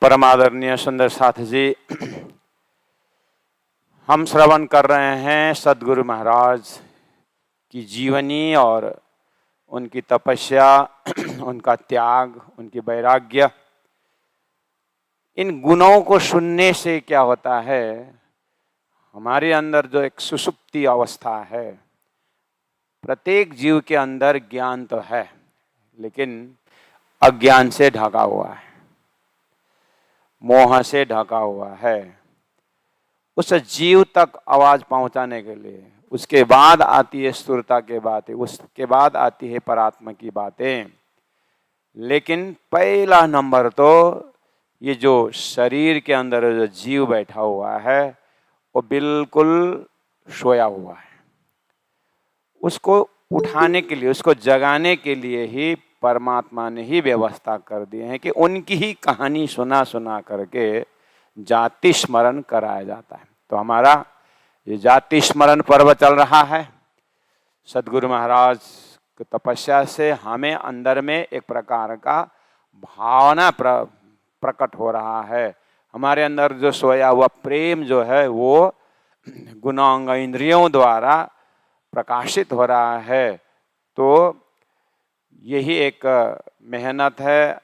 परमादरणीय सुंदर साथ जी, हम श्रवण कर रहे हैं सद्गुरु महाराज की जीवनी और उनकी तपस्या, उनका त्याग, उनकी वैराग्य। इन गुणों को सुनने से क्या होता है, हमारे अंदर जो एक सुषुप्ति अवस्था है, प्रत्येक जीव के अंदर ज्ञान तो है लेकिन अज्ञान से ढका हुआ है, मोह से ढका हुआ है। उस जीव तक आवाज पहुंचाने के लिए उसके बाद आती है स्थूलता की बातें, उसके बाद आती है परात्मा की बातें। लेकिन पहला नंबर तो ये जो शरीर के अंदर जो जीव बैठा हुआ है वो बिल्कुल सोया हुआ है। उसको उठाने के लिए, उसको जगाने के लिए ही परमात्मा ने ही व्यवस्था कर दी है कि उनकी ही कहानी सुना सुना करके जाति स्मरण कराया जाता है। तो हमारा ये जाति स्मरण पर्व चल रहा है। सद्गुरु महाराज की तपस्या से हमें अंदर में एक प्रकार का भावना प्रकट हो रहा है। हमारे अंदर जो सोया हुआ प्रेम जो है वो गुणांग इंद्रियों द्वारा प्रकाशित हो रहा है। तो यही एक मेहनत है।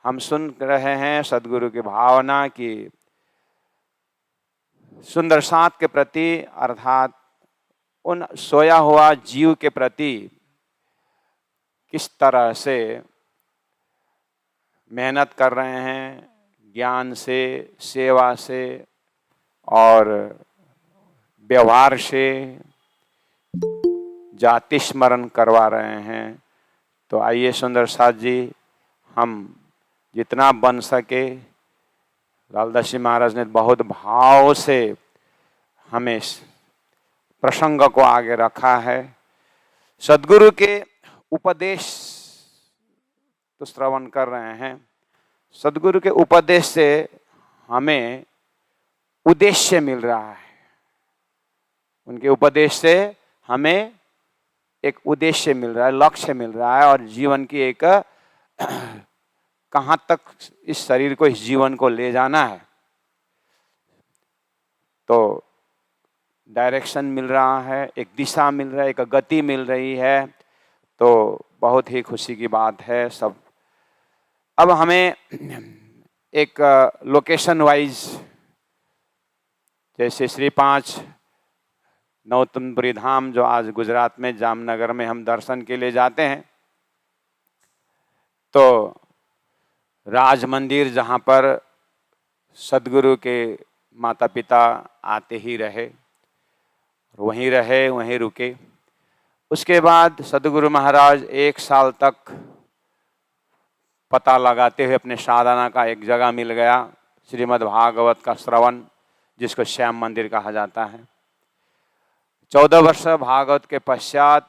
हम सुन रहे हैं सद्गुरु की भावना की सुंदर साथ के प्रति, अर्थात उन सोया हुआ जीव के प्रति किस तरह से मेहनत कर रहे हैं, ज्ञान से, सेवा से और व्यवहार से जाति स्मरण करवा रहे हैं। तो आइए सुंदर साथ जी, हम जितना बन सके, लालदास जी महाराज ने बहुत भाव से हमें प्रसंग को आगे रखा है। सद्गुरु के उपदेश तो श्रवण कर रहे हैं। सद्गुरु के उपदेश से हमें उद्देश्य मिल रहा है। उनके उपदेश से हमें एक उद्देश्य मिल रहा है, लक्ष्य मिल रहा है और जीवन की एक कहाँ तक इस शरीर को, इस जीवन को ले जाना है, तो डायरेक्शन मिल रहा है, एक दिशा मिल रहा है, एक गति मिल रही है। तो बहुत ही खुशी की बात है सब। अब हमें एक लोकेशन वाइज, जैसे श्री 5 नौतनपुरी धाम जो आज गुजरात में जामनगर में हम दर्शन के लिए जाते हैं, तो राज मंदिर जहाँ पर सद्गुरु के माता पिता आते ही रहे, वहीं रुके। उसके बाद सद्गुरु महाराज 1 साल तक पता लगाते हुए अपने साधना का एक जगह मिल गया, श्रीमद् भागवत का श्रवण, जिसको श्याम मंदिर कहा जाता है। 14 वर्ष भागवत के पश्चात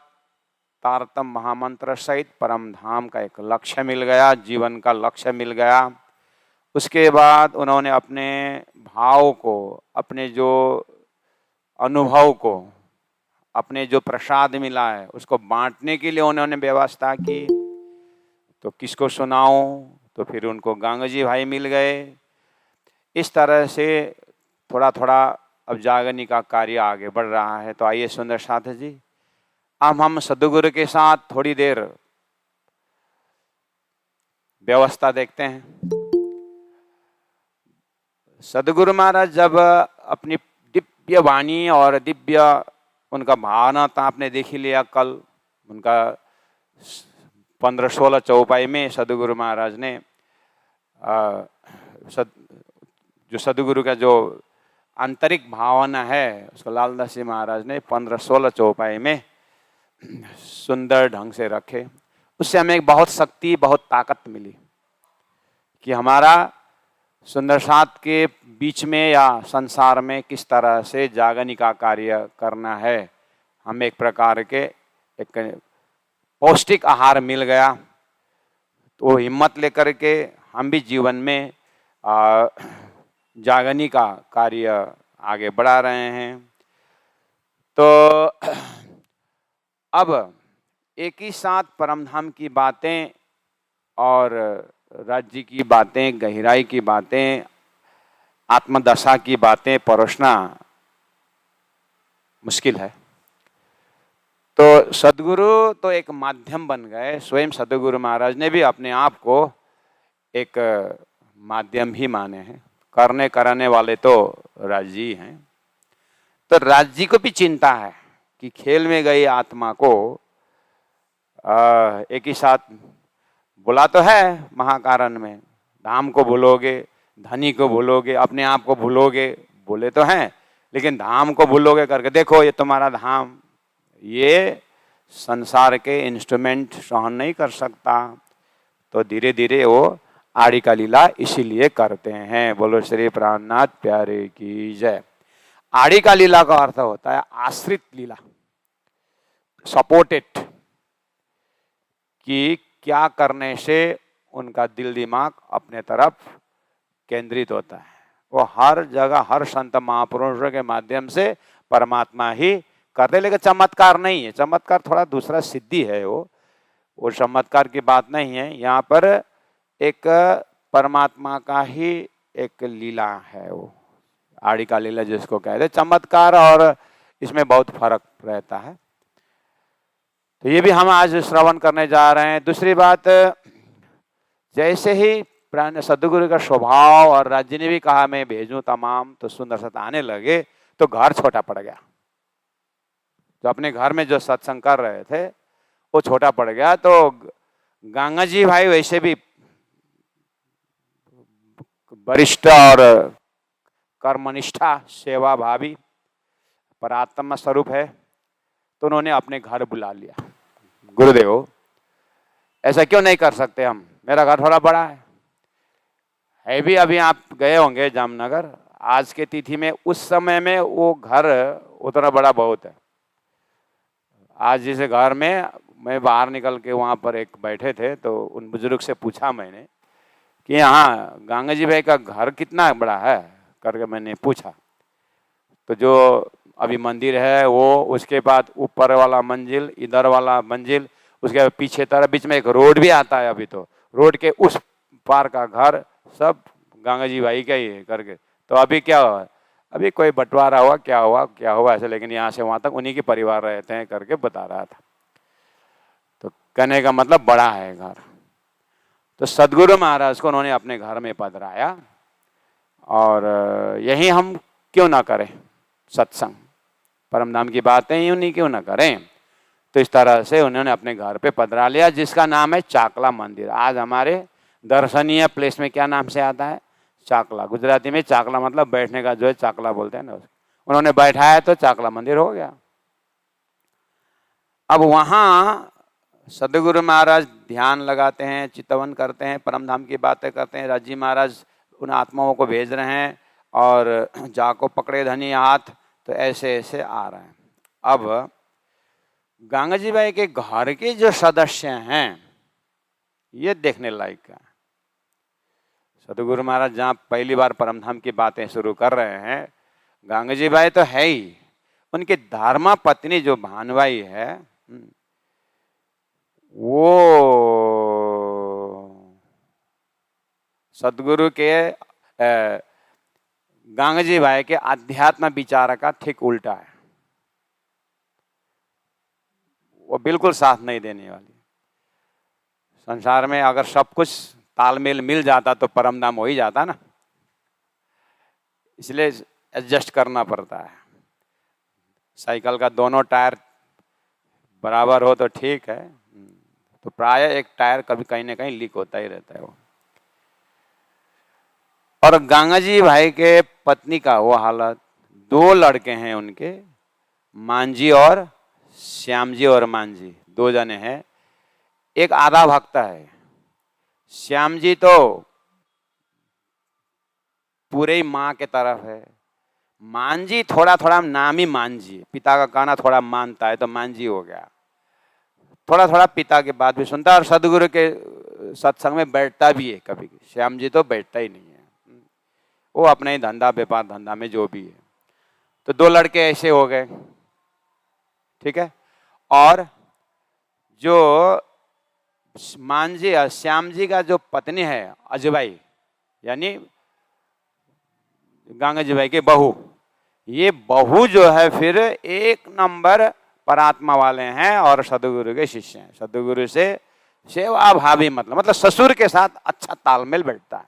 तारतम महामंत्र सहित परम धाम का एक लक्ष्य मिल गया, जीवन का लक्ष्य मिल गया। उसके बाद उन्होंने अपने भाव को, अपने जो अनुभव को, अपने जो प्रसाद मिला है उसको बांटने के लिए उन्होंने व्यवस्था की। तो किसको सुनाऊं, तो फिर उनको गांगजी भाई मिल गए। इस तरह से थोड़ा थोड़ा अब जागरणी का कार्य आगे बढ़ रहा है। तो आइए सुंदर साथ जी, अब हम सद्गुरु के साथ थोड़ी देर व्यवस्था देखते हैं। सद्गुरु महाराज जब अपनी दिव्य वाणी और दिव्य उनका भावना तो आपने देख ही लिया कल, उनका 15-16 चौपाई में सद्गुरु महाराज ने जो सद्गुरु का जो आंतरिक भावना है उसको लालदास जी महाराज ने 15-16 चौपाई में सुंदर ढंग से रखे। उससे हमें बहुत शक्ति, बहुत ताकत मिली कि हमारा सुंदर साथ के बीच में या संसार में किस तरह से जागरणी का कार्य करना है। हमें एक प्रकार के एक पौष्टिक आहार मिल गया। तो हिम्मत लेकर के हम भी जीवन में जागरणी का कार्य आगे बढ़ा रहे हैं। तो अब एक ही साथ परमधाम की बातें और राज्य की बातें, गहराई की बातें, आत्मदशा की बातें परोसना मुश्किल है। तो सदगुरु तो एक माध्यम बन गए। स्वयं सदगुरु महाराज ने भी अपने आप को एक माध्यम ही माने हैं। करने कराने वाले तो राज्य ही हैं। तो राज्य को भी चिंता है कि खेल में गई आत्मा को एक ही साथ बोला तो है महाकारण में, धाम को भूलोगे, धनी को भूलोगे, अपने आप को भूलोगे, बोले तो हैं, लेकिन धाम को भूलोगे करके देखो ये तुम्हारा धाम, ये संसार के इंस्ट्रूमेंट सहन नहीं कर सकता। तो धीरे धीरे वो आड़ी का लीला इसीलिए करते हैं। बोलो श्री प्राणनाथ प्यारे की जय। आड़ी का लीला का अर्थ होता है आश्रित लीला, सपोर्टेड, कि क्या करने से उनका दिल दिमाग अपने तरफ केंद्रित होता है। वो हर जगह हर संत महापुरुषों के माध्यम से परमात्मा ही करते, लेकिन चमत्कार नहीं है। चमत्कार थोड़ा दूसरा सिद्धि है, वो चमत्कार की बात नहीं है। यहाँ पर एक परमात्मा का ही एक लीला है, वो आड़ी का लीला जिसको कहते हैं। चमत्कार और इसमें बहुत फर्क रहता है। तो ये भी हम आज श्रवण करने जा रहे हैं। दूसरी बात, जैसे ही प्राण सदगुरु का स्वभाव और राज्य ने भी कहा मैं भेजूं तमाम, तो सुंदर सत आने लगे, तो घर छोटा पड़ गया। जो अपने घर में जो सत्संग कर रहे थे वो छोटा पड़ गया। तो गंगा जी भाई वैसे भी वरिष्ठ और कर्मनिष्ठा सेवा भावी परात्मा स्वरूप है, तो उन्होंने अपने घर बुला लिया। गुरुदेव ऐसा क्यों नहीं कर सकते हम, मेरा घर थोड़ा बड़ा है भी। अभी आप गए होंगे जामनगर, आज के तिथि में, उस समय में वो घर उतना बड़ा बहुत है। आज जिस घर में मैं बाहर निकल के वहाँ पर एक बैठे थे, तो उन बुजुर्ग से पूछा मैंने कि यहाँ गंगा जी भाई का घर कितना बड़ा है करके मैंने पूछा। तो जो अभी मंदिर है वो, उसके बाद ऊपर वाला मंजिल, इधर वाला मंजिल, उसके पीछे तरफ बीच में एक रोड भी आता है। अभी तो रोड के उस पार का घर सब गंगा जी भाई का ही है करके। तो अभी क्या हुआ, अभी कोई बंटवारा हुआ, क्या हुआ ऐसे, लेकिन यहाँ से वहाँ तक उन्हीं के परिवार रहते हैं करके बता रहा था। तो कहने का मतलब बड़ा है घर। तो सदगुरु महाराज को उन्होंने अपने घर में पधराया, और यही हम क्यों ना करें सत्संग, परम धाम की बातें ही उन्हीं क्यों ना करें। तो इस तरह से उन्होंने अपने घर पे पधरा लिया, जिसका नाम है चाकला मंदिर। आज हमारे दर्शनीय प्लेस में क्या नाम से आता है, चाकला। गुजराती में चाकला मतलब बैठने का जो है चाकला बोलते हैं ना, उन्होंने बैठाया तो चाकला मंदिर हो गया। अब वहां सदगुरु महाराज ध्यान लगाते हैं, चितवन करते हैं, परम धाम की बातें करते हैं। राजी महाराज उन आत्माओं को भेज रहे हैं, और जाको पकड़े धनी हाथ, तो ऐसे ऐसे आ रहे हैं। अब गंगा जी भाई के घर के जो सदस्य हैं, ये देखने लायक है। सदगुरु महाराज जहाँ पहली बार परमधाम की बातें शुरू कर रहे हैं, गंगा जी भाई तो है ही, उनकी धर्मा पत्नी जो भानवाई है, वो सदगुरु के गंगा जी भाई के अध्यात्म विचार का ठीक उल्टा है। वो बिल्कुल साथ नहीं देने वाली। संसार में अगर सब कुछ तालमेल मिल जाता तो परमधाम हो ही जाता ना, इसलिए एडजस्ट करना पड़ता है। साइकिल का दोनों टायर बराबर हो तो ठीक है, तो प्राय एक टायर कभी कहीं ना कहीं लीक होता ही रहता है वो। और गंगा जी भाई के पत्नी का वो हालत, दो लड़के हैं उनके, मांझी और श्याम जी और मांझी, दो जने हैं। एक आधा भक्त है, श्याम जी तो पूरे ही माँ के तरफ है। मांझी थोड़ा थोड़ा नाम ही मांझी, पिता का कहना थोड़ा मानता है तो मांझी हो गया। थोड़ा थोड़ा पिता के बात भी सुनता है, और सदगुरु के सत्संग में बैठता भी है कभी। श्याम जी तो बैठता ही नहीं है, वो अपने ही धंधा व्यापार धंधा में जो भी है। तो दो लड़के ऐसे हो गए, ठीक है। और जो मान जी श्याम जी का जो पत्नी है अजबाई, यानी गंगा जी भाई के बहू, ये बहू जो है फिर एक नंबर परात्मा वाले हैं और सदगुरु के शिष्य हैं। सदगुरु से सेवा भावी मतलब ससुर के साथ अच्छा तालमेल बैठता है।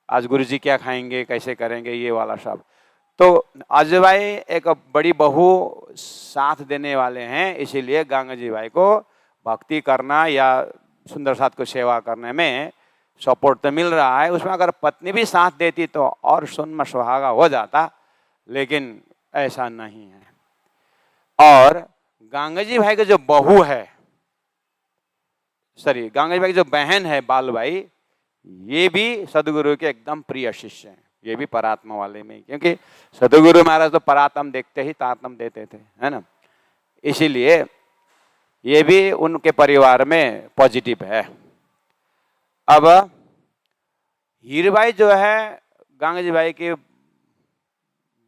आज गुरु जी क्या खाएंगे, कैसे करेंगे, ये वाला सब। तो अजय एक बड़ी बहू साथ देने वाले हैं, इसीलिए गंगा जी भाई को भक्ति करना या सुंदर साथ को सेवा करने में सपोर्ट तो मिल रहा है। उसमें अगर पत्नी भी साथ देती तो और सुन्न सुहागा हो जाता, लेकिन ऐसा नहीं है। और गंगा जी भाई की जो बहू है, सॉरी गंगा जी भाई की जो बहन है बाल भाई, ये भी सदगुरु के एकदम प्रिय शिष्य हैं। ये भी परात्मा वाले में, क्योंकि सदगुरु महाराज तो परात्म देखते ही तात्म देते थे, है ना। इसीलिए ये भी उनके परिवार में पॉजिटिव है। अब हीरबाई जो है गंगा जी भाई के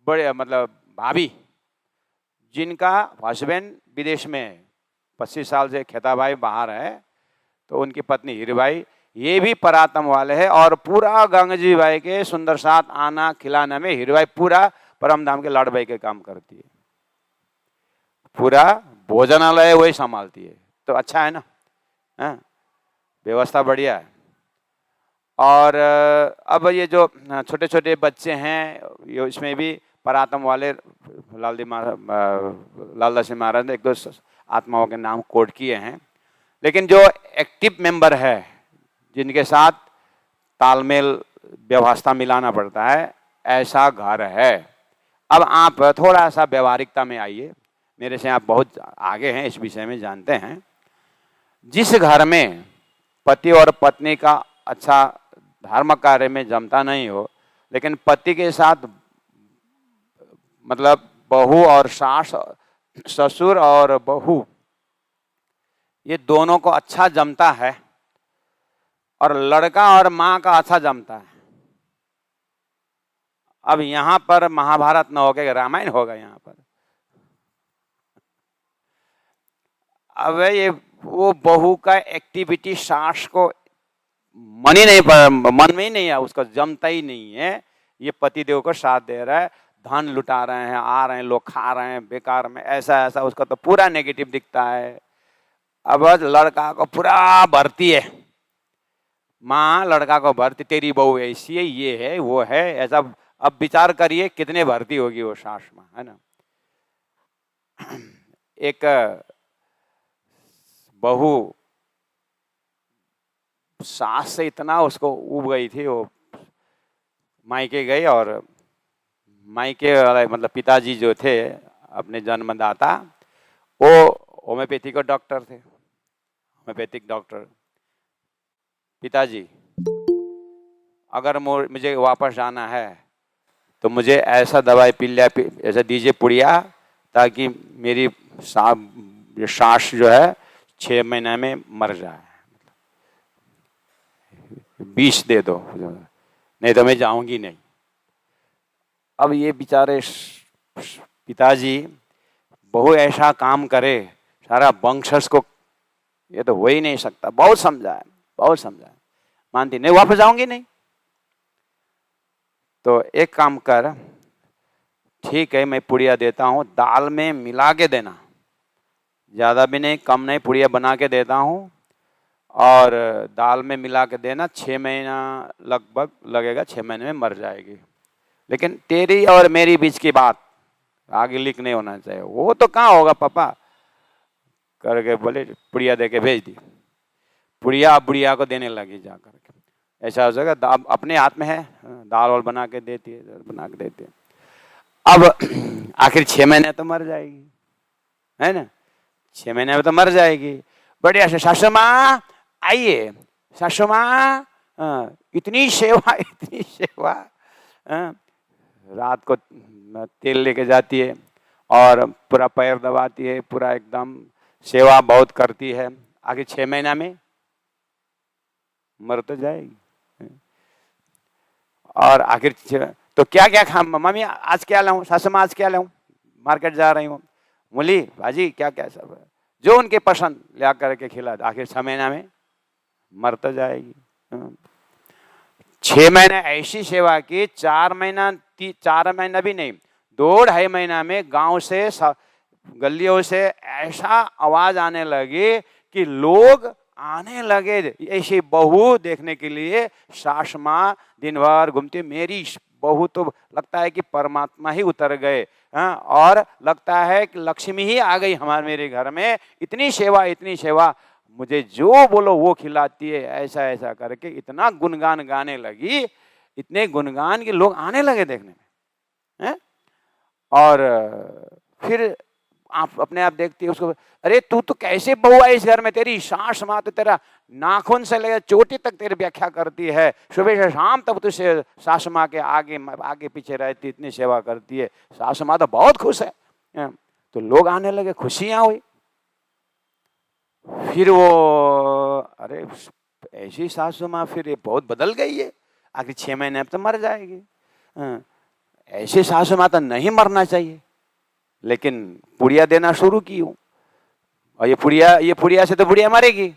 बड़े मतलब भाभी, जिनका हस्बैंड विदेश में 25 साल से खेताबाई बाहर है, तो उनकी पत्नी हीरबाई, ये भी परात्म वाले हैं। और पूरा गंगा जी भाई के सुंदर साथ आना खिलाने में हीरबाई पूरा परम धाम के लाडबाई के काम करती है, पूरा भोजनालय वही संभालती है। तो अच्छा है ना, व्यवस्था बढ़िया है। और अब ये जो छोटे छोटे बच्चे हैं, ये इसमें भी परात्म वाले लालदास महाराज ने 1-2 आत्माओं के नाम कोट किए हैं। लेकिन जो एक्टिव मेंबर है, जिनके साथ तालमेल व्यवस्था मिलाना पड़ता है, ऐसा घर है। अब आप थोड़ा सा व्यवहारिकता में आइए, मेरे से आप बहुत आगे हैं इस विषय में, जानते हैं। जिस घर में पति और पत्नी का अच्छा धर्म कार्य में जमता नहीं हो, लेकिन पति के साथ मतलब बहू और सास, ससुर और बहू, ये दोनों को अच्छा जमता है, और लड़का और माँ का अच्छा जमता है। अब यहां पर महाभारत न होगा, रामायण होगा यहाँ पर। अब ये वो बहू का एक्टिविटी सास को मन में ही नहीं है, उसका जमता ही नहीं है। ये पतिदेव को साथ दे रहा है, धन लुटा रहे हैं, आ रहे हैं लोग, खा रहे हैं बेकार में, ऐसा ऐसा, उसका तो पूरा नेगेटिव दिखता है। अब लड़का को पूरा भरती है, माँ लड़का को भरती, तेरी बहू ऐसी है, ये है वो है, ऐसा। अब विचार करिए कितने भर्ती होगी वो सास माँ, है ना। एक बहू सास से इतना उसको उब गई थी, वो मायके गई, और मायके वाले मतलब पिताजी जो थे अपने जन्मदाता, वो होम्योपैथी के डॉक्टर थे, होम्योपैथिक डॉक्टर। पिताजी, अगर मुझे वापस जाना है तो मुझे ऐसा दवाई पिल्ला ऐसा दीजिए पुड़िया, ताकि मेरी सास जो है 6 महीने में मर जाए, 20 दे दो, नहीं तो मैं जाऊंगी नहीं। अब ये बेचारे पिताजी, बहू ऐसा काम करे, सारा वंशज को, ये तो हो ही नहीं सकता। बहुत समझाया, बहुत समझाया, मानती नहीं, वापस जाऊंगी नहीं। तो एक काम कर, ठीक है मैं पुड़िया देता हूँ, दाल में मिला के देना, ज़्यादा भी नहीं कम नहीं, पुड़िया बना के देता हूँ और दाल में मिला के देना। 6 महीना लगभग लगेगा, 6 महीने में मर जाएगी। लेकिन तेरी और मेरी बीच की बात आगे लीक नहीं होना चाहिए। वो तो कहाँ होगा पापा, करके बोले पुड़िया दे के भेज दी। पुड़िया बुढ़िया को देने लगी जा करके। ऐसा हो जाएगा, अपने हाथ में है, दाल वाल बना के देती है, बना के देती है। अब आखिर 6 महीने तो मर जाएगी, है ना, 6 महीने में तो मर जाएगी। बढ़िया से सासू माँ आइए, सासू माँ इतनी सेवा, इतनी सेवा। रात को तेल लेके जाती है और पूरा पैर दबाती है, पूरा एकदम सेवा बहुत करती है। आखिर 6 महीना में मर तो जाएगी। और आखिर तो क्या क्या खा, मम्मी आज क्या लाऊं, सासू माँ आज क्या लाऊं, मार्केट जा रही हूँ, मूली भाजी क्या क्या सब जो उनके पसंद ला करके खिला। आखिर 6 महीना में मर तो जाएगी। 6 महीने ऐसी सेवा की, 4 महीना 4 महीना भी नहीं, 2-2.5 महीना में गांव से गलियों से ऐसा आवाज आने लगी कि लोग आने लगे ऐसी बहू देखने के लिए। सास माँ दिन भर घूमती, मेरी बहू तो लगता है कि परमात्मा ही उतर गए, और लगता है कि लक्ष्मी ही आ गई हमारे मेरे घर में, इतनी सेवा, मुझे जो बोलो वो खिलाती है, ऐसा ऐसा करके इतना गुणगान गाने लगी, इतने गुणगान कि लोग आने लगे देखने में। और फिर आप अपने आप देखती है उसको, अरे तू तो कैसे बहू आई इस घर में, तेरी सास माँ तो तेरा नाखून से लेकर चोटी तक तेरी व्याख्या करती है, सुबह से शाम तक तुझसे सास माँ के आगे पीछे रहती, इतनी सेवा करती है, सास माँ तो बहुत खुश है। तो लोग आने लगे, खुशियां हुई। फिर वो, अरे ऐसी सासू माँ फिर बहुत बदल गई है, आखिर 6 महीने अब तो मर जाएगी, ऐसी सासू माँ तो नहीं मरना चाहिए। लेकिन पुड़िया देना शुरू की हूं, और ये पुड़िया से तो बुढ़िया मरेगी।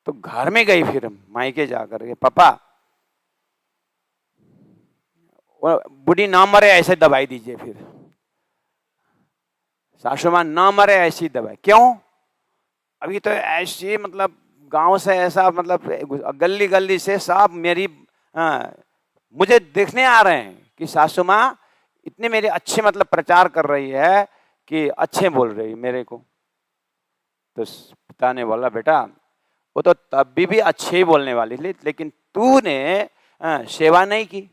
तो घर में गई, फिर मायके जाकर के, पापा बुढ़ी ना मरे ऐसे दवाई दीजिए, फिर सासू माँ ना मरे ऐसी दवाई। क्यों? अभी तो ऐसी मतलब गांव से ऐसा मतलब गली गली से सब मेरी मुझे देखने आ रहे हैं कि सासू माँ इतने मेरे अच्छे मतलब प्रचार कर रही है कि अच्छे बोल रही मेरे को। तो पिता ने बोला, बेटा वो तो तब भी अच्छे ही बोलने वाली थी, लेकिन तूने सेवा नहीं की,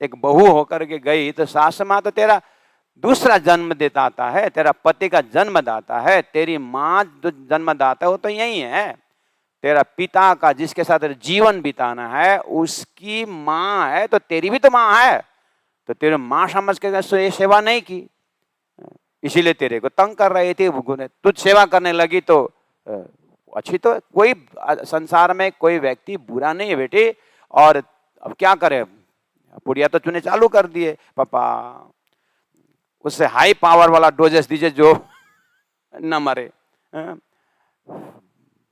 एक बहू होकर के गई, तो सास माँ तो तेरा दूसरा जन्म देता है, तेरा पति का जन्मदाता है, तेरी माँ जो जन्मदाता है वो तो यही है, तेरा पिता का जिसके साथ जीवन बिताना है उसकी माँ है, तो तेरी भी तो माँ है, तो तेरे माँ समझ के ये सेवा नहीं की, इसीलिए तेरे को तंग कर रही थी। तुझ सेवा करने लगी तो अच्छी, तो कोई संसार में कोई व्यक्ति बुरा नहीं है बेटी। और अब क्या करे, पुड़िया तो तूने चालू कर दिए, पापा उससे हाई पावर वाला डोजेस दीजिए जो न मरे।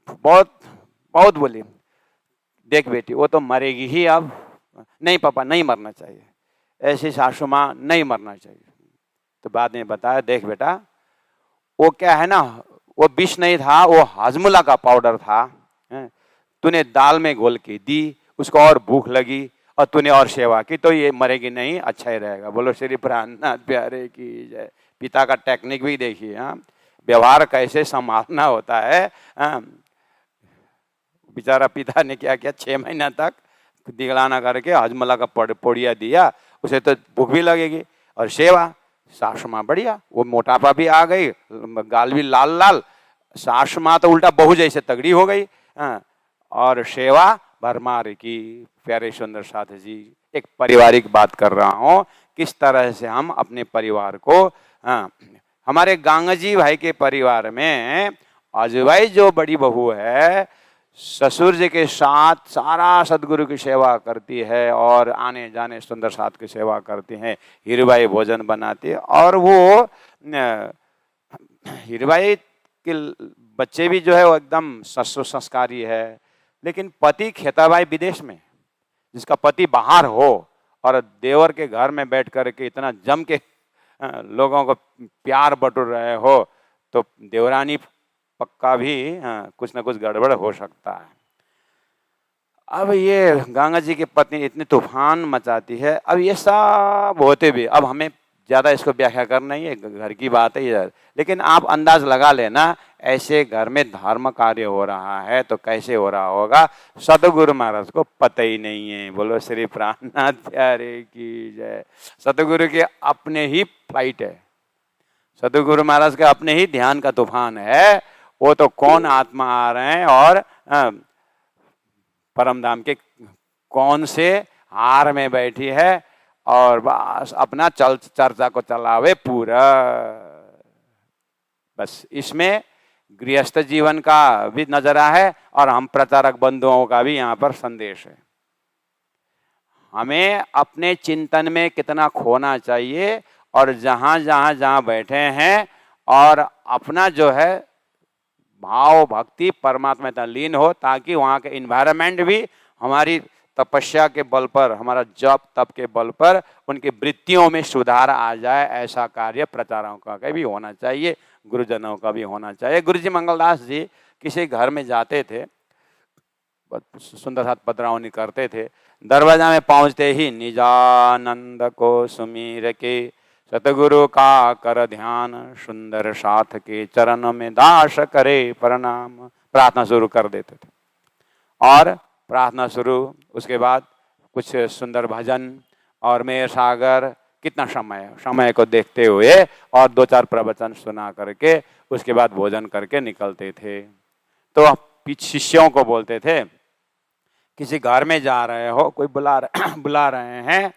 बहुत बहुत बोली, देख बेटी वो तो मरेगी ही अब, नहीं पापा नहीं मरना चाहिए, ऐसी सासू माँ नहीं मरना चाहिए। तो बाद में बताया, देख बेटा वो क्या है ना, वो विष नहीं था, वो हाजमुला का पाउडर था, तूने दाल में घोल के दी, उसको और भूख लगी और तूने और सेवा की, तो ये मरेगी नहीं, अच्छा ही रहेगा। बोलो श्री प्राणनाथ प्यारे की जय। पिता का टेक्निक भी देखिए, व्यवहार कैसे संभालना होता है। बेचारा पिता ने क्या किया, 6 महीना तक दिगलाना करके हाजमला का पोड़िया दिया, उसे तो भूख भी लगेगी और सेवा। सासु माँ बढ़िया, वो मोटापा भी आ गई, गाल भी लाल लाल, सासु माँ तो उल्टा बहू जैसे तगड़ी हो गई, और सेवा भरमार की। प्यारे सुंदर साथ जी, एक पारिवारिक बात कर रहा हूं, किस तरह से हम अपने परिवार को, हमारे गांगजी भाई के परिवार में अजवाई जो बड़ी बहू है, ससुर जी के साथ सारा सदगुरु की सेवा करती है और आने जाने सुंदर साथ की सेवा करती हैं। हीरूबाई भोजन बनाती है, और वो हीरूबाई के बच्चे भी जो है वो एकदम ससुर संस्कारी है, लेकिन पति खेताबाई विदेश में, जिसका पति बाहर हो और देवर के घर में बैठ कर के इतना जम के लोगों को प्यार बटोर रहे हो, तो देवरानी पक्का भी कुछ न कुछ गड़बड़ हो सकता है। अब ये गंगा जी की पत्नी इतनी तूफान मचाती है, अब ये सब होते भी, अब हमें ज्यादा इसको व्याख्या करना ही है, घर की बात है इधर, लेकिन आप अंदाज लगा लेना, ऐसे घर में धर्म कार्य हो रहा है तो कैसे हो रहा होगा, सतगुरु महाराज को पता ही नहीं है। बोलो श्री प्राणनाथ प्यारे की जय। सतगुरु के अपने ही फ्लाइट है, सतगुरु महाराज के अपने ही ध्यान का तूफान है, वो तो कौन आत्मा आ रहे हैं और परमधाम के कौन से हार में बैठी है और बस अपना चर्चा को चलावे पूरा। बस इसमें गृहस्थ जीवन का भी नजरा है और हम प्रचारक बंधुओं का भी यहाँ पर संदेश है। हमें अपने चिंतन में कितना खोना चाहिए और जहाँ बैठे हैं और अपना जो है भाव भक्ति परमात्मा में लीन हो, ताकि वहाँ के इन्वायरमेंट भी हमारी तपस्या के बल पर, हमारा जप तप के बल पर उनकी वृत्तियों में सुधार आ जाए। ऐसा कार्य प्रचारकों का भी होना चाहिए, गुरुजनों का भी होना चाहिए। गुरु जी मंगलदास जी किसी घर में जाते थे, सुंदर साथ पधरावनी करते थे, दरवाजा में पहुंचते ही निजानंद को सुमीर के सतगुरु का कर ध्यान, सुंदर साथ के चरण में दास करे प्रणाम, प्रार्थना शुरू कर देते थे। और प्रार्थना शुरू, उसके बाद कुछ सुंदर भजन और मेरे सागर, कितना समय को देखते हुए और 2-4 प्रवचन सुना करके उसके बाद भोजन करके निकलते थे। तो शिष्यों को बोलते थे, किसी घर में जा रहे हो, कोई बुला रहे हैं,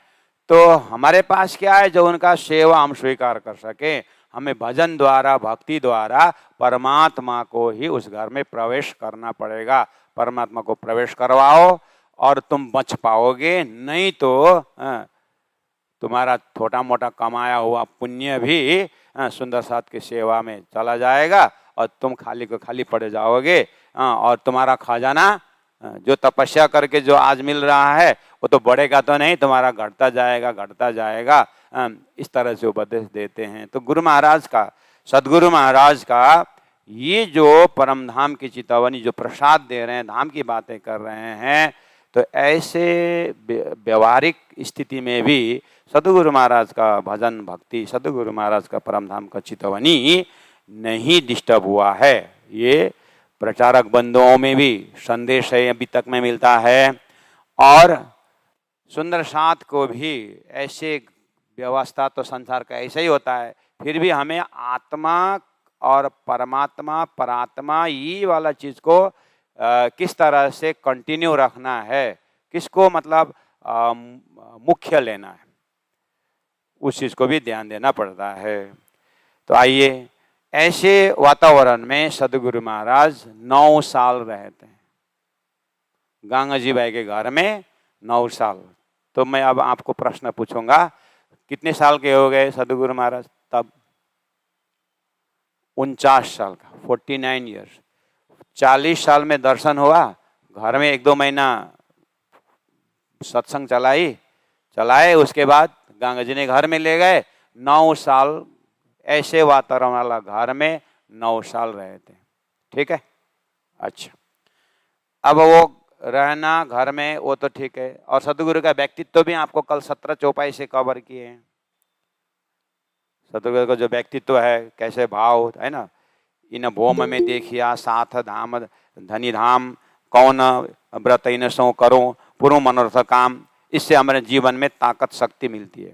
तो हमारे पास क्या है जो उनका सेवा हम स्वीकार कर सके। हमें भजन द्वारा, भक्ति द्वारा परमात्मा को ही उस घर में प्रवेश करना पड़ेगा। परमात्मा को प्रवेश करवाओ और तुम बच पाओगे, नहीं तो तुम्हारा छोटा मोटा कमाया हुआ पुण्य भी सुंदर साथ की सेवा में चला जाएगा और तुम खाली को खाली पड़ जाओगे। और तुम्हारा खजाना जो तपस्या करके जो आज मिल रहा है वो तो बढ़ेगा तो नहीं, तुम्हारा घटता जाएगा। इस तरह से उपदेश देते हैं। तो गुरु महाराज का, सदगुरु महाराज का ये जो परम धाम की चितवनी, जो प्रसाद दे रहे हैं, धाम की बातें कर रहे हैं, तो ऐसे व्यवहारिक स्थिति में भी सदगुरु महाराज का भजन भक्ति, सदगुरु महाराज का परम धाम का चितवनी नहीं डिस्टर्ब हुआ है। ये प्रचारक बंधुओं में भी संदेश है, अभी तक में मिलता है। और सुंदर साथ को भी ऐसे व्यवस्था तो संसार का ऐसा ही होता है, फिर भी हमें आत्मा और परमात्मा, परात्मा, ये वाला चीज को किस तरह से कंटिन्यू रखना है, किसको मतलब मुख्य लेना है, उस चीज को भी ध्यान देना पड़ता है। तो आइए, ऐसे वातावरण में सदगुरु महाराज 9 साल रहते हैं, गंगा जी भाई के घर में 9 साल। तो मैं अब आपको प्रश्न पूछूंगा, कितने साल के हो गए सदगुरु महाराज तब? 49 साल का, 49 ईयर्स। 40 साल में दर्शन हुआ, घर में 1-2 महीना सत्संग चलाए, उसके बाद गंगा जी ने घर में ले गए। 9 साल ऐसे वातावरण वाला घर में 9 साल रहे थे, ठीक है। अच्छा, अब वो रहना घर में वो तो ठीक है, और सदगुरु का व्यक्तित्व भी आपको कल 17 चौपाई से कवर किए हैं। सदगुरु का जो व्यक्तित्व है, कैसे भाव है ना, इन भौम में देखिया साथ धाम धनी धाम, कौन व्रत इन सो करो पूर्व मनोरथ काम। इससे हमारे जीवन में ताकत शक्ति मिलती है।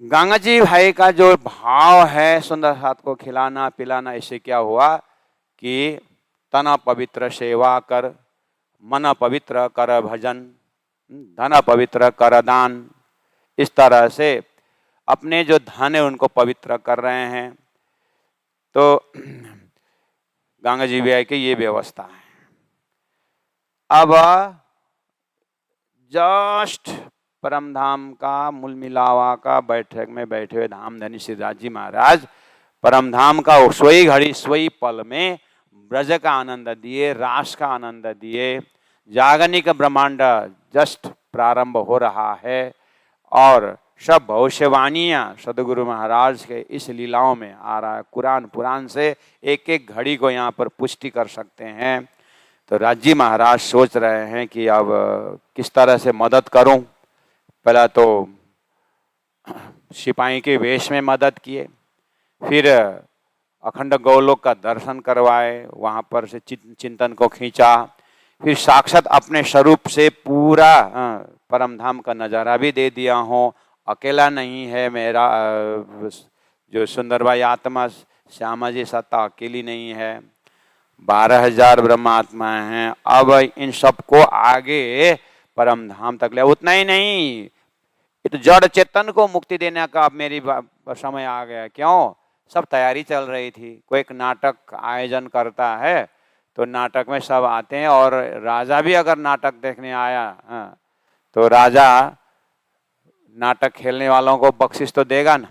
गंगा जी भाई का जो भाव है सुंदर साथ को खिलाना पिलाना, इससे क्या हुआ कि तन पवित्र सेवा कर, मन पवित्र कर भजन, धन पवित्र कर दान। इस तरह से अपने जो धन है उनको पवित्र कर रहे हैं। तो गंगा जी भाई की ये व्यवस्था है। अब जस्ट परम धाम का मूल मिलावा का बैठक में बैठे हुए धामधनी श्री राजी महाराज परम धाम का सोई घड़ी सोई पल में ब्रज का आनंद दिए, रास का आनंद दिए। जागनिक ब्रह्मांड जस्ट प्रारंभ हो रहा है और सब भविष्यवाणियां सदगुरु महाराज के इस लीलाओं में आ रहा है। कुरान पुराण से एक एक घड़ी को यहाँ पर पुष्टि कर सकते हैं। तो राजी महाराज सोच रहे हैं कि अब किस तरह से मदद करूं। पहला तो सिपाही के वेश में मदद किए, फिर अखंड गौलोक का दर्शन करवाए, वहाँ पर से चिंतन को खींचा, फिर साक्षात अपने स्वरूप से पूरा परम धाम का नज़ारा भी दे दिया हूँ। अकेला नहीं है मेरा जो सुंदर भाई आत्मा, श्यामा जी सत्ता अकेली नहीं है, 12,000 ब्रह्मात्माएं हैं। अब इन सबको आगे परम धाम तक ले। उतना ही नहीं, तो जड़ चेतन को मुक्ति देने का अब मेरी समय आ गया। क्यों? सब तैयारी चल रही थी। कोई एक नाटक आयोजन करता है तो नाटक में सब आते हैं, और राजा भी अगर नाटक देखने आया तो राजा नाटक खेलने वालों को बख्शिश तो देगा ना,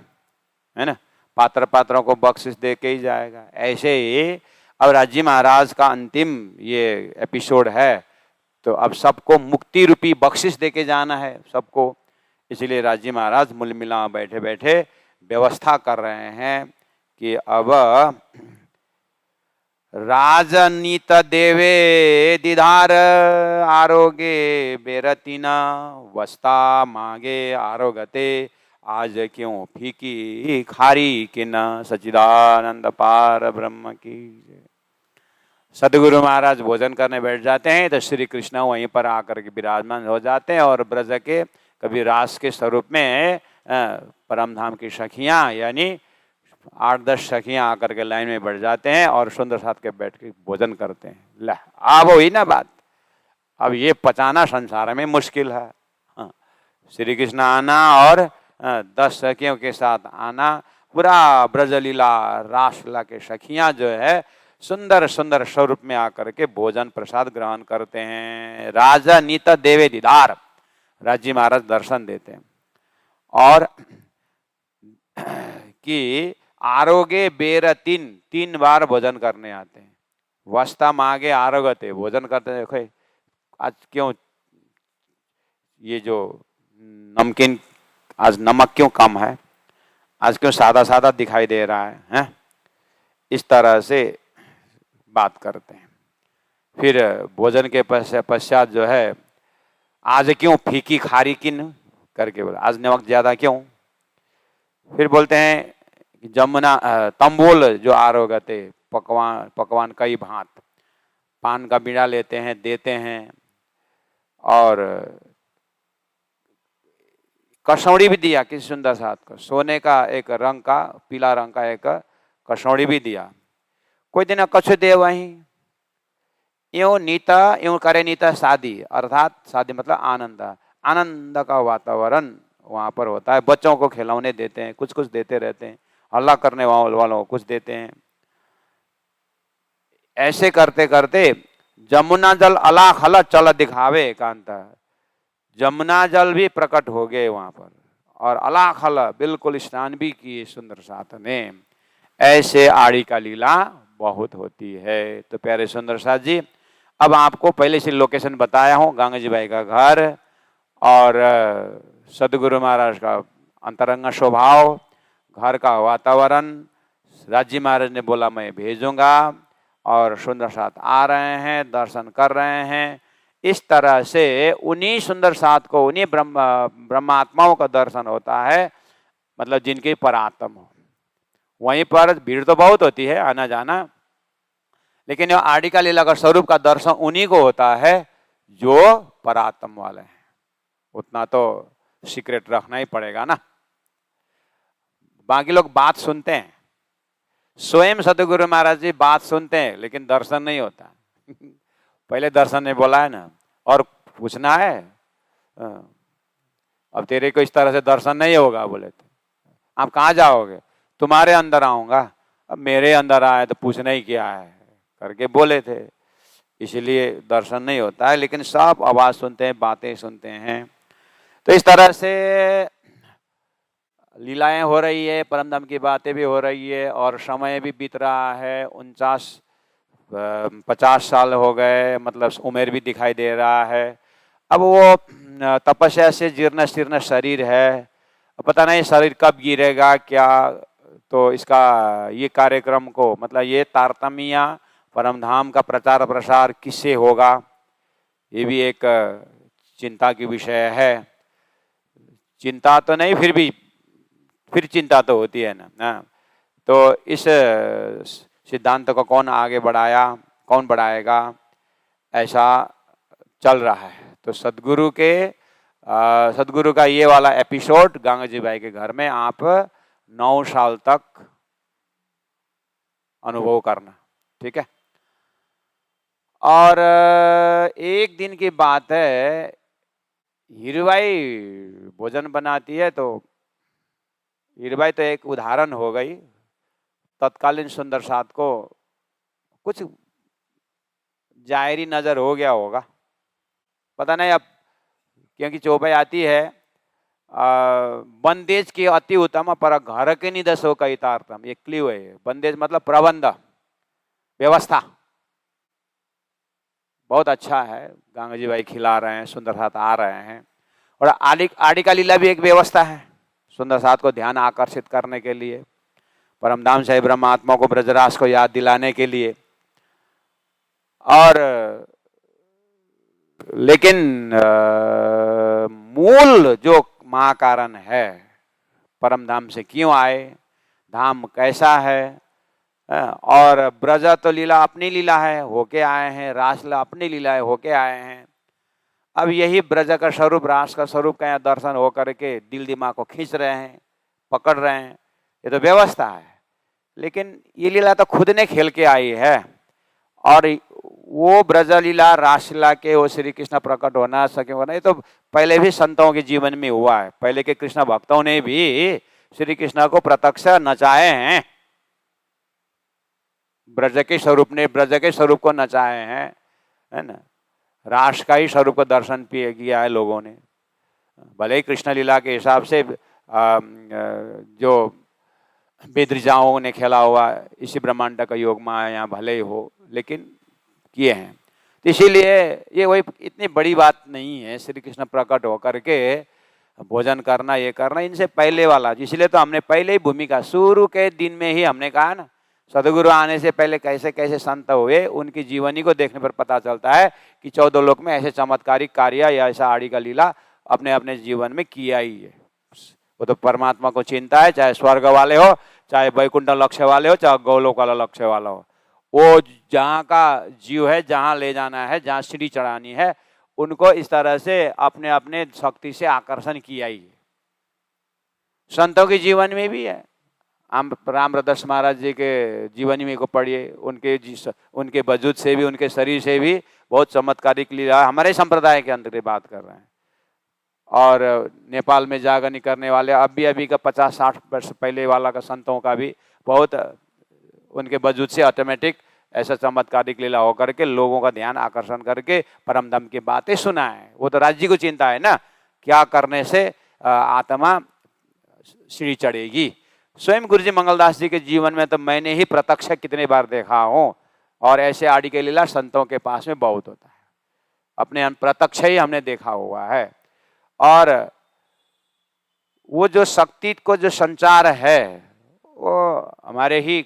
है ना, पात्रों को बख्शिश दे के ही जाएगा। ऐसे ही अब राजी महाराज का अंतिम ये एपिसोड है, तो अब सबको मुक्ति रूपी बख्शिश देके जाना है सबको। इसलिए राजी महाराज मुलमिला बैठे बैठे व्यवस्था कर रहे हैं कि अब राजनीत देवे दिधार आरोगे बेरतीना वस्ता मांगे आरोगते आज क्यों फीकी खारी किन सच्चिदानंद पार ब्रह्म की। सदगुरु महाराज भोजन करने बैठ जाते हैं तो श्री कृष्ण वहीं पर आकर के विराजमान हो जाते हैं और ब्रज के कभी रास के स्वरूप में परमधाम की सखियां यानी 8-10 सखियां आकर के लाइन में बैठ जाते हैं और सुंदर साथ के बैठ के भोजन करते हैं। ला अब हुई ना बात, अब ये पचाना संसार में मुश्किल है। श्री कृष्ण आना और 10 सखियों के साथ आना, पूरा ब्रजलीला रासलीला के सखियां जो है सुंदर सुंदर स्वरूप में आकर के भोजन प्रसाद ग्रहण करते हैं। राजा नीत देवे दीदार, राजी महाराज दर्शन देते हैं और कि आरोगे बेर 3 बार भोजन करने आते हैं। वस्ता मांगे आरोगते, भोजन करते हैं। देखो आज क्यों ये जो नमकीन, आज नमक क्यों कम है, आज क्यों सादा सादा दिखाई दे रहा है, हैं? इस तरह से बात करते हैं। फिर भोजन के पश्चात जो है आज क्यों फीकी खारी किन करके बोला, आज नमक ज्यादा क्यों। फिर बोलते हैं जमुना तंबोल जो आरोगते, पकवान कई भांत, पान का बीड़ा लेते हैं देते हैं और कसौड़ी भी दिया किसी सुंदर साथ को, सोने का एक रंग का पीला रंग का एक कसौड़ी भी दिया। कोई दिन कछु दे वहीं यूं नीता यूं करे नीता शादी, अर्थात शादी मतलब आनंद, आनंद का वातावरण वहां पर होता है। बच्चों को खिलौने देते हैं, कुछ कुछ देते रहते हैं, हल्ला करने वालों को कुछ देते हैं। ऐसे करते करते जमुना जल अलाख हल चल दिखावे एकांता, जमुना जल भी प्रकट हो गए वहां पर और अलाख हल बिल्कुल स्नान भी किए सुंदर साथ ने। ऐसे आड़ी का लीला बहुत होती है। तो प्यारे सुंदर साथ जी, अब आपको पहले से लोकेशन बताया हूं, गंगा जी भाई का घर और सदगुरु महाराज का अंतरंग स्वभाव, घर का वातावरण। राजी महाराज ने बोला मैं भेजूंगा और सुंदर साथ आ रहे हैं, दर्शन कर रहे हैं। इस तरह से उन्हीं सुंदर साथ को, उन्हीं ब्रह्मात्माओं का दर्शन होता है, मतलब जिनके परात्म हो। वहीं पर भीड़ तो बहुत होती है आना जाना, लेकिन आड़ी का लीला का स्वरूप का दर्शन उन्हीं को होता है जो परात्म वाले हैं। उतना तो सीक्रेट रखना ही पड़ेगा ना। बाकी लोग बात सुनते हैं, स्वयं सदगुरु महाराज जी बात सुनते हैं लेकिन दर्शन नहीं होता। पहले दर्शन ने बोला है ना, और पूछना है अब तेरे को इस तरह से दर्शन नहीं होगा, बोले तो आप कहाँ जाओगे, तुम्हारे अंदर आऊंगा। अब मेरे अंदर आए तो पूछना ही क्या है करके बोले थे, इसलिए दर्शन नहीं होता है, लेकिन सब आवाज सुनते हैं, बातें सुनते हैं। तो इस तरह से लीलाएं हो रही है, परमधाम की बातें भी हो रही है और समय भी बीत रहा है। 50 साल हो गए, मतलब उम्र भी दिखाई दे रहा है। अब वो तपस्या से जीर्ण शीर्ण शरीर है, पता नहीं शरीर कब गिरेगा क्या। तो इसका ये कार्यक्रम को, मतलब ये तारतम्य परमधाम का प्रचार प्रसार किससे होगा, ये भी एक चिंता की विषय है। चिंता तो नहीं, फिर चिंता तो होती है ना। तो इस सिद्धांत को कौन आगे बढ़ाया, कौन बढ़ाएगा, ऐसा चल रहा है। तो सदगुरु का ये वाला एपिसोड गंगा जी भाई के घर में आप 9 साल तक अनुभव करना, ठीक है। और एक दिन की बात है, हीरूबाई भोजन बनाती है, तो हीरूबाई तो एक उदाहरण हो गई। तत्कालीन सुंदर साथ को कुछ जायरी नजर हो गया होगा, पता नहीं अब, क्योंकि चौपाई आती है बंदेज की अति उत्तम पर घर के निदसो का इतार्थम, ये क्लिव है। बंदेज मतलब प्रबंध, व्यवस्था बहुत अच्छा है। गंगा जी भाई खिला रहे हैं, सुंदर साथ आ रहे हैं। और आड़ी का लीला भी एक व्यवस्था है सुंदर साथ को ध्यान आकर्षित करने के लिए, परमधाम साहिब ब्रह्मात्मा को ब्रजरास को याद दिलाने के लिए। और लेकिन मूल जो महाकारण है, परमधाम से क्यों आए, धाम कैसा है, और ब्रज तो लीला अपनी लीला है, होके आए हैं, रासलीला अपनी लीला है, होके आए हैं। अब यही ब्रज का स्वरूप, रास का स्वरूप का यहाँ दर्शन होकर के दिल दिमाग को खींच रहे हैं, पकड़ रहे हैं, ये तो व्यवस्था है। लेकिन ये लीला तो खुद ने खेल के आई है, और वो ब्रज लीला रासलीला के वो श्री कृष्ण प्रकट होना सके होना, ये तो पहले भी संतों के जीवन में हुआ है। पहले के कृष्ण भक्तों ने भी श्री कृष्ण को प्रत्यक्ष नचाए हैं, ब्रज के स्वरूप ने ब्रज के स्वरूप को नचाए हैं, है ना। रास का ही स्वरूप को दर्शन किया है लोगों ने। भले ही कृष्ण लीला के हिसाब से जो बेदरिजाओं ने खेला हुआ इसी ब्रह्मांड का योग माया यहाँ भले ही हो, लेकिन किए हैं। तो इसीलिए ये वही इतनी बड़ी बात नहीं है श्री कृष्ण प्रकट होकर के भोजन करना, ये करना, इनसे पहले वाला। इसलिए तो हमने पहले ही भूमिका शुरू के दिन में ही हमने कहा ना, सदगुरु आने से पहले कैसे कैसे संत हुए, उनकी जीवनी को देखने पर पता चलता है कि 14 लोक में ऐसे चमत्कारिक कार्य या ऐसा आड़ी का लीला अपने अपने जीवन में किया ही है। वो तो परमात्मा को चिंता है, चाहे स्वर्ग वाले हो, चाहे वैकुंठ लक्ष्य वाले हो, चाहे गौलोक वाला लक्ष्य वाला हो। वो जहाँ का जीव है, जहाँ ले जाना है, जहाँ सीढ़ी चढ़ानी है, उनको इस तरह से अपने अपने शक्ति से आकर्षण किया ही है। संतों के जीवन में भी है। रामप्रदास महाराज जी के जीवनी में को पढ़िए, उनके वजूद से भी, उनके शरीर से भी बहुत चमत्कारिक लीला। हमारे संप्रदाय के अंदर बात कर रहे हैं। और नेपाल में जागरणी करने वाले अभी का 50-60 वर्ष पहले वाला का संतों का भी बहुत उनके वजूद से ऑटोमेटिक ऐसा चमत्कारिक लीला होकर के लोगों का ध्यान आकर्षण करके परमधाम की बातें सुना है। वो तो राज्य को चिंता है ना, क्या करने से आत्मा सीढ़ी चढ़ेगी। स्वयं गुरु जी मंगलदास जी के जीवन में तो मैंने ही प्रत्यक्ष कितने बार देखा हूँ, और ऐसे आड़ी के लीला संतों के पास में बहुत होता है, अपने प्रत्यक्ष ही हमने देखा हुआ है। और वो जो शक्ति को जो संचार है, वो हमारे ही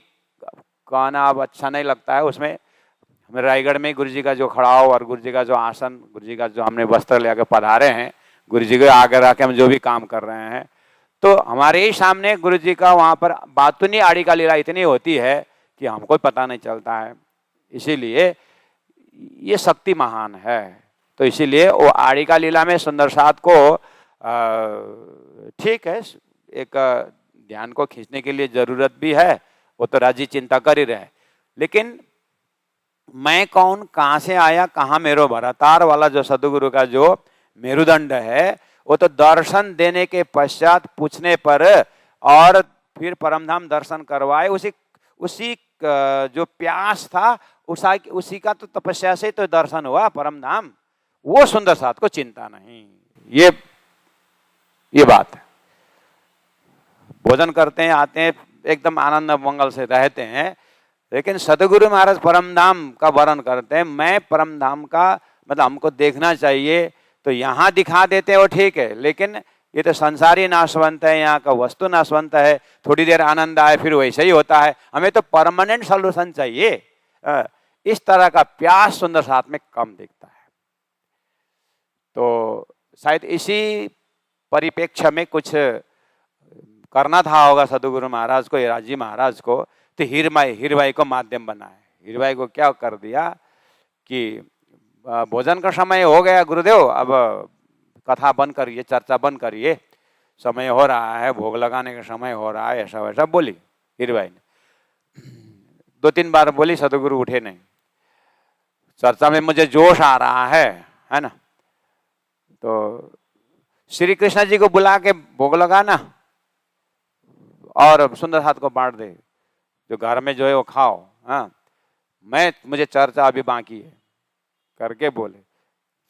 कहना अब अच्छा नहीं लगता है। उसमें हमें रायगढ़ में गुरु जी का जो खड़ाव और गुरु जी का जो आसन, गुरु जी का जो हमने वस्त्र लेकर पधारे हैं, गुरु जी के आगे रह के हम जो भी काम कर रहे हैं, तो हमारे ही सामने गुरु जी का वहाँ पर बातुनी आड़ी का लीला इतनी होती है कि हमको पता नहीं चलता है। इसीलिए ये शक्ति महान है। तो इसीलिए वो आड़ी का लीला में सुंदर साथ को ठीक है, एक ध्यान को खींचने के लिए जरूरत भी है, वो तो राजी चिंता कर ही रहे। लेकिन मैं कौन, कहाँ से आया, कहाँ मेरो भरातार वाला जो सदगुरु का जो मेरुदंड है, वो तो दर्शन देने के पश्चात पूछने पर और फिर परमधाम दर्शन करवाए, उसी जो प्यास था उसी का तो तपस्या से तो दर्शन हुआ परमधाम। वो सुंदर साथ को चिंता नहीं, ये बात है। भोजन करते हैं, आते हैं, एकदम आनंद मंगल से रहते हैं, लेकिन सदगुरु महाराज परमधाम का वर्णन करते हैं। मैं परमधाम का मतलब हमको देखना चाहिए, तो यहाँ दिखा देते हो ठीक है, लेकिन ये तो संसारी नाशवंत है, यहाँ का वस्तु नाशवंत है, थोड़ी देर आनंद आए फिर वैसे ही होता है। हमें तो परमानेंट सॉल्यूशन चाहिए। इस तरह का प्यास सुंदर साथ में कम दिखता है। तो शायद इसी परिप्रेक्ष्य में कुछ करना था होगा सदगुरु महाराज को, राजी महाराज को। तो हीरबाई को माध्यम बनाए। हीरबाई को क्या कर दिया कि भोजन का समय हो गया गुरुदेव, अब कथा बंद करिए, चर्चा बंद करिए, समय हो रहा है, भोग लगाने का समय हो रहा है, ऐसा वैसा बोली हीरबाई ने। 2-3 बार बोली, सदगुरु उठे नहीं। चर्चा में मुझे जोश आ रहा है ना, तो श्री कृष्ण जी को बुला के भोग लगाना और सुंदर हाथ को बांट दे, जो घर में जो है वो खाओ। हाँ, मुझे चर्चा अभी बाकी है करके बोले,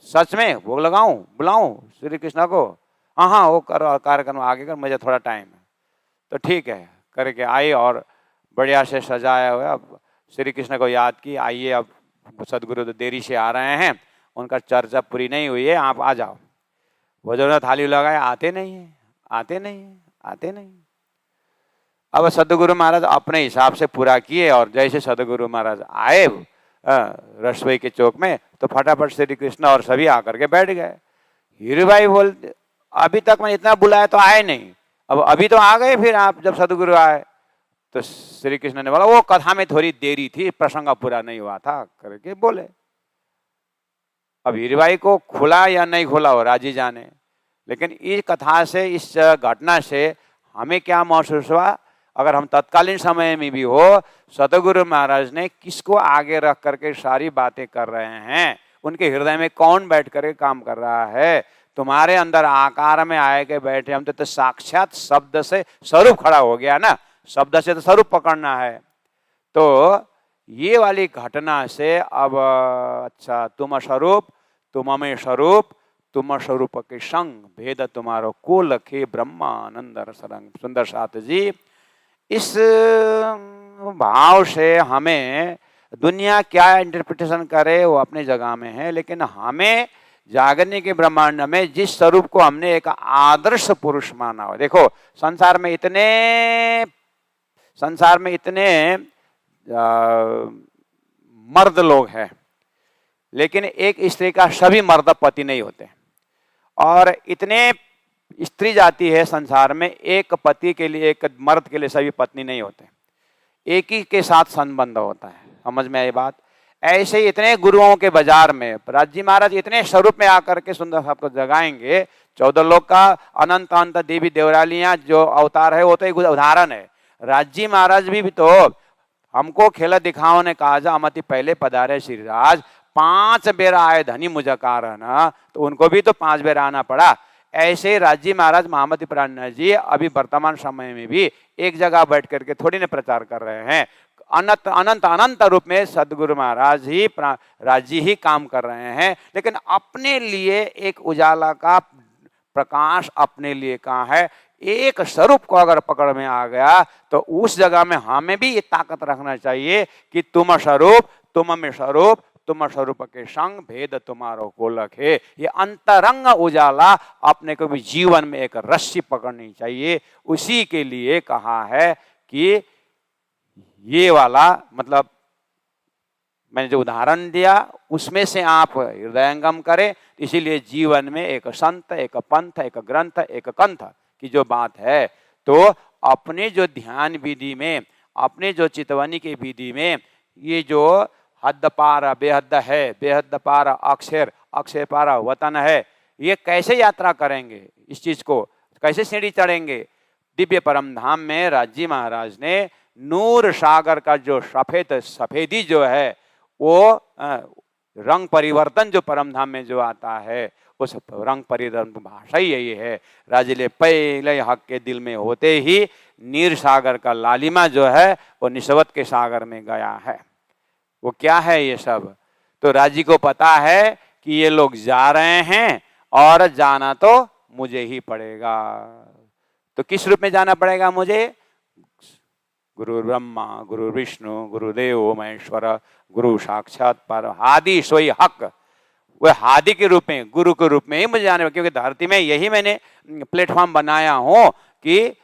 सच में भोग लगाऊं, बुलाऊं श्री कृष्ण को? हाँ, वो करो, कार्यक्रम आगे कर, मुझे थोड़ा टाइम है। तो ठीक है करके आई और बढ़िया से सजाया हुआ श्री कृष्ण को याद की, आइए अब सदगुरु तो देरी से आ रहे हैं, उनका चर्चा पूरी नहीं हुई है, आप आ जाओ। वो जो थाली लगाए, आते नहीं है, आते नहीं है, आते नहीं। अब सदगुरु महाराज अपने हिसाब से पूरा किए और जैसे सदगुरु महाराज आए रसोई के चौक में तो फटाफट श्री कृष्ण और सभी आकर के बैठ गए। हीरू भाई बोलते अभी तक मैं इतना बुलाया तो आए नहीं, अब अभी तो आ गए फिर आप जब सदगुरु आए। तो श्री कृष्ण ने बोला वो कथा में थोड़ी देरी थी, प्रसंग पूरा नहीं हुआ था करके बोले। अब हीरू भाई को खुला या नहीं खुला हो राजी जाने, लेकिन इस कथा से, इस घटना से हमें क्या महसूस हुआ, अगर हम तत्कालीन समय में भी हो, सदगुरु महाराज ने किसको आगे रख करके सारी बातें कर रहे हैं, उनके हृदय में कौन बैठ करके काम कर रहा है। तुम्हारे अंदर आकार में आए के बैठे, हम तो साक्षात शब्द से स्वरूप खड़ा हो गया ना, शब्द से तो स्वरूप पकड़ना है। तो ये वाली घटना से अब अच्छा, तुम स्वरूप, तुम में स्वरूप, तुम स्वरूप के संग भेद तुम्हारो को लखे ब्रह्मानंद सरंग। सुंदर साथ जी, इस भाव से हमें दुनिया क्या इंटरप्रिटेशन करे वो अपनी जगह में है, लेकिन हमें जागने के ब्रह्मांड में जिस स्वरूप को हमने एक आदर्श पुरुष माना हो। देखो संसार में इतने मर्द लोग हैं, लेकिन एक स्त्री का सभी मर्द पति नहीं होते, और इतने स्त्री जाति है संसार में, एक पति के लिए, एक मर्द के लिए सभी पत्नी नहीं होते, एक ही के साथ संबंध होता है। समझ में आई बात। ऐसे ही इतने गुरुओं के बाजार में राजी महाराज इतने स्वरूप में आकर के सुंदर साहब को जगाएंगे। 14 लोग का अनंत अनंत देवी देवरालियां जो अवतार है वो तो एक उदाहरण है। राजी महाराज भी तो हमको खेला दिखाओ ने कहा जा अमति पहले पधारे श्री राज, 5 बेर आए धनी मुझे कारण, तो उनको भी तो 5 बेर आना पड़ा। ऐसे राजी महाराज महामती प्राण जी अभी वर्तमान समय में भी एक जगह बैठ करके थोड़ी ने प्रचार कर रहे हैं। अनंत अनंत अनंत रूप में सदगुरु महाराज ही राजी ही काम कर रहे हैं, लेकिन अपने लिए एक उजाला का प्रकाश अपने लिए कहाँ है। एक स्वरूप को अगर पकड़ में आ गया तो उस जगह में हमें भी ये ताकत रखना चाहिए कि तुम स्वरूप, तुम में स्वरूप, तुम स्वरूप के संग भेद तुम्हारो को लखे। ये अंतरंग उजाला अपने को भी जीवन में एक रस्सी पकड़नी चाहिए। उसी के लिए कहा है कि ये वाला मतलब मैंने जो उदाहरण दिया उसमें से आप हृदयंगम करें। इसीलिए जीवन में एक संत, एक पंथ, एक ग्रंथ, एक कंथ की जो बात है, तो अपने जो ध्यान विधि में, अपने जो चितवनी की विधि में ये जो हद पार बेहद है, बेहद पार अक्षर, अक्षय पार वतन है, ये कैसे यात्रा करेंगे, इस चीज को कैसे सीढ़ी चढ़ेंगे। दिव्य परम धाम में राजी महाराज ने नूर सागर का जो सफेदी जो है वो रंग परिवर्तन जो परम धाम में जो आता है, उस रंग परिवर्तन भाषा ही यही है। राजिले पहले हक के दिल में होते ही नीर सागर का लालिमा जो है वो निस्वत के सागर में गया है। वो क्या है ये सब, तो राजी को पता है कि ये लोग जा रहे हैं और जाना तो मुझे ही पड़ेगा। तो किस रूप में जाना पड़ेगा मुझे? गुरु ब्रह्मा, गुरु विष्णु, गुरुदेव महेश्वर, गुरु साक्षात पर हादी सोई हक, वह हादी के रूप में, गुरु के रूप में ही मुझे जाने, क्योंकि धरती में यही मैंने प्लेटफॉर्म बनाया हूं कि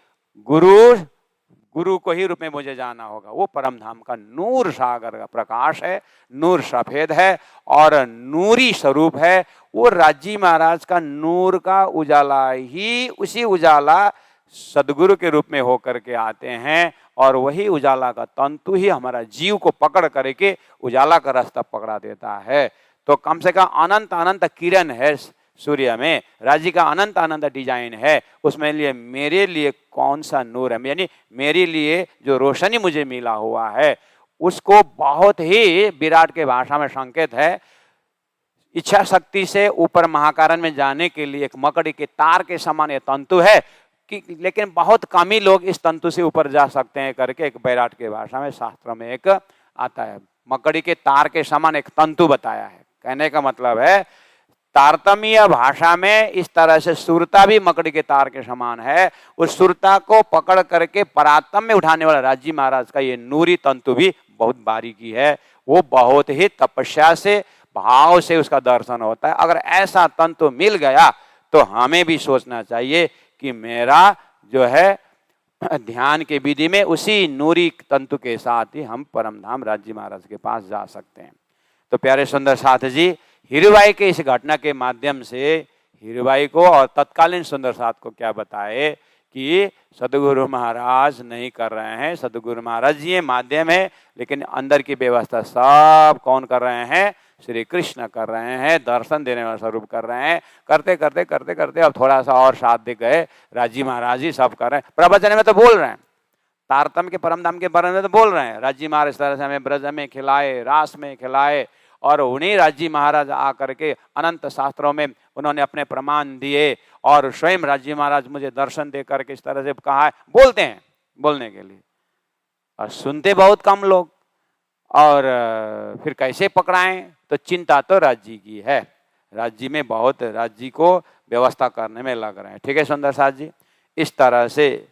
गुरु को ही रूप में मुझे जाना होगा। वो परम धाम का नूर सागर का प्रकाश है, नूर सफेद है और नूरी स्वरूप है। वो राजी महाराज का नूर का उजाला ही, उसी उजाला सदगुरु के रूप में होकर के आते हैं, और वही उजाला का तंतु ही हमारा जीव को पकड़ करके उजाला का रास्ता पकड़ा देता है। तो कम से कम अनंत अनंत किरण है सूर्य में, राजी का अनंत अनंत डिजाइन है, उसमें लिए मेरे लिए कौन सा नूर है, यानी मेरे लिए जो रोशनी मुझे मिला हुआ है उसको बहुत ही विराट के भाषा में संकेत है। इच्छा शक्ति से ऊपर महाकारण में जाने के लिए एक मकड़ी के तार के समान ये तंतु है कि, लेकिन बहुत कम ही लोग इस तंतु से ऊपर जा सकते हैं करके एक विराट के भाषा में शास्त्र में एक आता है। मकड़ी के तार के समान एक तंतु बताया है। कहने का मतलब है तारतम्य भाषा में इस तरह से सुरता भी मकड़ी के तार के समान है। उस सुरता को पकड़ करके परात्म में उठाने वाला राजी महाराज का ये नूरी तंतु भी बहुत बारीकी है। वो बहुत ही तपस्या से, भाव से उसका दर्शन होता है। अगर ऐसा तंतु मिल गया तो हमें भी सोचना चाहिए कि मेरा जो है ध्यान के विधि में उसी नूरी तंतु के साथ ही हम परमधाम राजी महाराज के पास जा सकते हैं। तो प्यारे सुंदर साथ जी, हीरूबाई के इस घटना के माध्यम से हीरूबाई को और तत्कालीन सुंदर साथ को क्या बताए कि सदगुरु महाराज नहीं कर रहे हैं, सदगुरु महाराज जी माध्यम है, लेकिन अंदर की व्यवस्था सब कौन कर रहे हैं? श्री कृष्ण कर रहे हैं, दर्शन देने वाला स्वरूप कर रहे हैं। करते करते करते करते अब थोड़ा सा और साथ दे गए, राजी महाराज जी सब कर रहे हैं। प्रवचन में तो बोल रहे हैं, तारतम्य के परमधाम के बारे में तो बोल रहे हैं, राजी महाराज इस तरह से हमें ब्रज में खिलाए, रास में खिलाए, और उन्हीं राजी महाराज आकर के अनंत शास्त्रों में उन्होंने अपने प्रमाण दिए, और स्वयं राजी महाराज मुझे दर्शन दे करके इस तरह से कहा है। बोलते हैं बोलने के लिए, और सुनते बहुत कम लोग, और फिर कैसे पकड़ाएं? तो चिंता तो राज्य की है, राज्य में बहुत राज्य को व्यवस्था करने में लग रहे हैं। ठीक है सुंदर साथ जी, इस तरह से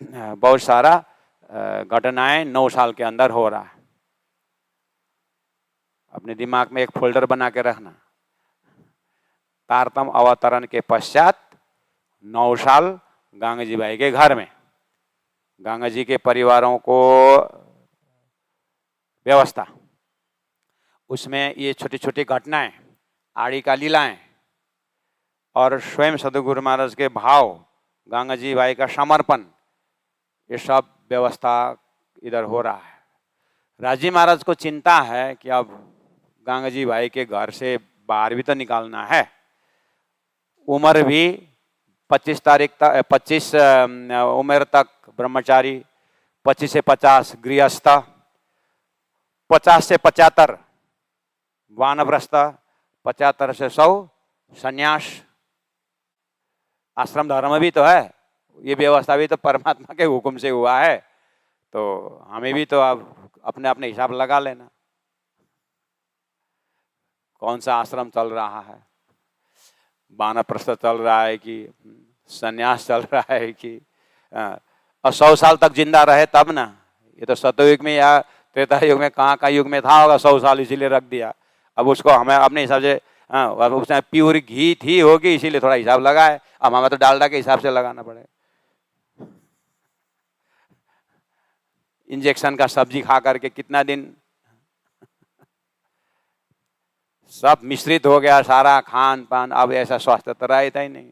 बहुत सारा घटनाएं 9 साल के अंदर हो रहा है। अपने दिमाग में एक फोल्डर बना के रखना। तारतम अवतरण के पश्चात 9 साल गंगा जी भाई के घर में, गंगा जी के परिवारों को व्यवस्था, उसमें ये छोटी छोटी घटनाएं, आड़ी का लीलाएं, और स्वयं सदगुरु महाराज के भाव, गंगा जी भाई का समर्पण, ये सब व्यवस्था इधर हो रहा है। राजी महाराज को चिंता है कि अब गंगा जी भाई के घर से बाहर भी तो निकालना है। उम्र भी 25 तारीख तक, 25 उम्र तक ब्रह्मचारी, 25 से 50 गृहस्थ, 50 से 75 वानप्रस्थ, 75 से 100 संन्यास। आश्रम धर्म भी तो है, ये व्यवस्था भी तो परमात्मा के हुक्म से हुआ है, तो हमें भी तो अब अपने अपने हिसाब लगा लेना, कौन सा आश्रम चल रहा है, वानप्रस्थ चल रहा है कि संन्यास चल रहा है कि, और 100 साल तक जिंदा रहे तब ना। ये तो सतयुग में या त्रेता युग में, कहाँ का युग में था होगा 100 साल, इसीलिए रख दिया। अब उसको हमें अपने हिसाब से, उसमें प्योर घी थी होगी इसीलिए थोड़ा हिसाब लगा है। अब हमें तो डालडा के हिसाब से लगाना पड़ेगा। इंजेक्शन का सब्जी खा करके कितना दिन सब मिश्रित हो गया सारा खान पान, अब ऐसा स्वास्थ्य तो रहता ही नहीं।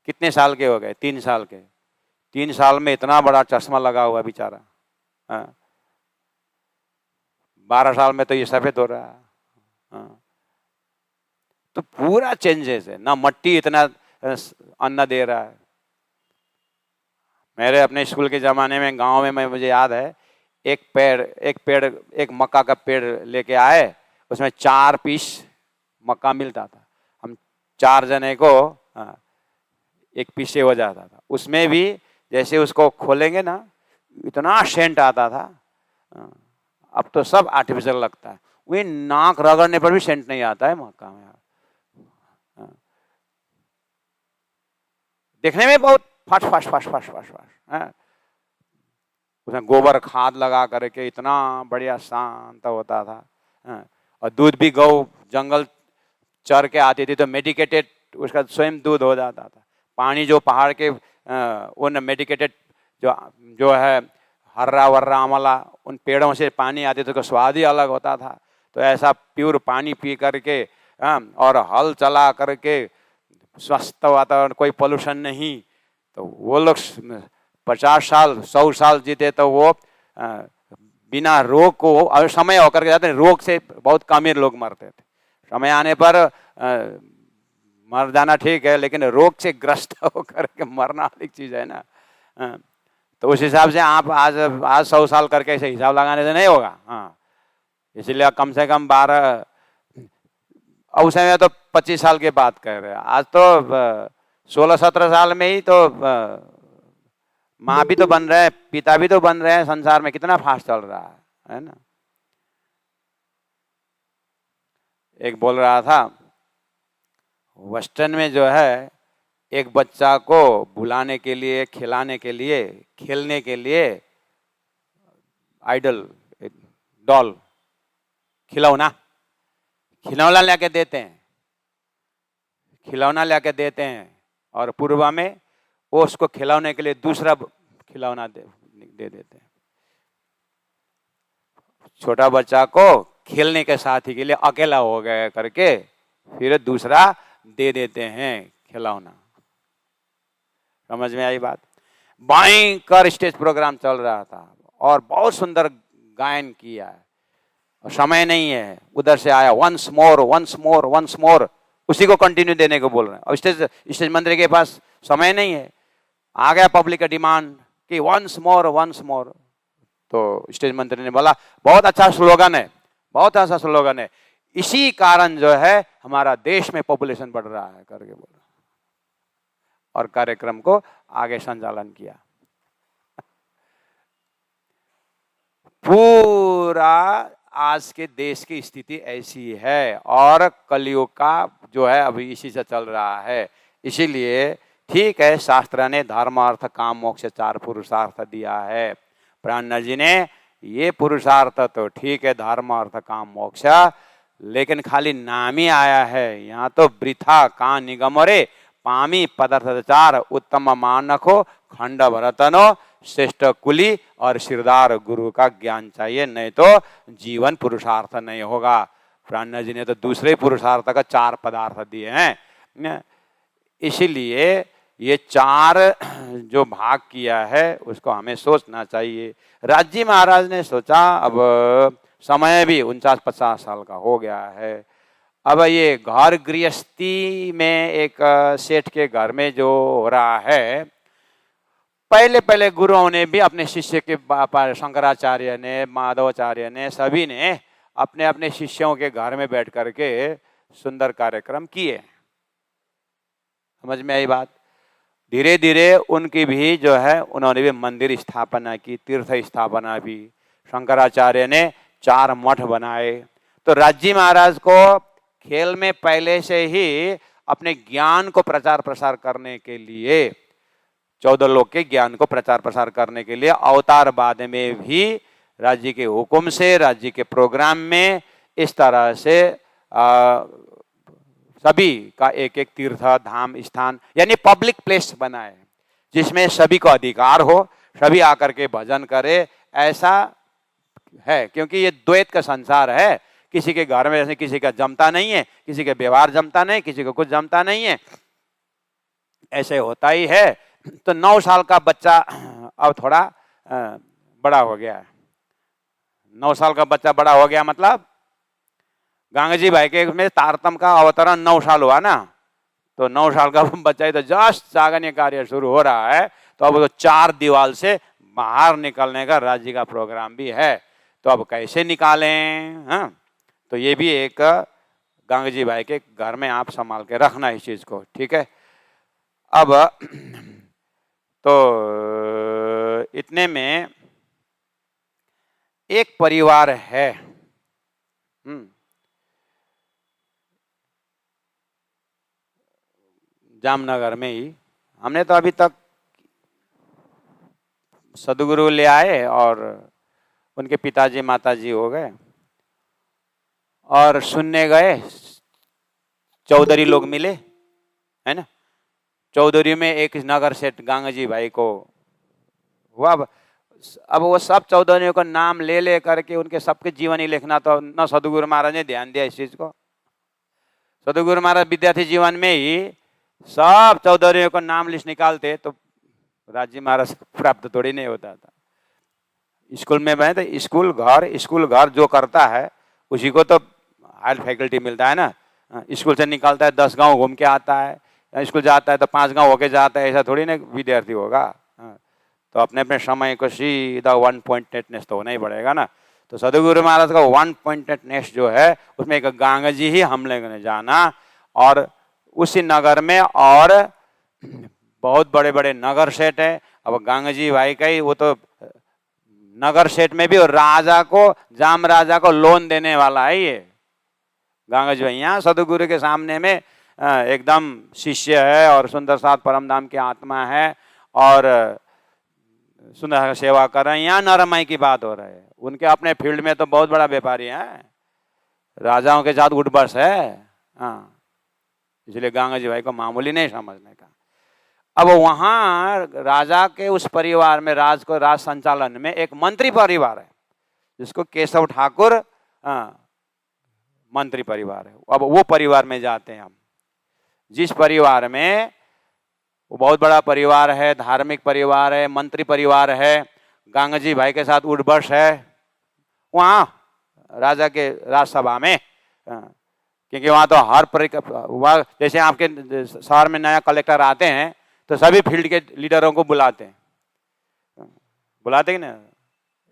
कितने साल के हो गए? 3 साल के। 3 साल में इतना बड़ा चश्मा लगा हुआ बेचारा। 12 साल में तो ये सफेद हो रहा है। तो पूरा चेंजेस है ना, मट्टी इतना अन्न दे रहा है। मेरे अपने स्कूल के जमाने में गांव में मुझे याद है, एक मक्का का पेड़ लेके आए, उसमें 4 पीस मक्का मिलता था। हम 4 जने को 1 पीस से हो जाता था। उसमें भी जैसे उसको खोलेंगे ना, इतना सेंट आता था। अब तो सब आर्टिफिशियल लगता है, वही नाक रगड़ने पर भी सेंट नहीं आता है मक्का में। देखने में बहुत फट फट फट फट फट फट, उसमें गोबर खाद लगा करके इतना बढ़िया शांत होता था। और दूध भी गौ जंगल चर के आती थी तो मेडिकेटेड उसका स्वयं दूध हो जाता था। पानी जो पहाड़ के उन मेडिकेटेड जो है हर्रा वर्रा अमला, उन पेड़ों से पानी आते थे तो स्वाद ही अलग होता था। तो ऐसा प्योर पानी पी करके और हल चला करके स्वस्थ वातावरण, कोई पोल्यूशन नहीं, तो वो लोग 50 साल 100 साल जीते। तो वो बिना रोग को, और समय होकर के जाते हैं, रोग से बहुत कम ही लोग मरते थे। समय आने पर मर जाना ठीक है, लेकिन रोग से ग्रस्त होकर के मरना अधिक चीज है ना। तो उस हिसाब से आप आज 100 साल करके ऐसे हिसाब लगाने से नहीं होगा। हाँ, इसलिए कम से कम 12, और उस समय तो 25 साल के बात कर रहे हैं। आज तो 16-17 साल में ही तो माँ भी तो बन रहे हैं, पिता भी तो बन रहे हैं। संसार में कितना फास्ट चल रहा है ना। एक बोल रहा था वेस्टर्न में जो है एक बच्चा को बुलाने के लिए, खिलाने के लिए, खेलने के लिए आइडल, डॉल, खिलौना लेके देते हैं, खिलौना लेके देते हैं, और पूर्वा में वो उसको खिलौने के लिए दूसरा खिलौना दे देते हैं। छोटा बच्चा को खेलने के साथी के लिए अकेला हो गया करके फिर दूसरा दे देते हैं खिलौना। समझ में आई बात? भयंकर स्टेज प्रोग्राम चल रहा था और बहुत सुंदर गायन किया है, और समय नहीं है, उधर से आया once more once more once more, उसी को कंटिन्यू देने को बोल रहे हैं। और स्टेज मंत्री के पास समय नहीं है, आ गया पब्लिक का डिमांड कि वंस मोर। तो स्टेज मंत्री ने बोला बहुत अच्छा स्लोगन है, बहुत अच्छा स्लोगन है, इसी कारण जो है हमारा देश में पॉपुलेशन बढ़ रहा है करके बोला, और कार्यक्रम को आगे संचालन किया। पूरा आज के देश की स्थिति ऐसी है, और कलयुग का जो है अभी इसी से चल रहा है। इसीलिए ठीक है, शास्त्र ने धर्म अर्थ काम मोक्ष 4 पुरुषार्थ दिया है। प्राणनाथ जी ने ये पुरुषार्थ तो ठीक है, धर्म अर्थ काम मोक्ष, लेकिन खाली नाम ही आया है। यहाँ तो वृथा का निगमरे पामी पदार्थाचार उत्तम मानको खंड भरतनो श्रेष्ठ कुली और सिरदार गुरु का ज्ञान चाहिए, नहीं तो जीवन पुरुषार्थ नहीं होगा। प्राणनाथ जी ने तो दूसरे पुरुषार्थ का 4 पदार्थ दिए हैं। इसीलिए ये 4 जो भाग किया है उसको हमें सोचना चाहिए। राजी महाराज ने सोचा अब समय भी 49-50 साल का हो गया है, अब ये घर गृहस्थी में एक सेठ के घर में जो हो रहा है, पहले गुरुओं ने भी अपने शिष्य के, शंकराचार्य ने, माधवाचार्य ने, सभी ने अपने अपने शिष्यों के घर में बैठ करके सुंदर कार्यक्रम किए। समझ में आई बात? धीरे धीरे उनकी भी जो है, उन्होंने भी मंदिर स्थापना की, तीर्थ स्थापना भी। शंकराचार्य ने 4 मठ बनाए। तो राजी महाराज को खेल में पहले से ही अपने ज्ञान को प्रचार प्रसार करने के लिए, 14 लोग के ज्ञान को प्रचार प्रसार करने के लिए अवतार बाद में भी राज्य के हुक्म से, राज्य के प्रोग्राम में इस तरह से सभी का एक एक तीर्थ धाम स्थान यानी पब्लिक प्लेस बनाए, जिसमें सभी को अधिकार हो, सभी आकर के भजन करे, ऐसा है। क्योंकि ये द्वैत का संसार है, किसी के घर में जैसे किसी का जमता नहीं है, किसी के व्यवहार जमता नहीं, किसी को कुछ जमता नहीं है, ऐसे होता ही है। तो 9 साल का बच्चा अब थोड़ा बड़ा हो गया है। 9 साल का बच्चा बड़ा हो गया मतलब गंगा जी भाई के में तारतम का अवतरण 9 साल हुआ ना, तो 9 साल का बच्चा ही तो जस्ट जागरण कार्य शुरू हो रहा है, तो अब तो 4 दीवार से बाहर निकलने का राज्य का प्रोग्राम भी है। तो अब कैसे निकालें? हाँ, तो ये भी एक गंगा जी भाई के घर में आप संभाल के रखना इस चीज को, ठीक है। अब तो इतने में एक परिवार है, जामनगर में ही। हमने तो अभी तक सदगुरु ले आए और उनके पिताजी माताजी हो गए, और सुनने गए, चौधरी लोग मिले, है ना। चौधरी में एक नगर सेठ गंगा जी भाई को हुआ। अब वो सब चौधरियों का नाम ले ले करके उनके सबके जीवनी लिखना, तो न सदगुरु महाराज ने ध्यान दिया इस चीज को। सदगुरु महाराज विद्यार्थी जीवन में ही सब चौधरियों का नाम लिस्ट निकालते तो राज्य महाराज प्राप्त थोड़ी नहीं होता था। स्कूल में मैं तो स्कूल घर जो करता है उसी को तो हायर फैकल्टी मिलता है ना। स्कूल से निकालता है 10 गांव घूम के आता है, स्कूल जाता है तो 5 गांव होके जाता है, ऐसा थोड़ी ना विद्यार्थी होगा। तो अपने अपने समय को सीधा 1 पॉइंटेडनेस तो होना ही पड़ेगा ना। तो सदगुरु महाराज का 1 पॉइंटेडनेस जो है उसमें एक गंगा जी ही हम लोगों ने जाना, और उसी नगर में और बहुत बड़े बड़े नगर सेठ है। अब गंगा जी भाई का ही वो तो नगर सेठ में भी राजा को, जाम राजा को लोन देने वाला है ये। गंगा जी यहाँ सदगुरु के सामने में एकदम शिष्य है और सुंदर साथ परमधाम की आत्मा है और सुंदर सेवा कर रहे हैं। यहाँ नरमाई की बात हो रही है। उनके अपने फील्ड में तो बहुत बड़ा व्यापारी है, राजाओं के साथ उठबस है। हाँ, इसलिए गंगा जी भाई को मामूली नहीं समझने का। अब वहाँ राजा के उस परिवार में राज संचालन में एक मंत्री परिवार है जिसको केशव ठाकुर मंत्री परिवार है। अब वो परिवार में जाते हैं हम, जिस परिवार में वो बहुत बड़ा परिवार है, धार्मिक परिवार है, मंत्री परिवार है, गंगा जी भाई के साथ उठबस है वहाँ राजा के राजसभा में। क्योंकि वहाँ तो हर वहाँ जैसे आपके शहर में नया कलेक्टर आते हैं तो सभी फील्ड के लीडरों को बुलाते हैं कि ना,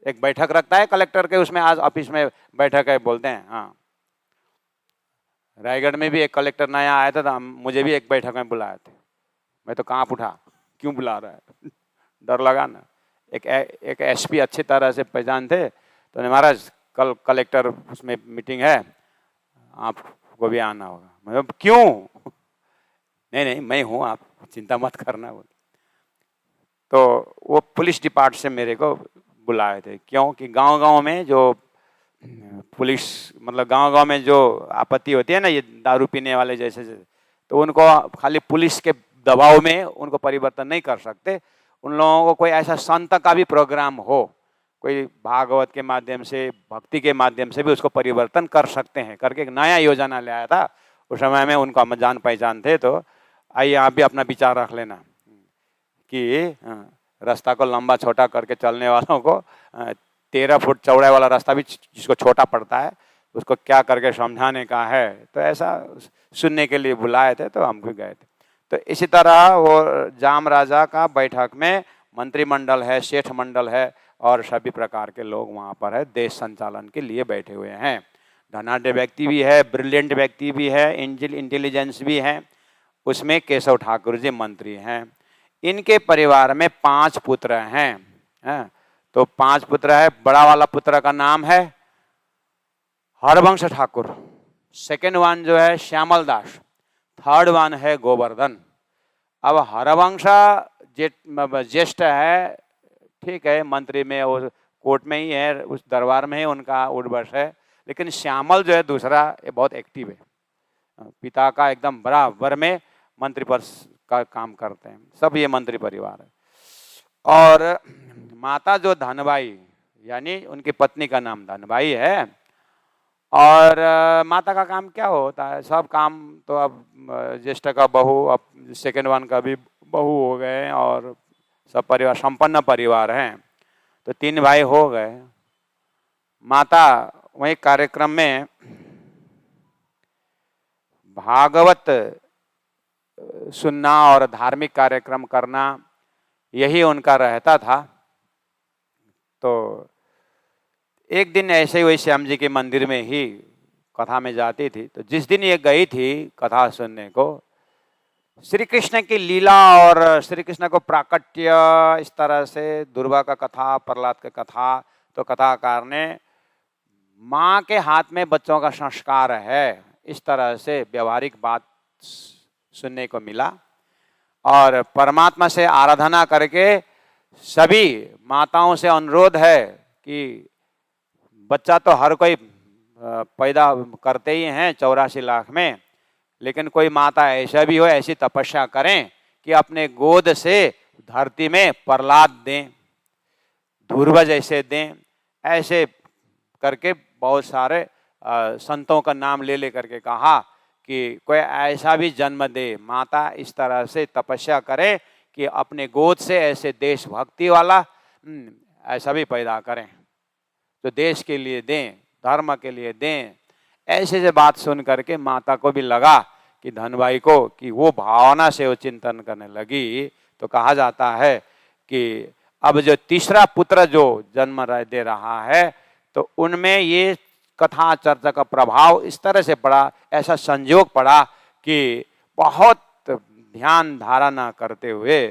एक बैठक रखता है कलेक्टर के, उसमें आज ऑफिस में बैठक है बोलते हैं। हाँ, रायगढ़ में भी एक कलेक्टर नया आया था, मुझे भी एक बैठक में बुलाए थे। मैं तो कांप उठा, क्यों बुला रहा है, डर लगा ना। एक एसपी अच्छी तरह से पहचान थे तो महाराज कल कलेक्टर उसमें मीटिंग है, आपको भी आना होगा। मैं क्यों? नहीं मैं हूँ, आप चिंता मत करना। तो वो पुलिस डिपार्टमेंट से मेरे को बुलाए थे, क्योंकि गांव-गांव में जो पुलिस मतलब गांव-गांव में जो आपत्ति होती है ना, ये दारू पीने वाले जैसे, तो उनको खाली पुलिस के दबाव में उनको परिवर्तन नहीं कर सकते। उन लोगों को कोई ऐसा संत का भी प्रोग्राम हो, कोई भागवत के माध्यम से, भक्ति के माध्यम से भी उसको परिवर्तन कर सकते हैं करके एक नया योजना ले आया था। उस समय में उनका जान पहचान थे। तो आइए आप भी अपना विचार रख लेना कि रास्ता को लंबा छोटा करके चलने वालों को 13 फुट चौड़ाई वाला रास्ता भी जिसको छोटा पड़ता है उसको क्या करके समझाने का है। तो ऐसा सुनने के लिए बुलाए थे, तो हम भी गए थे। तो इसी तरह वो जाम राजा का बैठक में मंत्रिमंडल है, सेठ मंडल है और सभी प्रकार के लोग वहाँ पर है, देश संचालन के लिए बैठे हुए हैं। धनाढ़ व्यक्ति भी है, ब्रिलियंट व्यक्ति भी है, इंटेलिजेंस भी है। उसमें केशव ठाकुर जी मंत्री हैं। इनके परिवार में 5 पुत्र हैं। तो 5 पुत्र है। बड़ा वाला पुत्र का नाम है हरवंश ठाकुर, सेकेंड वन जो है श्यामल दास, थर्ड वन है गोवर्धन। अब हरवंश ज्येष्ठ है, ठीक है, मंत्री में वो कोर्ट में ही है, उस दरबार में ही उनका उठबस है। लेकिन श्यामल जो है दूसरा, ये बहुत एक्टिव है, पिता का एकदम बराबर में मंत्री पद का काम करते हैं। सब ये मंत्री परिवार है। और माता जो धनबाई, यानी उनकी पत्नी का नाम धनबाई है। और माता का काम क्या होता है, सब काम तो अब ज्येष्ठ का बहू, अब सेकेंड वन का भी बहू हो गए और सब परिवार संपन्न परिवार हैं। तो 3 भाई हो गए। माता वही कार्यक्रम में भागवत सुनना और धार्मिक कार्यक्रम करना, यही उनका रहता था। तो एक दिन ऐसे ही वही श्याम जी के मंदिर में ही कथा में जाती थी। तो जिस दिन ये गई थी कथा सुनने को, श्री कृष्ण की लीला और श्री कृष्ण को प्राकट्य, इस तरह से दुर्गा का कथा, प्रहलाद का कथा, तो कथाकार ने माँ के हाथ में बच्चों का संस्कार है, इस तरह से व्यवहारिक बात सुनने को मिला। और परमात्मा से आराधना करके सभी माताओं से अनुरोध है कि बच्चा तो हर कोई पैदा करते ही हैं 84 लाख में, लेकिन कोई माता ऐसा भी हो, ऐसी तपस्या करें कि अपने गोद से धरती में प्रहलाद दें, ध्रुव जैसे दें। ऐसे करके बहुत सारे संतों का नाम ले करके कहा कि कोई ऐसा भी जन्म दे, माता इस तरह से तपस्या करे कि अपने गोद से ऐसे देशभक्ति वाला ऐसा भी पैदा करें, तो देश के लिए दें, धर्म के लिए दें। ऐसे से बात सुन करके माता को भी लगा कि धनबाई को, कि वो भावना से वो चिंतन करने लगी। तो कहा जाता है कि अब जो तीसरा पुत्र जो जन्म दे रहा है, तो उनमें ये कथा चर्चा का प्रभाव इस तरह से पड़ा, ऐसा संयोग पड़ा कि बहुत ध्यान धारणा करते हुए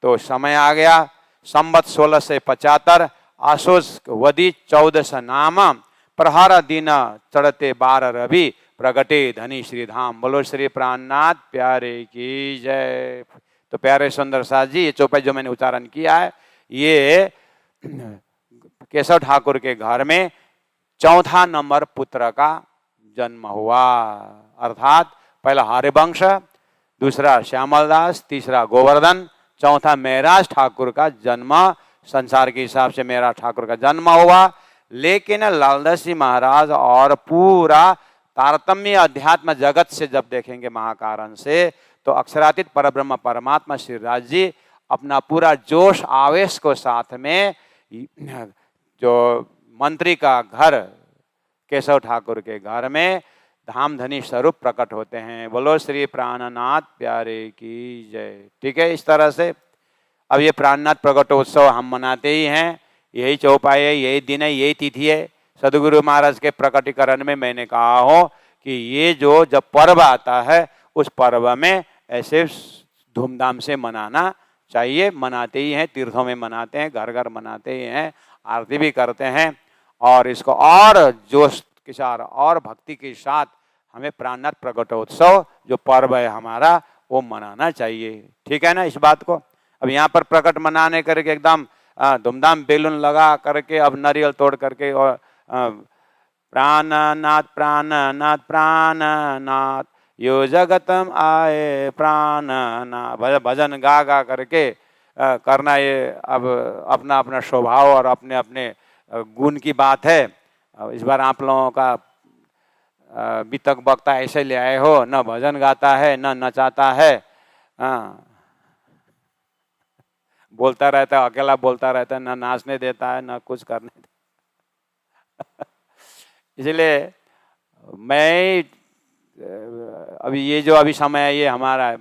तो समय आ गया संवत 1675 आशोज वदी 14 नाम प्रहर दिन चढ़ते 12 रवि प्रगटे धनी श्री धाम। बोलो श्री प्राणनाथ प्यारे की जय। तो प्यारे सुंदर साथ जी, ये चौपाई जो मैंने उच्चारण किया है, ये केशव ठाकुर के घर में चौथा नंबर पुत्र का जन्म हुआ। अर्थात पहला हरिवंश, दूसरा श्यामल दास, तीसरा गोवर्धन, चौथा महराज ठाकुर का जन्म, संसार के हिसाब से महराज ठाकुर का जन्म हुआ। लेकिन लालदास जी महाराज और पूरा तारतम्य अध्यात्म जगत से जब देखेंगे महाकारण से, तो अक्षरातीत परब्रह्म परमात्मा श्री राज जी अपना पूरा जोश आवेश को साथ में जो मंत्री का घर केशव ठाकुर के घर में धामधनी स्वरूप प्रकट होते हैं। बोलो श्री प्राणनाथ प्यारे की जय। ठीक है, इस तरह से अब ये प्राणनाथ प्रकटोत्सव हम मनाते ही हैं। यही चौपाई है, यही दिन है, यही तिथि है। सदगुरु महाराज के प्रकटीकरण में मैंने कहा हो कि ये जो जब पर्व आता है, उस पर्व में ऐसे धूमधाम से मनाना चाहिए। मनाते ही हैं, तीर्थों में मनाते हैं, घर घर मनाते ही हैं, आरती भी करते हैं। और इसको और जोश के साथ और भक्ति के साथ हमें प्राणनाथ प्रकटोत्सव जो पर्व है हमारा, वो मनाना चाहिए। ठीक है ना इस बात को। अब यहाँ पर प्रकट मनाने करके एकदम धूमधाम बेलून लगा करके, अब नारियल तोड़ करके, और प्राणनाथ प्राणनाथ प्राणनाथ यो जगतम आए प्राणनाथ भजन गा गा करके करना, ये अब अपना अपना स्वभाव और अपने अपने गुण की बात है। इस बार आप लोगों का बीतक बक्ता ऐसे ले आए हो, न भजन गाता है न नचाता है, बोलता रहता है, अकेला बोलता रहता है, न नाचने देता है न कुछ करने देता। इसलिए मैं अभी ये जो अभी समय है, ये हमारा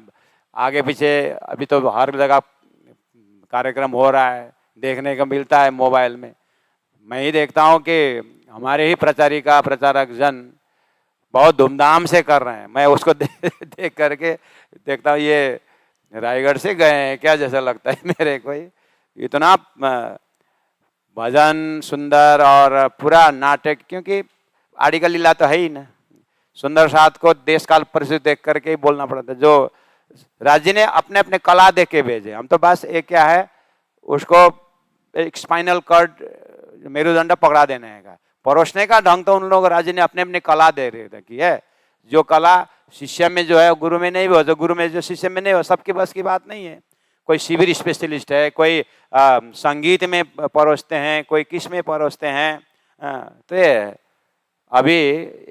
आगे पीछे अभी तो हर जगह कार्यक्रम हो रहा है, देखने को मिलता है मोबाइल में। मैं ही देखता हूँ कि हमारे ही प्रचारिका प्रचारक जन बहुत धूमधाम से कर रहे हैं। मैं उसको देख करके देखता हूँ, ये रायगढ़ से गए हैं क्या जैसा लगता है मेरे को। इतना भजन सुंदर और पूरा नाटक, क्योंकि आड़ी का लीला तो है ही ना। सुंदर साथ को देश काल परिस्थिति देख करके ही बोलना पड़ता है। जो राज्य ने अपने अपने कला दे के भेजे, हम तो बस एक क्या है, उसको एक स्पाइनल कर्ड मेरुदंड पकड़ा देने का, परोसने का ढंग तो उन लोग राज्य ने अपने अपने कला दे रहे की है। जो कला शिष्य में जो है गुरु में नहीं हो, जो गुरु में जो शिष्य में नहीं हो, सबके बस की बात नहीं है। कोई शिविर स्पेशलिस्ट है, कोई संगीत में परोसते हैं, कोई किस में परोसते हैं। तो ये अभी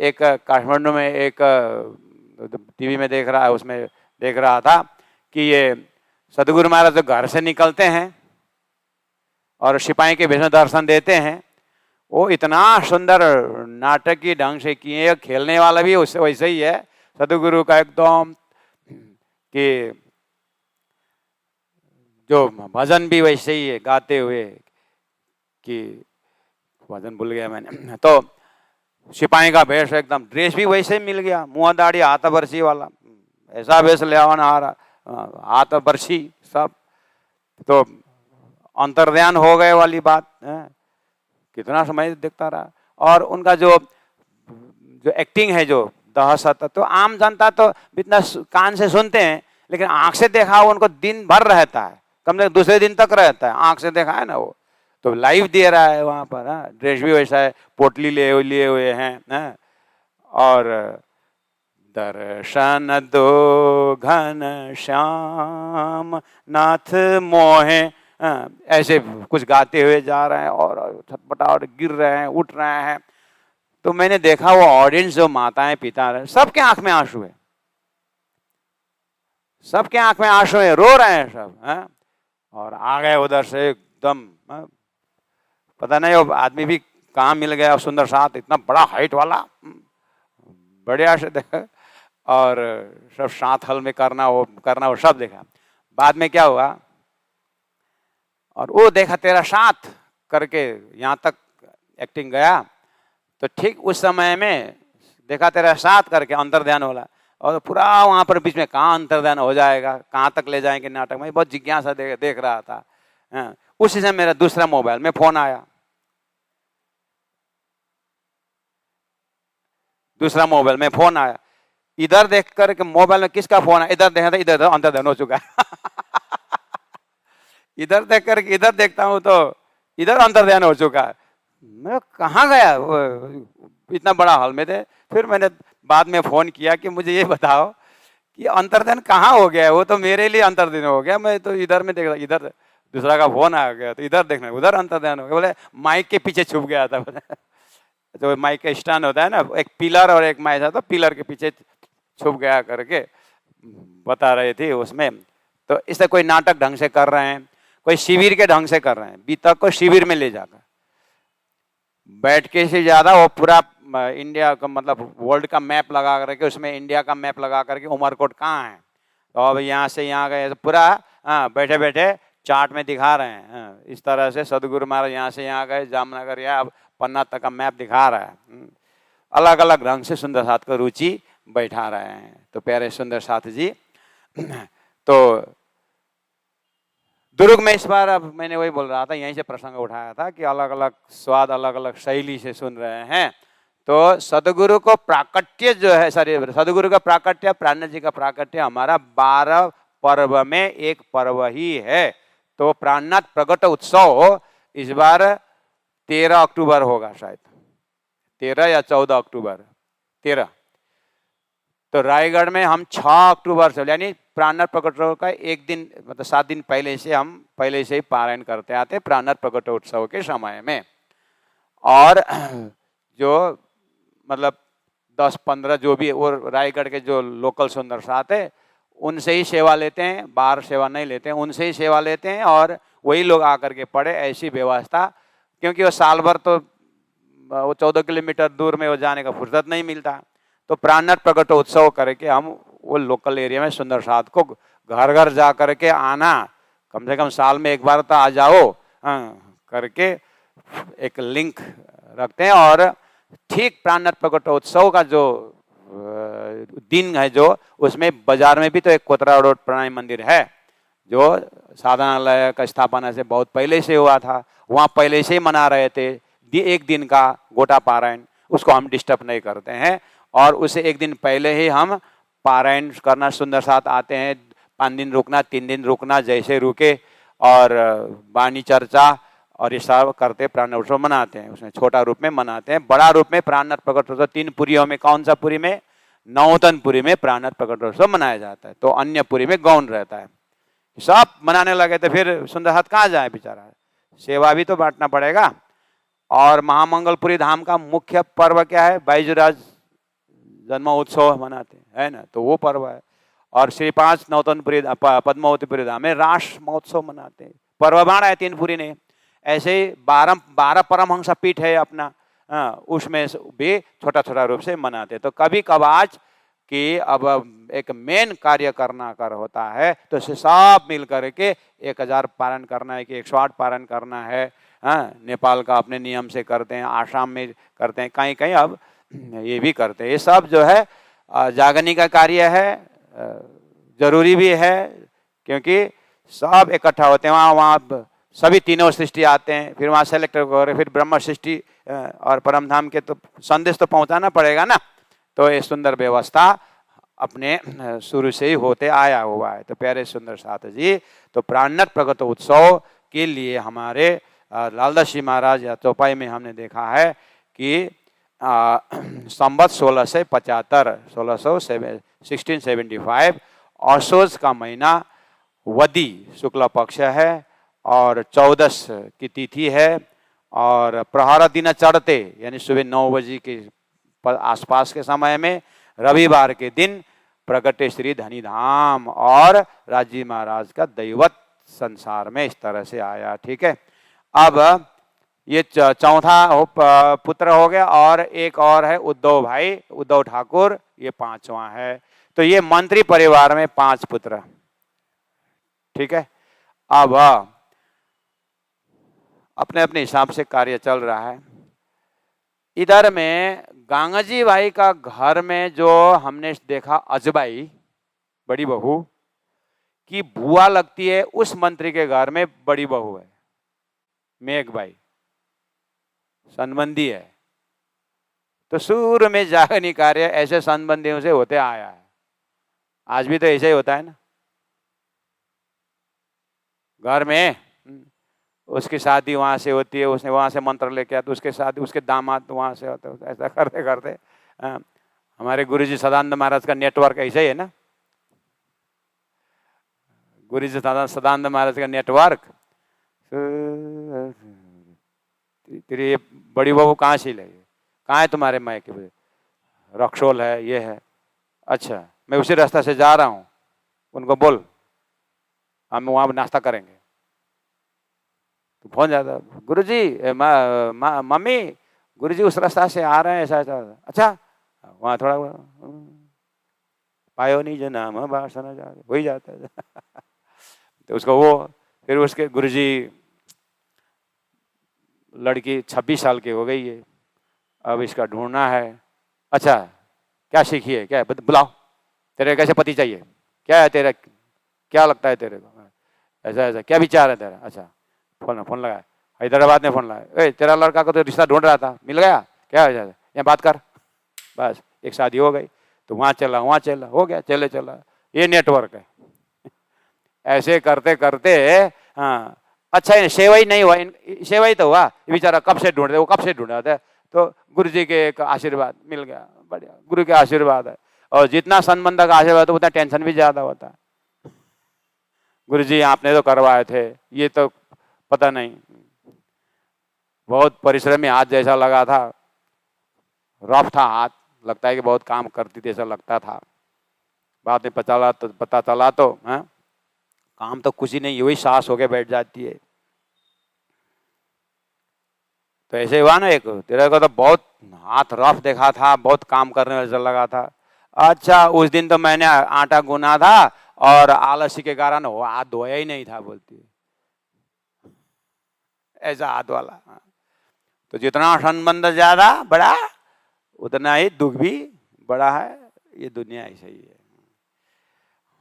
एक काठमांडू में एक टीवी में देख रहा है, उसमें देख रहा था कि ये सदगुरु महाराज जो घर से निकलते हैं और सिपाही के भेष में दर्शन देते हैं, वो इतना सुंदर नाटकीय ढंग से किए। खेलने वाला भी उससे वैसे ही है सदगुरु का एकदम, कि जो भजन भी वैसे ही है गाते हुए, कि भजन भूल गया मैंने। तो सिपाही का भेष एकदम, ड्रेस भी वैसे ही मिल गया, मुँह दाढ़ी हाथ बरसी वाला, ऐसा भेष ले आवा आ रहा, हाथ बरसी सब। तो अंतर्ध्यान हो गए वाली बात है। कितना समय देखता रहा। और उनका जो एक्टिंग है, जो दहशत, तो आम जनता तो इतना कान से सुनते हैं, लेकिन आंख से देखा वो उनको दिन भर रहता है, कम से कम दूसरे दिन तक रहता है। आंख से देखा है ना, वो तो लाइव दे रहा है वहां पर। ड्रेस भी वैसा है, पोटली लिए हुए हैं। और दर्शन दो घन श्याम नाथ मोहे, ऐसे कुछ गाते हुए जा रहे हैं और छटपटा गिर रहे हैं, उठ रहे हैं। तो मैंने देखा वो ऑडियंस, जो माताएं पिता रहे, सबके आंख में आंसू है, सबके आंख में आंसू है, रो रहे हैं सब। और आ गए उधर से एकदम, पता नहीं वो आदमी भी कहाँ मिल गया, सुंदर साथ, इतना बड़ा हाइट वाला, बढ़िया से देखा। और सब साथ हल में करना वो सब देखा। बाद में क्या हुआ, और वो देखा तेरा साथ करके यहाँ तक एक्टिंग गया, तो ठीक उस समय में देखा तेरा साथ करके अंतर्ध्यान होला, और पूरा वहाँ पर बीच में कहाँ अंतर्ध्यान हो जाएगा, कहाँ तक ले जाएंगे नाटक में, बहुत जिज्ञासा देख रहा था। उसी समय मेरा दूसरा मोबाइल में फोन आया। दूसरा मोबाइल में फोन आया, इधर देख कर मोबाइल में किसका फोन है, इधर देखा था, इधर अंतर्ध्यान हो चुका है। इधर देख कर इधर देखता हूं तो इधर अंतर्ध्यान हो चुका है। मैं कहाँ गया, इतना बड़ा हॉल में थे। फिर मैंने बाद में फोन किया कि मुझे ये बताओ कि अंतर्ध्यान कहाँ हो गया, वो तो मेरे लिए अंतर्ध्यान हो गया, मैं तो इधर में देख रहा, इधर दूसरा का फोन आ गया तो इधर देखना, उधर अंतर्ध्यान हो गया। बोले माइक के पीछे छुप गया था। तो माइक का स्टैंड होता है ना, एक पिलर और एक माइक था, तो पिलर के पीछे छुप गया करके बता रहे थे उसमें। तो इससे कोई नाटक ढंग से कर रहे हैं, कोई शिविर के ढंग से कर रहे हैं, बीतक को शिविर में ले जाकर बैठ के से ज्यादा वो पूरा इंडिया का मतलब वर्ल्ड का मैप लगा करके, उसमें इंडिया का मैप लगा करके उमरकोट कहाँ है, तो अब यहाँ से यहाँ गए, तो पूरा बैठे बैठे चार्ट में दिखा रहे हैं। इस तरह से सदगुरु महाराज यहाँ से यहाँ गए, जामनगर या पन्ना तक का मैप दिखा रहा है। अलग अलग ढंग से सुंदर साथ को रुचि बैठा रहे हैं। तो प्यारे सुंदर साथ जी, तो दुर्ग में इस बार, अब मैंने वही बोल रहा था, यहीं से प्रसंग उठाया था कि अलग अलग स्वाद अलग अलग शैली से सुन रहे हैं। तो सदगुरु को प्राकट्य जो है, सदगुरु का प्राकट्य, प्राणनाथ जी का प्राकट्य हमारा 12 पर्व में एक पर्व ही है। तो प्राणनाथ प्रगट उत्सव इस बार 13 अक्टूबर होगा, शायद 13 या 14 अक्टूबर, 13। तो रायगढ़ में हम 6 अक्टूबर से, यानी प्राणनाथ प्रकट उत्सव का एक दिन मतलब 7 दिन पहले से हम पहले से ही पारायण करते आते प्राणनाथ प्रकट उत्सव के समय में। और जो मतलब 10-15 जो भी और रायगढ़ के जो लोकल सुंदर साथ है उनसे ही सेवा लेते हैं, बाहर सेवा नहीं लेते हैं, उनसे ही सेवा लेते हैं और वही लोग आकर के पढ़े, ऐसी व्यवस्था। क्योंकि वो साल भर तो वो 14 किलोमीटर दूर में वो जाने का फुर्सत नहीं मिलता। तो प्राणनाथ प्रकट उत्सव करके हम वो लोकल एरिया में सुंदर साथ को घर घर जा करके आना, कम से कम साल में एक बार तो आ जाओ करके एक लिंक रखते हैं। और ठीक प्राणनाथ प्रकट उत्सव का जो दिन है, जो उसमें बाजार में भी तो एक कोतरा रोड प्रणामी मंदिर है, जो साधनालय का स्थापना से बहुत पहले से हुआ था, वहाँ पहले से ही मना रहे थे एक दिन का गोटा पारायण, उसको हम डिस्टर्ब नहीं करते हैं। और उसे एक दिन पहले ही हम पारायण करना सुंदर साथ आते हैं, 5 दिन रुकना, 3 दिन रुकना, जैसे रुके, और वाणी चर्चा और ये सब करते प्राणनाथ उत्सव मनाते हैं। उसमें छोटा रूप में मनाते हैं, बड़ा रूप में प्राणनाथ प्रकट उत्सव 3 पुरियों में, कौन सा पुरी में, नौतनपुरी में प्राणनाथ प्रकट उत्सव मनाया जाता है। तो अन्य पुरी में गौन रहता है। सब मनाने लगे तो फिर सुंदर साथ कहाँ जाए बेचारा, सेवा भी तो बांटना पड़ेगा। और महामंगलपुरी धाम का मुख्य पर्व क्या है, बैजूराज जन्मोत्सव मनाते हैं, है ना, तो वो पर्व है। और श्री 5 नौतनपुरी पद्मावतीपुरी धाम में रास महोत्सव मनाते हैं, पर्व बाढ़ है 3 पुरी ने। ऐसे ही 12 परमहंस पीठ है अपना, उसमें भी छोटा छोटा रूप से मनाते हैं। तो कभी कभार कि अब एक मेन कार्य करना कर होता है तो सब मिल करके 1000 पारायण करना है कि 108 पारायण करना है। नेपाल का अपने नियम से करते हैं, आसाम में करते हैं, कहीं कहीं अब ये भी करते हैं। ये सब जो है जागने का कार्य है, जरूरी भी है, क्योंकि सब इकट्ठा होते हैं वहाँ सभी तीनों सृष्टि आते हैं, फिर वहाँ सेलेक्ट हो रहे, फिर ब्रह्म सृष्टि और परम धाम के तो संदेश तो पहुँचाना पड़ेगा ना। तो ये सुंदर व्यवस्था अपने शुरू से ही होते आया हुआ है। तो प्यारे सुंदर साथ जी, तो प्राणनाथ प्रकट उत्सव के लिए हमारे लालदास जी महाराज या चौपाई में हमने देखा है कि संवत 1675 असोज का महीना वदी शुक्ल पक्ष है और 14 की तिथि है। और प्रहर दिन चढ़ते यानी सुबह 9 बजे के आसपास के समय में रविवार के दिन प्रगटे श्री धनीधाम और राजी महाराज का दैवत संसार में इस तरह से आया। ठीक है, अब ये चौथा पुत्र हो गया और एक और है उद्धव भाई, उद्धव ठाकुर, ये 5वां है। तो ये मंत्री परिवार में 5 पुत्र। ठीक है, अब अपने अपने हिसाब से कार्य चल रहा है। इधर में गांगजी भाई का घर में जो हमने देखा अजबाई बड़ी बहू की बुआ लगती है, उस मंत्री के घर में बड़ी बहू है मेघबाई, संबंधी है। तो शुरू में जागनी कार्य ऐसे संबंधियों से होते आया है। आज भी तो ऐसे ही होता है ना। घर में उसकी शादी वहां से होती है, उसने वहां से मंत्र लेके आता, उसके शादी उसके दामाद वहां से होते, ऐसा करते करते हमारे गुरुजी सदानंद महाराज का नेटवर्क ऐसे ही है ना। गुरुजी सदानंद महाराज का नेटवर्क, तेरी बड़ी बहू कहाँ से लगी, कहाँ है तुम्हारे मायके पे, रक्सौल है, ये है, अच्छा मैं उसी रास्ता से जा रहा हूँ, उनको बोल हम वहाँ नाश्ता करेंगे। तो फोन जाता, गुरुजी मम्मी गुरुजी उस रास्ता से आ रहे हैं, ऐसा ऐसा, अच्छा वहाँ थोड़ा पायो नहीं जो नाम भाषण जा हो ही जाता है। तो उसको वो फिर उसके गुरुजी, लड़की 26 साल की हो गई है, अब इसका ढूंढना है। अच्छा क्या सीखी है, क्या है बुलाओ, तेरे कैसे पति चाहिए, क्या है तेरा, क्या लगता है तेरे को, ऐसा ऐसा क्या विचार है तेरा, अच्छा फोन लगाया, हैदराबाद में फोन लगाया, तेरा लड़का को तो रिश्ता ढूंढ रहा था, मिल गया, क्या हो जाता, यहाँ बात कर, बस एक शादी हो गई। तो वहाँ चला हो गया, चले चला, ये नेटवर्क है। ऐसे करते करते हाँ, अच्छा सेवई नहीं हुआ, सेवई तो हुआ, ये बेचारा कब से ढूंढ रहे, वो कब से ढूंढ रहा था, तो गुरु जी के एक आशीर्वाद मिल गया, बढ़िया, गुरु के आशीर्वाद है। और जितना संबंध का आशीर्वाद उतना टेंशन भी ज्यादा होता है। गुरु जी आपने तो करवाए थे, ये तो पता नहीं, बहुत परिश्रमी हाथ जैसा लगा था, रफ था हाथ, लगता है कि बहुत काम करती थी ऐसा लगता था। बाद में पता चला तो हाँ, काम तो कुछ ही नहीं, वही सांस होके बैठ जाती है। तो ऐसे हुआ ना, एक तेरे को तो बहुत हाथ रफ देखा था, बहुत काम करने में लगा था। अच्छा उस दिन तो मैंने आटा गुना था और आलसी के कारण वो हाथ धोया ही नहीं था, बोलती है ऐसा हाथ वाला। तो जितना संबंध ज्यादा बड़ा उतना ही दुख भी बड़ा है, ये दुनिया ऐसा ही है।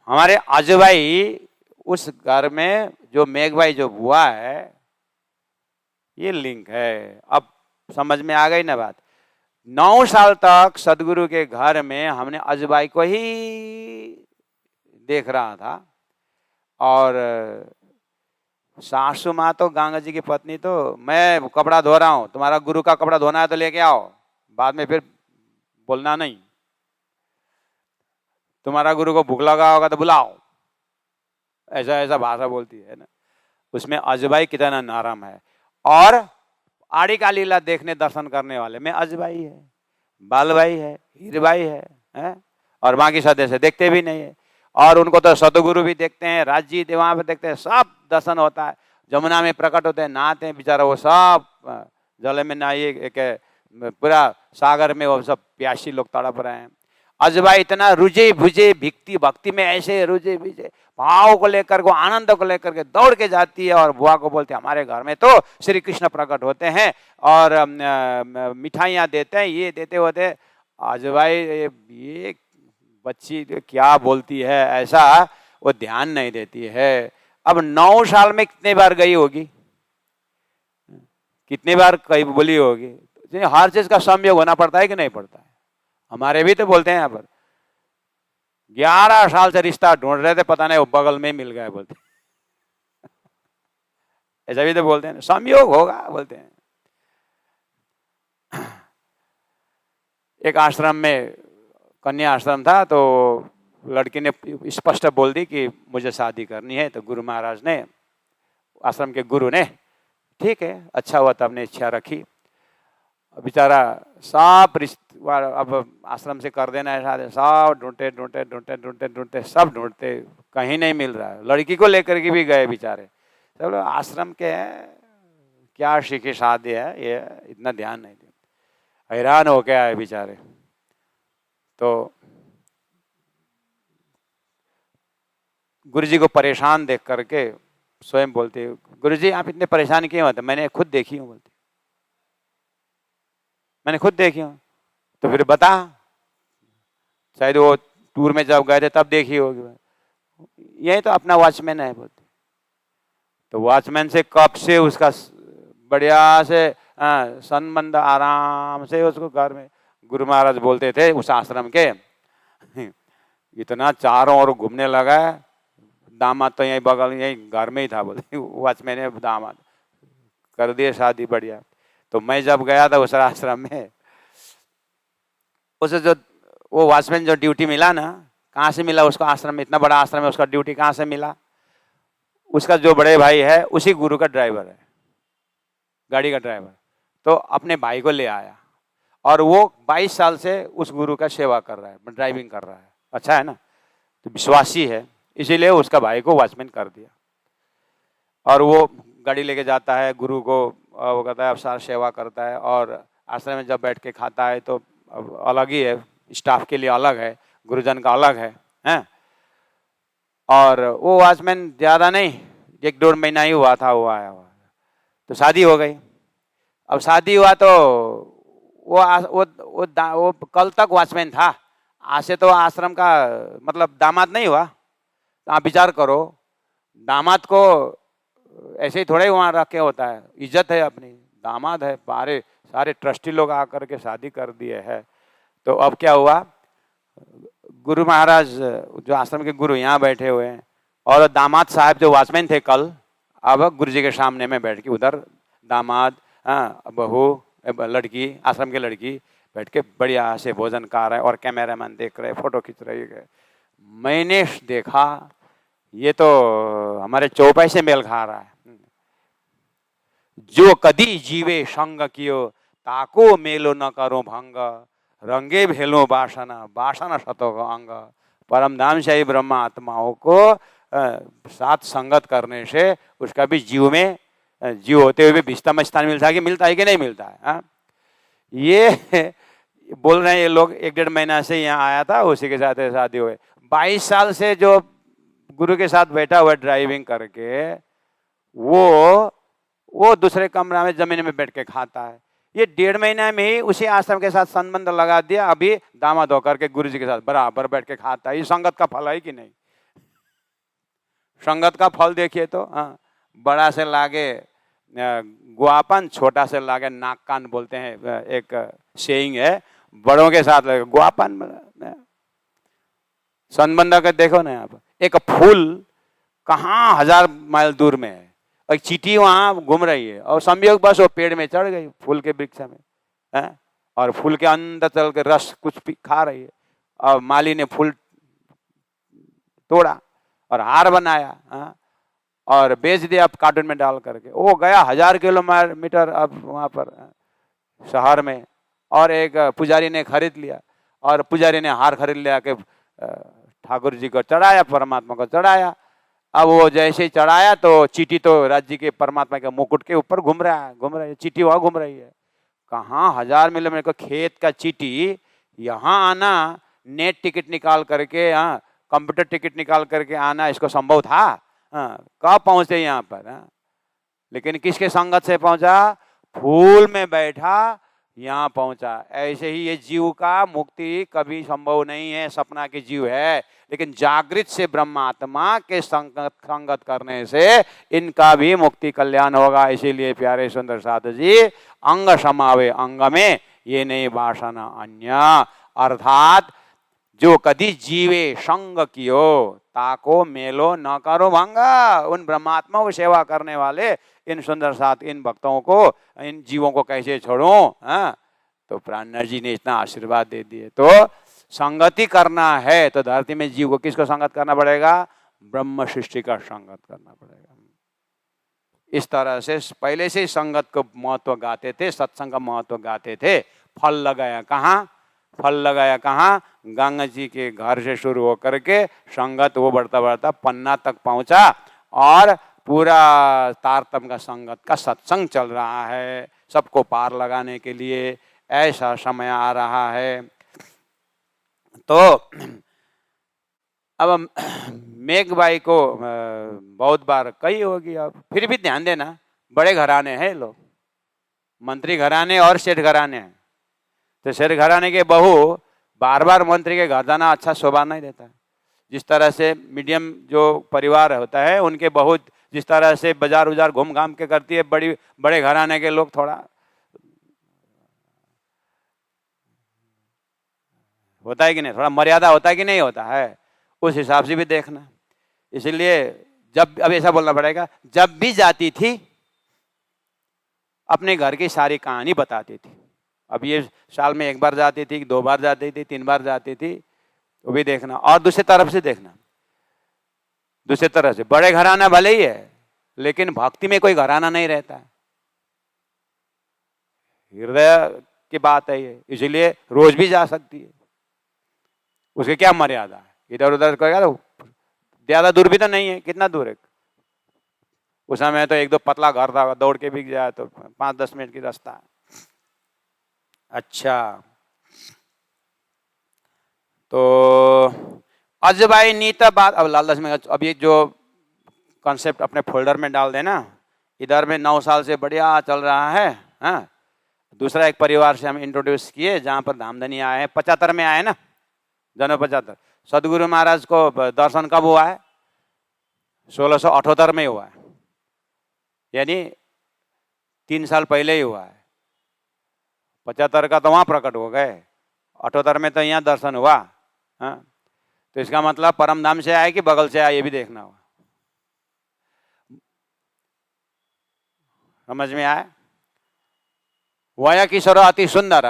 हमारे आजूबाई उस घर में जो मेघभाई जो बुआ है, ये लिंक है। अब समझ में आ गई ना बात। 9 साल तक सदगुरु के घर में हमने अजबाई को ही देख रहा था, और सासू माँ तो गंगा जी की पत्नी तो, मैं कपड़ा धो रहा हूँ, तुम्हारा गुरु का कपड़ा धोना है तो लेके आओ, बाद में फिर बोलना नहीं, तुम्हारा गुरु को भूख लगा होगा तो बुलाओ, ऐसा ऐसा भाषा बोलती है ना। उसमें अजबाई कितना नरम है। और आड़ी का लीला देखने दर्शन करने वाले में अजबाई है, बालबाई है, हीरबाई है? और बाकी सदस्य देखते भी नहीं है। और उनको तो सतगुरु भी देखते हैं, राजी वहां पे देखते हैं, सब दर्शन होता है। जमुना में प्रकट होते हैं, नहाते हैं, बेचारा वो सब जल में नहाइए, पूरा सागर में वो सब प्यासी लोग तड़प रहे हैं। अजबाई इतना रुझे भुजे भक्ति में ऐसे रुझे भुजे भाव को लेकर को, आनंद को लेकर के दौड़ के जाती है, और बुआ को बोलते हैं हमारे घर में तो श्री कृष्ण प्रकट होते हैं और मिठाइयाँ देते हैं, ये देते होते। अजबाई ये बच्ची क्या बोलती है, ऐसा वो ध्यान नहीं देती है। अब 9 साल में कितने बार गई होगी, कितने बार कहीं बोली होगी। हर चीज का संयोग होना पड़ता है कि नहीं पड़ता है। हमारे भी तो बोलते हैं यहाँ पर 11 साल से रिश्ता ढूंढ रहे थे, पता नहीं वो बगल में मिल गया बोलते। ऐसा भी तो बोलते हैं, संयोग होगा बोलते हैं। एक आश्रम में, कन्या आश्रम था, तो लड़की ने स्पष्ट बोल दी कि मुझे शादी करनी है। तो गुरु महाराज ने, आश्रम के गुरु ने, ठीक है अच्छा हुआ तब ने इच्छा रखी। बेचारा सब रिश्तेदार अब आश्रम से कर देना है शादी, सब ढूंढते सब ढूंढते, कहीं नहीं मिल रहा है। लड़की को लेकर के भी गए बेचारे, सब लोग आश्रम के हैं, क्या सीखी शादी है, ये इतना ध्यान नहीं दिया, हैरान हो गया है बेचारे। तो गुरुजी को परेशान देख करके स्वयं बोलते, गुरुजी आप इतने परेशान क्यों होते, मैंने खुद देखी हूँ बोलते, मैंने खुद देखी हूँ। तो फिर बता, शायद वो टूर में जब गए थे तब देखी होगी। यही तो अपना वॉचमैन है बोलते। तो वॉचमैन से कब से उसका बढ़िया से संबंध, आराम से उसको घर में गुरु महाराज बोलते थे उस आश्रम के, इतना चारों ओर घूमने लगा, दामाद तो यही बगल यही घर में ही था, बोले वॉचमैन ने दामाद कर दिए शादी बढ़िया। तो मैं जब गया था उस आश्रम में, उसे जो वो वॉचमैन जो ड्यूटी मिला ना, कहाँ से मिला उसको? आश्रम में, इतना बड़ा आश्रम है, उसका ड्यूटी कहाँ से मिला? उसका जो बड़े भाई है उसी गुरु का ड्राइवर है, गाड़ी का ड्राइवर। तो अपने भाई को ले आया और वो 22 साल से उस गुरु का सेवा कर रहा है, ड्राइविंग कर रहा है। अच्छा है ना, तो विश्वासी है, इसीलिए उसका भाई को वॉचमैन कर दिया। और वो गाड़ी लेके जाता है गुरु को, वो कहता है अब सारा सेवा करता है, और आश्रम में जब बैठ के खाता है तो अलग ही है, स्टाफ के लिए अलग है, गुरुजन का अलग है, हैं? और वो वॉचमैन ज़्यादा नहीं, 1-1.5 महीना ही हुआ था वो आया हुआ, तो शादी हो गई। अब शादी हुआ तो वो कल तक वॉचमैन था, आज से तो आश्रम का मतलब दामाद नहीं हुआ। तो आप विचार करो, दामाद को ऐसे ही थोड़े वहाँ रखे होता है, इज्जत है अपनी, दामाद है, सारे ट्रस्टी लोग आकर के शादी कर दिए है। तो अब क्या हुआ, गुरु महाराज जो आश्रम के गुरु यहाँ बैठे हुए हैं, और दामाद साहब जो वॉचमैन थे कल, अब गुरु जी के सामने में बैठ के उधर दामाद, बहू, लड़की, आश्रम की लड़की बैठ के बढ़िया से भोजन खा रहे, और कैमरामैन देख रहे, फोटो खींच रहे है। मैंने देखा ये तो हमारे चौपाई से मेल खा रहा है। जो कदी जीवे संग कियो ताको मेलो न करो भंग, रंगे भेलो बासना बासना सतो अंग। परमधाम शाही ब्रह्म आत्माओं को साथ संगत करने से उसका भी जीव होते हुए भी विस्तम स्थान मिलता है कि नहीं मिलता है? ये बोल रहे हैं ये लोग, 1-1.5 महीना से यहाँ आया था, उसी के साथ शादी हुए। 22 साल से जो गुरु के साथ बैठा हुआ ड्राइविंग करके, वो दूसरे कमरा में जमीन में बैठ के खाता है। ये 1.5 महीना में ही उसी आश्रम के साथ संबंध लगा दिया, अभी दामाद होकर के गुरु जी के साथ बराबर बैठ के खाता है। ये संगत का फल है कि नहीं? संगत का फल देखिए तो, बड़ा से लागे गुआपन, छोटा से लागे नाक कान बोलते हैं, एक सेइंग है, बड़ों के साथ लगे गुआपन। संबंध का देखो ना, आप एक फूल कहाँ 1000 माइल दूर में है, और चींटी वहां घूम रही है, और संयोग बस वो पेड़ में चढ़ गई, फूल के वृक्ष में है, और फूल के अंदर चल के रस कुछ खा रही है, और माली ने फूल तोड़ा और हार बनाया, और बेच दिया कार्टून में डाल करके। वो गया 1000 किलोमीटर अब वहां पर शहर में, और एक पुजारी ने खरीद लिया, और पुजारी ने हार खरीद लिया के ठाकुर जी को चढ़ाया, परमात्मा को चढ़ाया। अब वो जैसे ही चढ़ाया तो चींटी तो राज्य के परमात्मा के मुकुट के ऊपर घूम रहा है, चींटी वहां घूम रही है। कहाँ 1000 किलोमीटर का खेत का चींटी यहाँ आना, नेट टिकट निकाल करके, कंप्यूटर टिकट निकाल करके आना इसको संभव था? कब पहुंचे यहाँ पर? लेकिन किसके संगत से पहुंचा? फूल में बैठा यहाँ पहुंचा। ऐसे ही ये जीव का मुक्ति कभी संभव नहीं है, सपना के जीव है, लेकिन जागृत से ब्रह्मात्मा के संगत करने से इनका भी मुक्ति कल्याण होगा। इसीलिए प्यारे सुंदर साधु जी, अंग समावे अंग में ये नहीं वासना अन्य, अर्थात जो कदी जीवे संग कियो ताको मेलो न करो भंगा। उन ब्रह्मात्मा को सेवा करने वाले इन सुंदर साथ इन भक्तों को, इन जीवों को कैसे छोड़ूं? तो प्राणनाथ जी ने इतना आशीर्वाद दे दिए। तो संगति करना है तो धरती में जीव को किसको संगत करना पड़ेगा? ब्रह्म सृष्टि का संगत करना पड़ेगा। इस तरह से पहले से ही संगत को महत्व गाते थे, सत्संग का महत्व गाते थे। फल लगाया कहाँ? फल लगाया कहाँ? गंगा जी के घर से शुरू होकर के संगत वो बढ़ता बढ़ता पन्ना तक पहुंचा, और पूरा तारतम का संगत का सत्संग चल रहा है सबको पार लगाने के लिए। ऐसा समय आ रहा है। तो अब मेघ भाई को बहुत बार कही होगी, अब फिर भी ध्यान देना, बड़े घराने हैं लोग, मंत्री घराने और सेठ घराने हैं। तो सेठ घराने के बहू बार बार मंत्री के घर जाना अच्छा शोभा नहीं देता है। जिस तरह से मीडियम जो परिवार होता है उनके बहू जिस तरह से बाजार उजार घूम घाम के करती है, बड़े घराने के लोग थोड़ा होता है कि नहीं, थोड़ा मर्यादा होता है कि नहीं होता है, उस हिसाब से भी देखना। इसलिए जब, अब ऐसा बोलना पड़ेगा, जब भी जाती थी अपने घर की सारी कहानी बताती थी। अब ये साल में 1 बार जाती थी, 2 बार जाती थी, 3 बार जाती थी, वो भी देखना। और दूसरी तरफ से देखना, दूसरी तरफ से बड़े घराना भले ही है, लेकिन भक्ति में कोई घराना नहीं रहता है, हृदय की बात है ये, इसलिए रोज भी जा सकती है। उसकी क्या मर्यादा है, इधर उधर करेगा तो ज्यादा दूर भी तो नहीं है, कितना दूर है, उस समय तो 1-2 पतला घर था, दौड़ के भी जाए तो 5-10 मिनट की रास्ता है। अच्छा, तो अजबाई नीता बात, अब लालच में, अब ये जो कॉन्सेप्ट अपने फोल्डर में डाल देना, इधर में 9 साल से बढ़िया चल रहा है। हाँ, दूसरा एक परिवार से हम इंट्रोड्यूस किए जहां पर धामधनी आए हैं, 75 में आए ना, जन्म 75। सदगुरु महाराज को दर्शन कब हुआ है? 1678 में हुआ है, यानी 3 साल पहले ही हुआ है। 75 का तो वहां प्रकट हो गए, 78 में तो यहाँ दर्शन हुआ। हाँ, तो इसका मतलब परम धाम से आए कि बगल से आए, ये भी देखना होगा। समझ में आया? वया किशोर अति सुंदर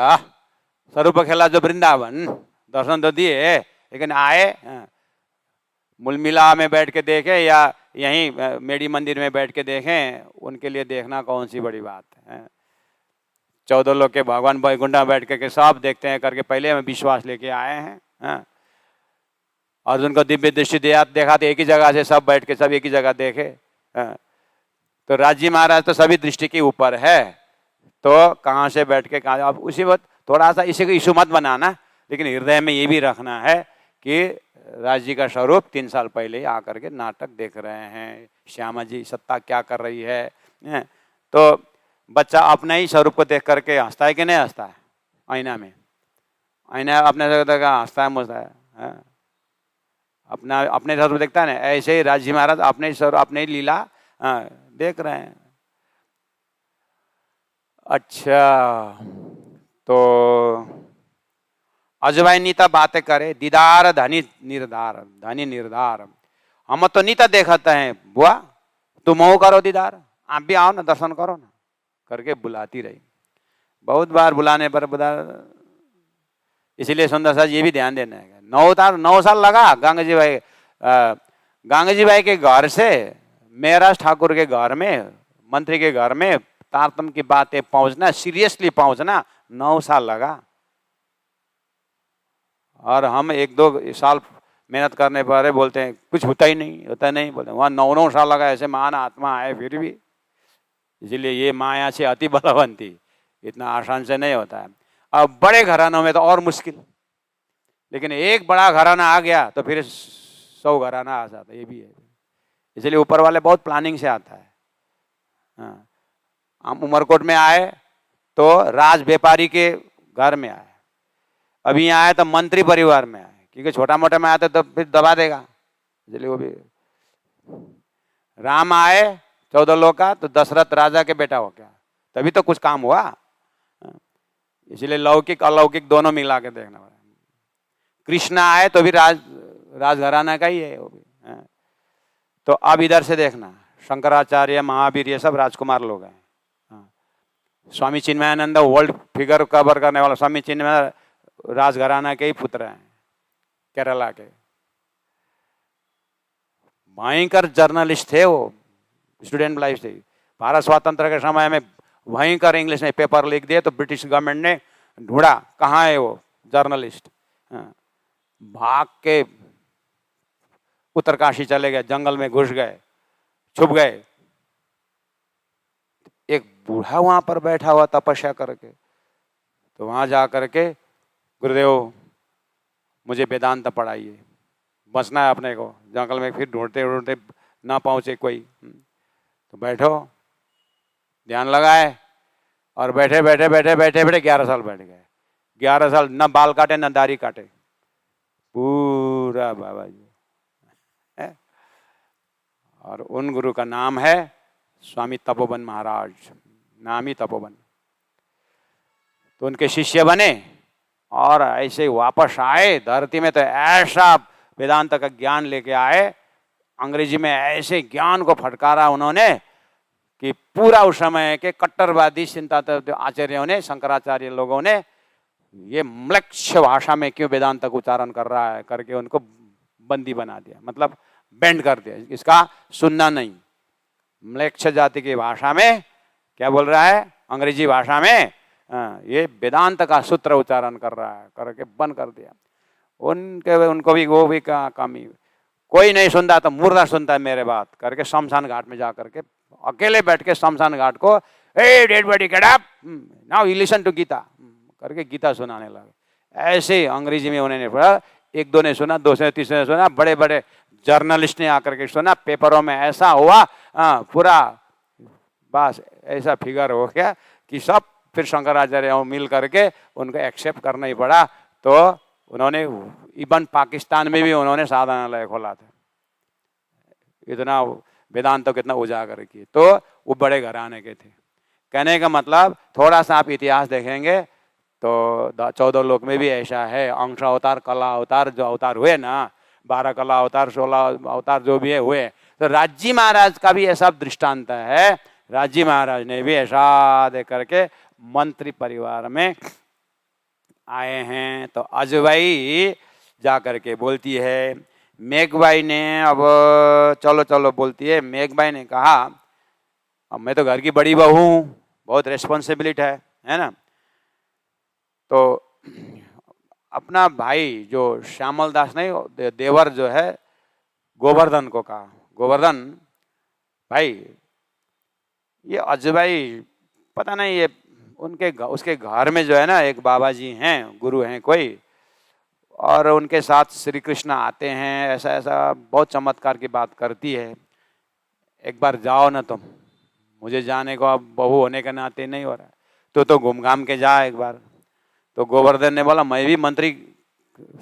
स्वरूप खेला जो वृंदावन, दर्शन तो दिए, लेकिन आए मुलमिला में बैठ के देखे या यहीं मेडी मंदिर में बैठ के देखें, उनके लिए देखना कौन सी बड़ी बात है। 14 लोग के भगवान बैकुंठा में बैठ के सब देखते हैं करके पहले हमें विश्वास लेके आए हैं। अर्जुन को दिव्य दृष्टि देखा तो एक ही जगह से सब बैठ के सब एक ही जगह देखे। तो राजी महाराज तो सभी दृष्टि के ऊपर है, तो कहाँ से बैठ के कहाँ, अब उसी वक्त थोड़ा सा इसी को इशू मत बनाना, लेकिन हृदय में ये भी रखना है कि राज जी का स्वरूप 3 साल पहले ही आकर के नाटक देख रहे हैं, श्यामा जी सत्ता क्या कर रही है। तो बच्चा अपने ही स्वरूप को देख करके हंसता है कि नहीं हंसता है? आईना में, आईना अपने हंसता है मुझता है, अपना अपने स्वरूप देखता है ना, ऐसे ही राज जी महाराज अपने ही स्वरूप, अपने ही लीला देख रहे हैं। अच्छा, तो अजवाई नीता बातें करे, दीदार धनी निर्धार, धनी निर्धार, हम तो नीता देखते हैं, बुआ तुम हो करो दीदार, आप भी आओ ना, दर्शन करो ना, करके बुलाती रही। बहुत बार बुलाने पर बुला, इसलिए सुंदर साहब ये भी ध्यान देना है, 9 साल लगा गांगी जी भाई के घर से मेहराज ठाकुर के घर में, मंत्री के घर में तारतम की बातें पहुंचना, सीरियसली पहुंचना 9 साल लगा। और हम 1-2 साल मेहनत करने पर बोलते हैं कुछ होता ही नहीं, होता नहीं, बोलते वहां 9 साल लगा, ऐसे महान आत्मा आए फिर भी। इसलिए ये माया से अति बलवंती, इतना आसान से नहीं होता है। अब बड़े घरानों में तो और मुश्किल, लेकिन एक बड़ा घराना आ गया तो फिर 100 घराना आ जाता, ये भी है। इसलिए ऊपर वाले बहुत प्लानिंग से आता है। हाँ, हम उमरकोट में आए तो राज व्यापारी के घर में आए, अभी यहाँ आए तो मंत्री परिवार में आए, क्योंकि छोटा मोटा में आते तो फिर दबा देगा, इसलिए वो भी। राम आए 14 लोग का, तो दशरथ राजा के बेटा हो गया, तभी तो कुछ काम हुआ। इसलिए लौकिक अलौकिक दोनों मिला के देखना पड़ा। कृष्ण आए तो भी राजघराना का ही है वो भी। तो अब इधर से देखना, शंकराचार्य, महावीर, ये सब राजकुमार लोग हैं। Swami Chinmayanand world figure cover करने वाला स्वामी चिन्मय राजघराना के ही पुत्र हैं, केरला के। भयंकर जर्नलिस्ट थे वो, स्टूडेंट लाइफ से। भारत स्वतंत्र के समय में भयंकर इंग्लिश में पेपर लिख दिए, तो ब्रिटिश गवर्नमेंट ने ढूंढा कहाँ है वो जर्नलिस्ट, भाग के उत्तरकाशी चले गए, जंगल में घुस गए, छुप गए। एक बूढ़ा वहां पर बैठा हुआ तपस्या करके, तो वहां जा करके गुरुदेव मुझे वेदांत पढ़ाइए, बचना है अपने को जंगल में। फिर ढूंढते ढूंढते ना पहुंचे कोई, तो बैठो, ध्यान लगाए, और बैठे बैठे बैठे बैठे बैठे 11 साल बैठ गए। 11 साल न बाल काटे न दाढ़ी काटे, पूरा बाबा जी। और उन गुरु का नाम है स्वामी तपोवन महाराज, नाम ही तपोवन। तो उनके शिष्य बने, और ऐसे ही वापस आए धरती में, तो ऐसा वेदांत का ज्ञान लेके आए, अंग्रेजी में ऐसे ज्ञान को फटकारा उन्होंने कि पूरा उस समय के कट्टरवादी चिंतक आचार्यों ने, शंकराचार्य लोगों ने, ये म्लेच्छ भाषा में क्यों वेदांत का उच्चारण कर रहा है करके उनको बंदी बना दिया, मतलब बैंड कर दिया, इसका सुनना नहीं। म्लेच्छ जाति की भाषा में क्या बोल रहा है, अंग्रेजी भाषा में ये वेदांत का सूत्र उच्चारण कर रहा है करके बंद कर दिया। उनको भी वो भी कमी, कोई नहीं सुनता तो मुर्दा सुनता है मेरे बात करके शमशान घाट में जा करके अकेले बैठ के शमशान घाट को, a dead body get up now you listen to Gita करके गीता सुनाने लगे। ऐसे अंग्रेजी में उन्होंने पढ़ा, एक दो ने सुना, दूसरे तीसरे ने सुना, बड़े बड़े जर्नलिस्ट ने आकर के सुना, पेपरों में ऐसा हुआ, पूरा बस ऐसा फिगर हो गया कि सब फिर शंकराचार्य मिल करके उनको एक्सेप्ट करना ही पड़ा। तो उन्होंने इवन पाकिस्तान में भी उन्होंने साधनालय खोला था, इतना वेदांत कितना उजागर किए। तो वो बड़े घराने के थे। कहने का मतलब थोड़ा सा आप इतिहास देखेंगे तो 14 लोक में भी ऐसा है, अंश अवतार, कला अवतार, जो अवतार हुए ना, 12 कला अवतार, 16 अवतार जो भी है हुए। तो राजी महाराज का भी ऐसा दृष्टांत है। राजी महाराज ने भी ऐसा देख करके मंत्री परिवार में आए हैं। तो अजबाई जा करके बोलती है, मेघबाई ने, अब चलो चलो बोलती है, मेघबाई ने कहा अब मैं तो घर की बड़ी बहू हूँ, बहुत रेस्पॉन्सिबिलिटी है ना। तो अपना भाई जो श्यामल दास नहीं, देवर जो है, गोवर्धन को कहा, गोवर्धन भाई ये अजबाई पता नहीं, ये उसके घर में जो है ना एक बाबा जी हैं, गुरु हैं कोई, और उनके साथ श्री कृष्ण आते हैं, ऐसा ऐसा बहुत चमत्कार की बात करती है, एक बार जाओ ना तुम, मुझे जाने को अब बहू होने के नाते नहीं हो रहा, तो घूम घाम के जा एक बार। तो गोवर्धन ने बोला मैं भी मंत्री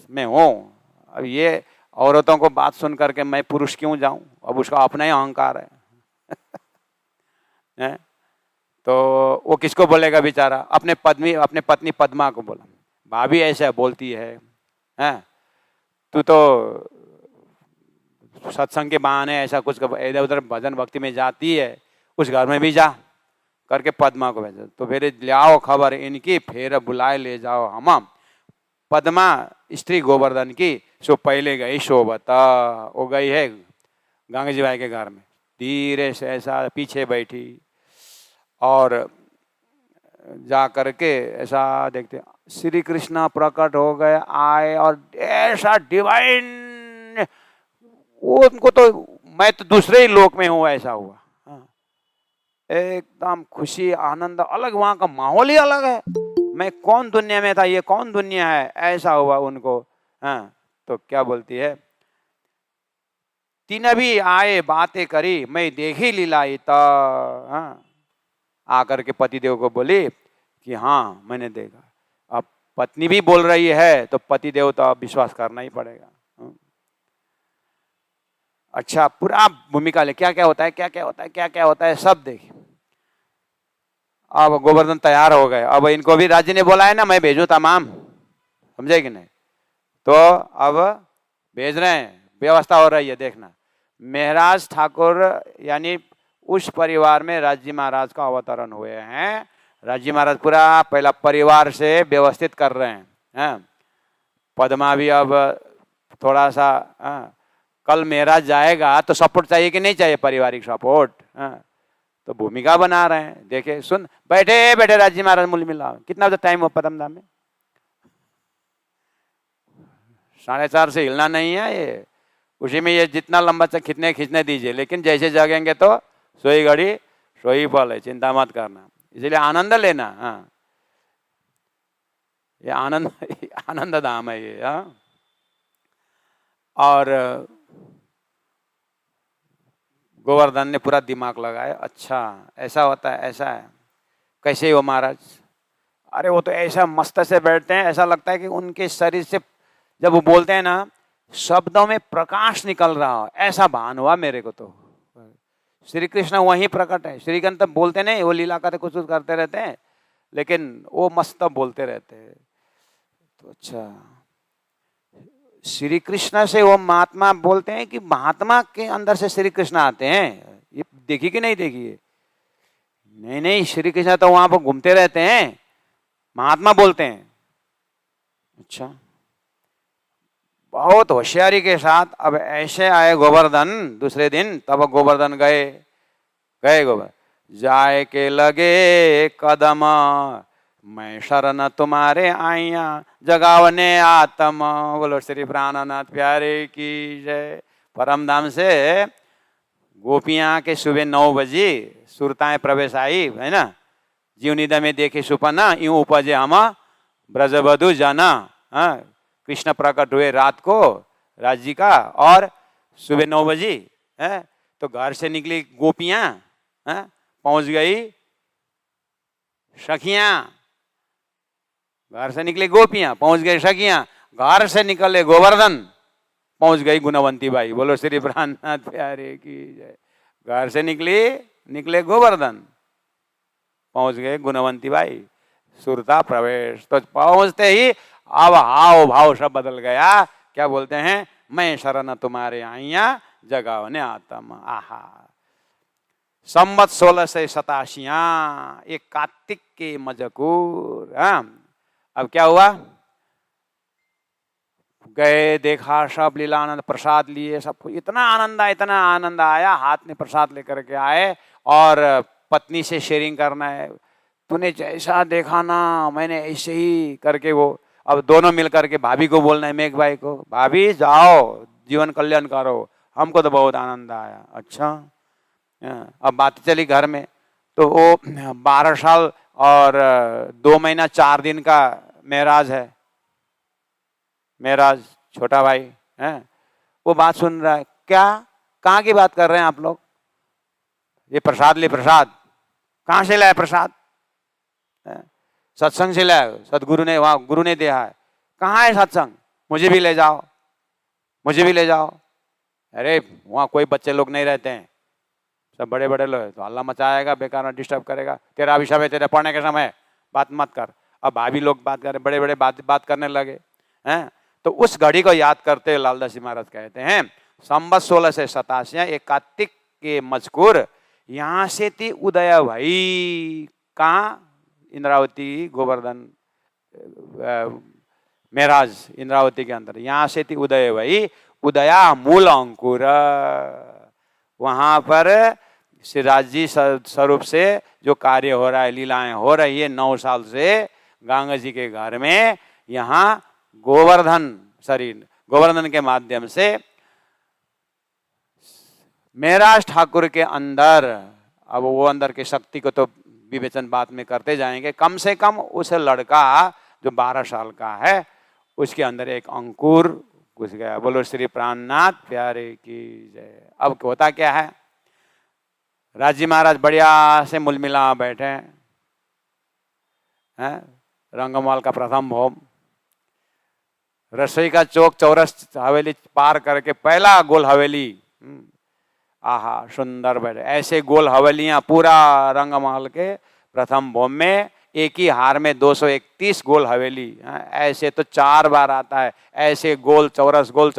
में हूँ, अब ये औरतों को बात सुन करके मैं पुरुष क्यों जाऊं, अब उसका अपना ही अहंकार है। तो वो किसको बोलेगा बेचारा, अपने पत्नी पद्मा को बोला, भाभी ऐसा बोलती है, तू तो सत्संग के बहाने ऐसा कुछ इधर उधर भजन भक्ति में जाती है, उस घर में भी जा करके पद्मा को भेजा। तो फिर ले आओ खबर इनकी, फिर बुलाए ले जाओ हम। पद्मा स्त्री गोवर्धन की सो पहले गई शोभता, वो गई है गंगा जी भाई के घर में, धीरे से ऐसा पीछे बैठी और जा करके ऐसा देखते श्री कृष्ण प्रकट हो गए, आए, और ऐसा डिवाइन, वो उनको तो मैं तो दूसरे ही लोक में हूँ ऐसा हुआ, एकदम खुशी आनंद अलग, वहां का माहौल ही अलग है, मैं कौन दुनिया में था, ये कौन दुनिया है, ऐसा हुआ उनको। तो क्या बोलती है, तीन भी आए बातें करी, मैं देखी लीलाई तो आकर के पतिदेव को बोली कि हाँ मैंने देखा। अब पत्नी भी बोल रही है तो पतिदेव तो अब विश्वास करना ही पड़ेगा। अच्छा, पूरा भूमिका ले, क्या क्या होता है, क्या क्या होता है, क्या क्या होता है, सब देखिए। अब गोवर्धन तैयार हो गए, अब इनको भी राज्य ने बोला है ना मैं भेजूं तमाम, समझे कि नहीं, तो अब भेज रहे हैं, व्यवस्था हो रही है। देखना, महराज ठाकुर यानी उस परिवार में राज्य महाराज का अवतरण हुए हैं। राज्य महाराज पूरा पहला परिवार से व्यवस्थित कर रहे हैं। पद्मा भी अब थोड़ा सा, कल महराज जाएगा तो सपोर्ट चाहिए कि नहीं चाहिए, पारिवारिक सपोर्ट, तो भूमिका बना रहे हैं। देखे, सुन, बैठे बैठे राज्य महाराज मूल मिला, कितना बजे टाइम हो पदमधाम में, 4:30 से हिलना नहीं है ये, उसी में ये जितना लंबा खींचने दीजिए, लेकिन जैसे जगेंगे तो सोई घड़ी सोई पल है, चिंता मत करना, इसलिए आनंद लेना। ये आनंद धाम है ये। और गोवर्धन ने पूरा दिमाग लगाया, अच्छा ऐसा होता है, ऐसा है, कैसे हो महाराज, अरे वो तो ऐसा मस्त से बैठते हैं, ऐसा लगता है कि उनके शरीर से जब वो बोलते हैं ना, शब्दों में प्रकाश निकल रहा हो, ऐसा भान हुआ मेरे को। तो श्री कृष्ण वहीं प्रकट है। श्री कृष्ण बोलते नहीं, वो लीला करते कुछ करते रहते हैं, लेकिन वो मस्त बोलते रहते हैं। तो अच्छा, श्री कृष्ण से वो महात्मा बोलते हैं कि महात्मा के अंदर से श्री कृष्ण आते हैं? ये देखी कि नहीं देखी है? नहीं नहीं, श्री कृष्ण तो वहां पर घूमते रहते हैं, महात्मा बोलते हैं। अच्छा, बहुत होशियारी के साथ अब ऐसे आए गोवर्धन दूसरे दिन, तब गोवर्धन गए गोवर्धन जाए के लगे कदम, मैं शरण तुम्हारे आइया जगावने आत्म। बोलो श्री प्राणनाथ प्यारे की जय। परम धाम से गोपियां के सुबह 9 बजे सुरताएं प्रवेश आई है ना, जीवनिदा में देखे सुपना यूं उपजे हम ब्रजबधु जाना। कृष्ण प्रकट हुए रात को राज का, और सुबह 9 बजे है तो घर से निकली गोपियां, पहुंच गई सखियां, घर से निकली गोपियां पहुंच गई सखियां, घर से निकले गोवर्धन पहुंच गई गुणवंती बाई। बोलो श्री प्राणनाथ प्यारे की जय। घर से निकले गोवर्धन पहुंच गए गुणवंती बाई, सुरता प्रवेश। तो पहुंचते ही अब हाव भाव सब बदल गया। क्या बोलते हैं? मैं शरण तुम्हारे आइया जगावने आत्म। आहा, संवत 1687 एक कार्तिक के मजकूर। अब क्या हुआ? गए, देखा सब लीलानंद, प्रसाद लिए, सबको इतना आनंद आया। हाथ में प्रसाद लेकर के आए और पत्नी से शेयरिंग करना है, तूने जैसा देखा ना मैंने ऐसे ही करके। वो अब दोनों मिलकर के भाभी को बोलना है, मेघ भाई को, भाभी जाओ जीवन कल्याण करो, हमको तो बहुत आनंद आया। अच्छा, अब बात चली घर में, तो वो 12 साल और 2 महीना 4 दिन का मेराज है, मेराज छोटा भाई है, वो बात सुन रहा है। क्या, कहाँ की बात कर रहे हैं आप लोग? ये प्रसाद ले, प्रसाद कहाँ से लाया? प्रसाद सत्संग से लाया, सदगुरु ने, वहां गुरु ने दिया है। कहाँ है सत्संग? मुझे भी ले जाओ, मुझे भी ले जाओ। अरे वहां कोई बच्चे लोग नहीं रहते हैं, सब बड़े बड़े लोग, तो हल्ला मचाएगा, बेकार में डिस्टर्ब करेगा, तेरा भी समय, तेरे पढ़ने के समय बात मत कर। अब भाभी लोग बात कर, बड़े बड़े बात करने लगे हैं। तो उस घड़ी को याद करते लालदास जी महाराज कहते हैं, संवत 1687 एक कार्तिक के मजकूर, यहाँ से थी उदय भाई। कहाँ? इंद्रावती, गोवर्धन मेराज इंद्रावती के अंदर, यहाँ से थी उदय भाई। उदया मूल अंकुर, वहां पर श्रीराज जी स्वरूप से जो कार्य हो रहा है, लीलाएं हो रही है 9 साल से गंगा जी के घर में, यहाँ गोवर्धन के माध्यम से मेराज ठाकुर के अंदर। अब वो अंदर की शक्ति को तो विवेचन बात में करते जाएंगे। कम से कम उस लड़का जो 12 साल का है, उसके अंदर एक अंकुर घुस गया। बोलो श्री प्राणनाथ प्यारे की जय। अब होता क्या है, राजी महाराज बढ़िया से मुलमिला बैठे हैं, रंगमहल का प्रथम भोग, रसोई का चौक, चौरस हवेली पार करके पहला गोल हवेली। आहा, सुंदर बैठे। ऐसे गोल हवेलियां पूरा रंगमहल के प्रथम भोग में, एक ही हार में 231 गोल हवेली। ऐसे तो 4 बार आता है, ऐसे गोल चौरस गोल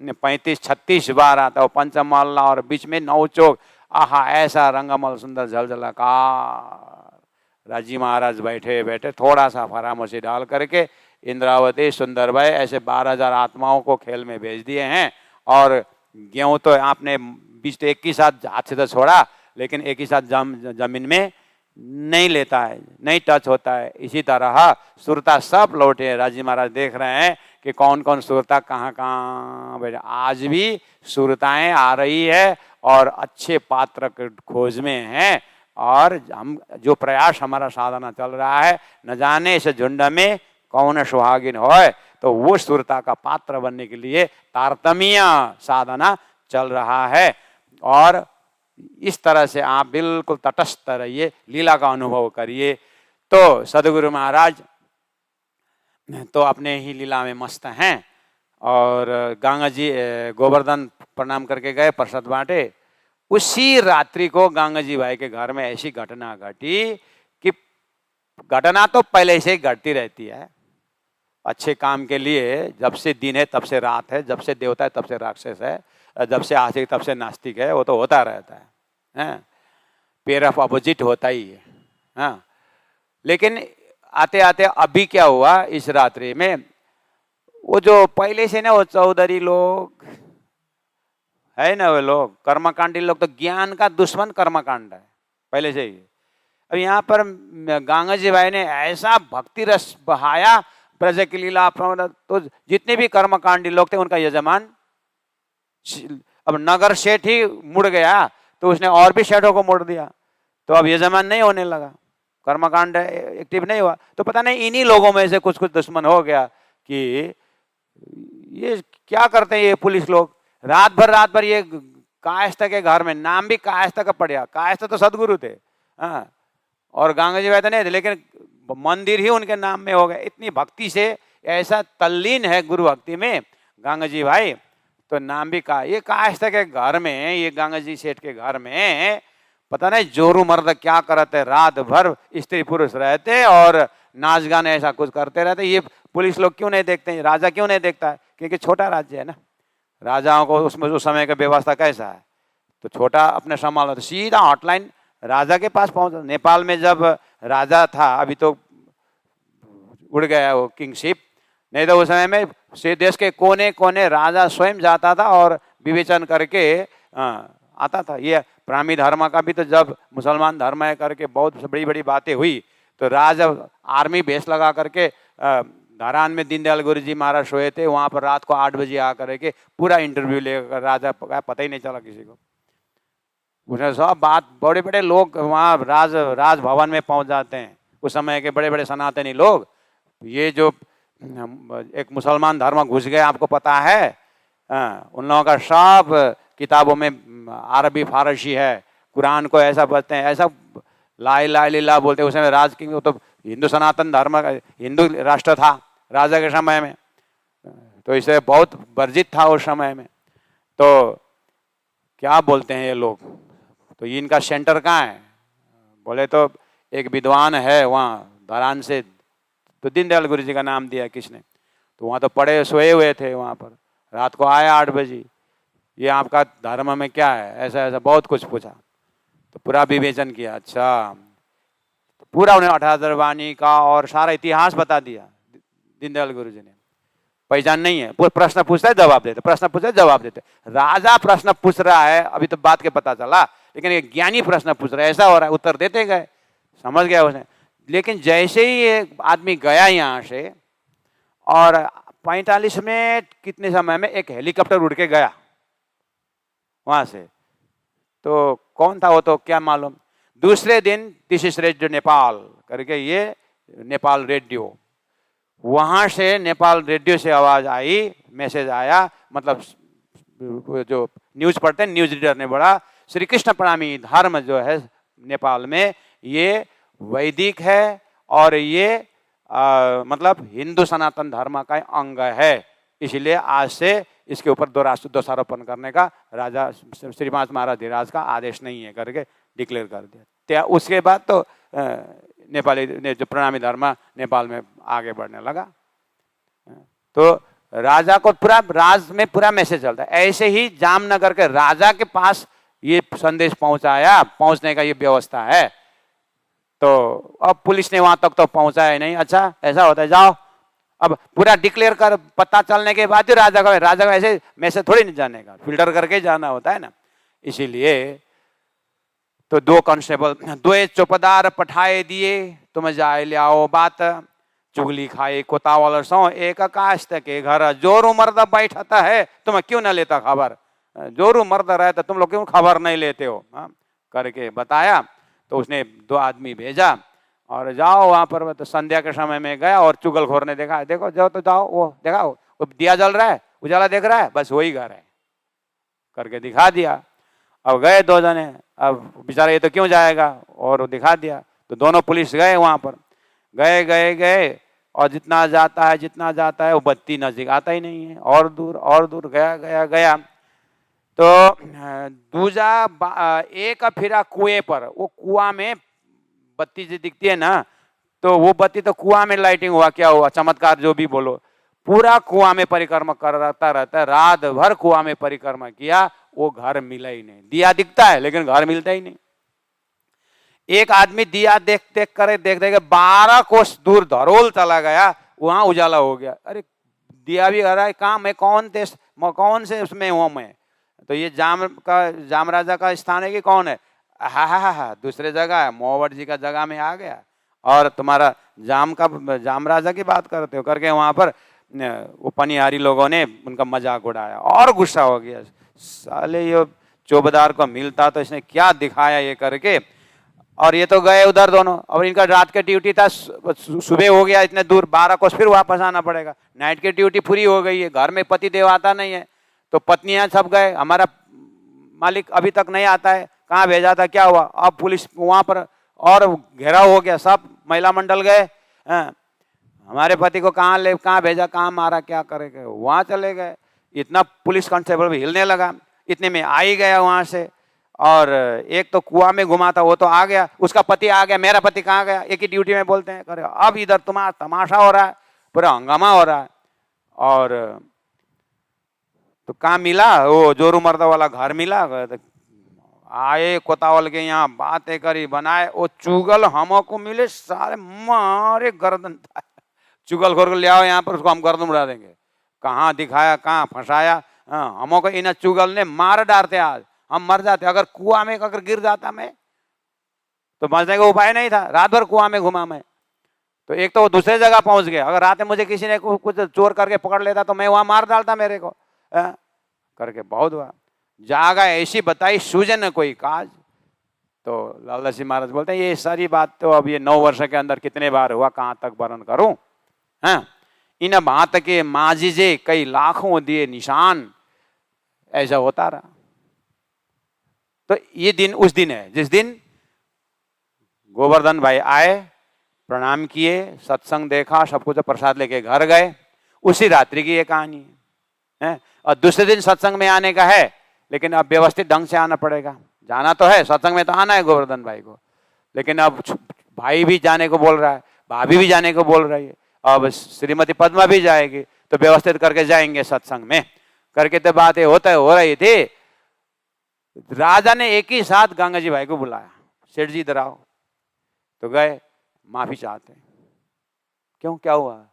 35-36 बार आता है। पंचम महल्ला और बीच में 9 चौक। आहा, ऐसा रंगमहल सुंदर झलझलाकार। राजी महाराज बैठे बैठे थोड़ा सा फरामोशी डाल करके इंद्रावती, सुंदर भाई, ऐसे 12,000 आत्माओं को खेल में भेज दिए हैं। और गेहूं तो आपने बीज तो एक ही साथ हाथ से तो छोड़ा, लेकिन एक ही साथ जमीन में नहीं लेता है, नहीं टच होता है। इसी तरह सुरता सब लौटे। राजी महाराज देख रहे हैं कि कौन कौन सुरता कहाँ कहाँ बैठे। आज भी सुरताएं आ रही है और अच्छे पात्र के खोज में हैं। और हम जो प्रयास हमारा साधना चल रहा है, न जाने इस झुंड में कौन सुहागिन होए, तो वो सुरता का पात्र बनने के लिए तारतम्य साधना चल रहा है। और इस तरह से आप बिल्कुल तटस्थ रहिए, लीला का अनुभव करिए। तो सदगुरु महाराज तो अपने ही लीला में मस्त हैं। और गंगा जी गोवर्धन प्रणाम करके गए, प्रसाद बांटे। उसी रात्रि को गंगा जी भाई के घर में ऐसी घटना घटी कि घटना तो पहले से ही घटती रहती है, अच्छे काम के लिए जब से दिन है तब से रात है, जब से देवता है तब से राक्षस है, जब से आस्तिक तब से नास्तिक है, वो तो होता रहता है, पेयर ऑफ अपोजिट होता ही है। हाँ, लेकिन आते आते अभी क्या हुआ इस रात्रि में, वो जो पहले से ना वो चौधरी लोग है ना, वो लोग कर्मकांडी लोग तो ज्ञान का दुश्मन कर्मकांड है पहले से ही। अब यहाँ पर गंगा जी भाई ने ऐसा भक्ति रस बहाया प्रजा की लीला, तो जितने भी कर्मकांडी लोग थे उनका यजमान, अब नगर सेठ ही मुड़ गया तो उसने और भी सेठों को मोड़ दिया, तो अब यजमान नहीं होने लगा, कर्मकांड एक्टिव नहीं हुआ। तो पता नहीं इन्हीं लोगों में से कुछ कुछ दुश्मन हो गया कि ये क्या करते हैं ये पुलिस लोग, रात भर ये कायस्थ के घर में, नाम भी कायस्थ का पड़ा, कायस्थ तो सदगुरु थे, हाँ, और गंगा जी भाई तो नहीं थे, लेकिन मंदिर ही उनके नाम में हो गया। इतनी भक्ति से ऐसा तल्लीन है गुरु भक्ति में गंगा जी भाई, तो नाम भी का, ये कायस्थ के घर में, ये गंगा जी सेठ के घर में पता नहीं जोरू मर्द क्या करते, रात भर स्त्री पुरुष रहते और नाच गाने ऐसा कुछ करते रहते। ये पुलिस लोग क्यों नहीं देखते हैं, राजा क्यों नहीं देखता है, क्योंकि छोटा राज्य है ना, राजाओं को उसमें उस समय का व्यवस्था कैसा है, तो छोटा अपने संभालो, तो सीधा हॉटलाइन राजा के पास पहुंच। नेपाल में जब राजा था, अभी तो उड़ गया वो किंगशिप, नहीं तो उस समय में देश के कोने कोने राजा स्वयं जाता था और विवेचन करके आता था। ये ब्राह्मी धर्म का भी तो जब मुसलमान धर्म है करके बहुत बड़ी बड़ी बातें हुई, तो राजा आर्मी बेस लगा करके धरान में दीनदयाल गुरु जी महाराज सोए थे, वहां पर रात को 8 बजे आकर के पूरा इंटरव्यू लेकर राजा पता ही नहीं चला किसी को, उसने सब बात, बड़े बड़े लोग वहाँ राजभवन में पहुंच जाते हैं उस समय के बड़े बड़े सनातनी लोग। ये जो एक मुसलमान धर्म घुस गया आपको पता है, उन लोगों का सब किताबों में अरबी फारसी है, कुरान को ऐसा पढ़ते हैं, ऐसा ला इलाहा इल्लल्लाह बोलते हैं। उस समय राज किंग तो हिंदू सनातन धर्म का हिंदू राष्ट्र था राजा के समय में, तो इसे बहुत वर्जित था उस समय में। तो क्या बोलते हैं ये लोग, तो इनका सेंटर कहाँ है, बोले तो एक विद्वान है वहाँ धरान से, तो दीनदयाल गुरु जी का नाम दिया किसने, तो वहाँ तो पड़े सोए हुए थे, वहाँ पर रात को आया 8 बजे, ये आपका धर्म में क्या है, ऐसा ऐसा बहुत कुछ पूछा, तो पूरा विवेचन किया। अच्छा, तो पूरा उन्हें 78 वाणी का और सारा इतिहास बता दिया दीनदयाल गुरु जी ने। पहचान नहीं है, प्रश्न पूछता है जवाब देते, प्रश्न पूछता है जवाब देते। राजा प्रश्न पूछ रहा है, अभी तो बात के पता चला, लेकिन ये ज्ञानी प्रश्न पूछ रहा है, ऐसा हो रहा है, उत्तर देते गए, समझ गया उसने। लेकिन जैसे ही ये आदमी गया यहाँ से, और 45 में कितने समय में एक हेलीकॉप्टर उड़ के गया वहां से, तो कौन था वो तो क्या मालूम। दूसरे दिन दिस इज रेडियो नेपाल करके ये नेपाल रेडियो, वहां से नेपाल रेडियो से आवाज आई, मैसेज आया, मतलब जो न्यूज पढ़ते हैं न्यूज रीडर ने बोला श्री कृष्ण प्रणामी धर्म जो है नेपाल में ये वैदिक है और ये मतलब हिंदू सनातन धर्म का अंग है, इसलिए आज से इसके ऊपर दोषारोपण करने का राजा श्रीपांच महाराज धीराज का आदेश नहीं है करके डिक्लेयर कर दिया। उसके बाद तो नेपाली ने जो प्रणामी धर्म नेपाल में आगे बढ़ने लगा। तो राजा को पूरा राज में पूरा मैसेज चलता है। ऐसे ही जामनगर के राजा के पास ये संदेश पहुंचाया, पहुंचने का ये व्यवस्था है। तो अब पुलिस ने वहां तक तो पहुंचाया नहीं। अच्छा ऐसा होता है, जाओ अब पूरा डिक्लेयर कर, पता चलने के बाद ही राजा का ऐसे मैसेज थोड़ी नहीं जाने का, फिल्टर करके जाना होता है ना। इसीलिए तो 2 कांस्टेबल 2 चौकीदार पठाए दिए, तुम जाए ले आओ बात, चुगली खाए कोतावल सो एक काश्त के घर, जोरू मर्द बैठता है तुम क्यों न लेता खबर, जोरू मर्द रहता तुम लोग क्यों खबर नहीं लेते हो, करके बताया। तो उसने 2 आदमी भेजा और जाओ वहां पर। तो संध्या के समय में गया और चुगलखोर ने देखा, देखो जाओ तो जाओ, वो देखा वो दिया जल रहा है, उजाला देख रहा है, बस वही घर है करके दिखा दिया। अब गए 2 जने, अब बेचारा ये तो क्यों जाएगा, और दिखा दिया। तो दोनों पुलिस गए वहां पर, गए और जितना जाता है वो बत्ती नजदीक आता ही नहीं है, और दूर गया। तो दूजा एक फिरा कुएं पर, वो कुआं में बत्ती जो दिखती है ना, तो वो बत्ती तो कुआं में लाइटिंग हुआ, क्या हुआ, चमत्कार जो भी बोलो, पूरा कुआं में परिक्रमा करता रहता है, रात भर कुआं में परिक्रमा किया, वो घर मिला ही नहीं। दिया दिखता है लेकिन घर मिलता ही नहीं। एक आदमी दिया देख देख 12 कोस दूर धरोल चला गया, वहां उजाला हो गया। अरे दिया भी आ रहा है, कहाँ मैं कौन से उसमें हूँ मैं, तो ये जाम राजा का स्थान है कि कौन है, हा दूसरे जगह है, मोहवट जी का जगह में आ गया, और तुम्हारा जाम राजा की बात करते हो करके वहां पर वो पनिहारी लोगों ने उनका मजाक उड़ाया और गुस्सा हो गया, साले ये चौबेदार को मिलता तो इसने क्या दिखाया ये करके। और ये तो गए उधर दोनों, और इनका रात की ड्यूटी था, सुबह हो गया इतने दूर 12 कोस फिर वापस आना पड़ेगा, नाइट की ड्यूटी पूरी हो गई है, घर में पति देव आता नहीं है, तो पत्नियां सब गए, हमारा मालिक अभी तक नहीं आता है, कहाँ भेजा था, क्या हुआ। अब पुलिस वहां पर और घेराव हो गया, सब महिला मंडल गए, हमारे पति को कहाँ भेजा, कहाँ मारा, क्या करेंगे, वहां चले गए। इतना पुलिस कांस्टेबल भी हिलने लगा, इतने में आ ही गया वहां से, और एक तो कुआं में घुमा था वो तो आ गया, उसका पति आ गया, मेरा पति कहाँ गया, एक ही ड्यूटी में बोलते हैं करे। अब इधर तुम्हारा तमाशा हो रहा है, पूरा हंगामा हो रहा है। और तो कहाँ मिला, वो जोरू मर्दा वाला घर मिला, आए कोतावल के यहाँ बातें करी बनाए, वो चुगल हमको मिले, सारे मारे गर्दन, चुगल खोर को ले आओ यहाँ पर, उसको हम गर्दन उड़ा देंगे, कहाँ दिखाया कहाँ फंसाया, हमको इन चुगल ने मार डालते, आज हम मर जाते, अगर कुआं में अगर गिर जाता मैं तो बचने का उपाय नहीं था, रात भर कुआं में घुमा मैं, तो एक तो वो दूसरे जगह पहुंच गया, अगर रात में मुझे किसी ने कुछ चोर करके पकड़ लेता तो मैं वहां मार डालता मेरे को, करके बहुत हुआ। जागा ऐसी बताई सूझे न कोई काज, तो लाला सिंह महाराज बोलते हैं ये सारी बात तो अब ये 9 वर्ष के अंदर कितने बार हुआ, कहाँ तक वर्णन करूं। इन बात के माजिजे कई लाखों दिए निशान, ऐसा होता रहा। तो ये दिन उस दिन है जिस दिन गोवर्धन भाई आए, प्रणाम किए, सत्संग देखा, सब कुछ प्रसाद लेके घर गए, उसी रात्रि की ये कहानी है। और दूसरे दिन सत्संग में आने का है, लेकिन अब व्यवस्थित ढंग से आना पड़ेगा, जाना तो है सत्संग में, तो आना है गोवर्धन भाई को, लेकिन अब भाई भी जाने को बोल रहा है, भाभी भी जाने को बोल रही है, अब श्रीमती पद्मा भी जाएगी, तो व्यवस्थित करके जाएंगे सत्संग में करके। तो बातें हो रही थी, राजा ने एक ही साथ गंगा जी भाई को बुलाया, सेठ जी इधर आओ, तो गए, माफी चाहते हैं। क्यों, क्या हुआ,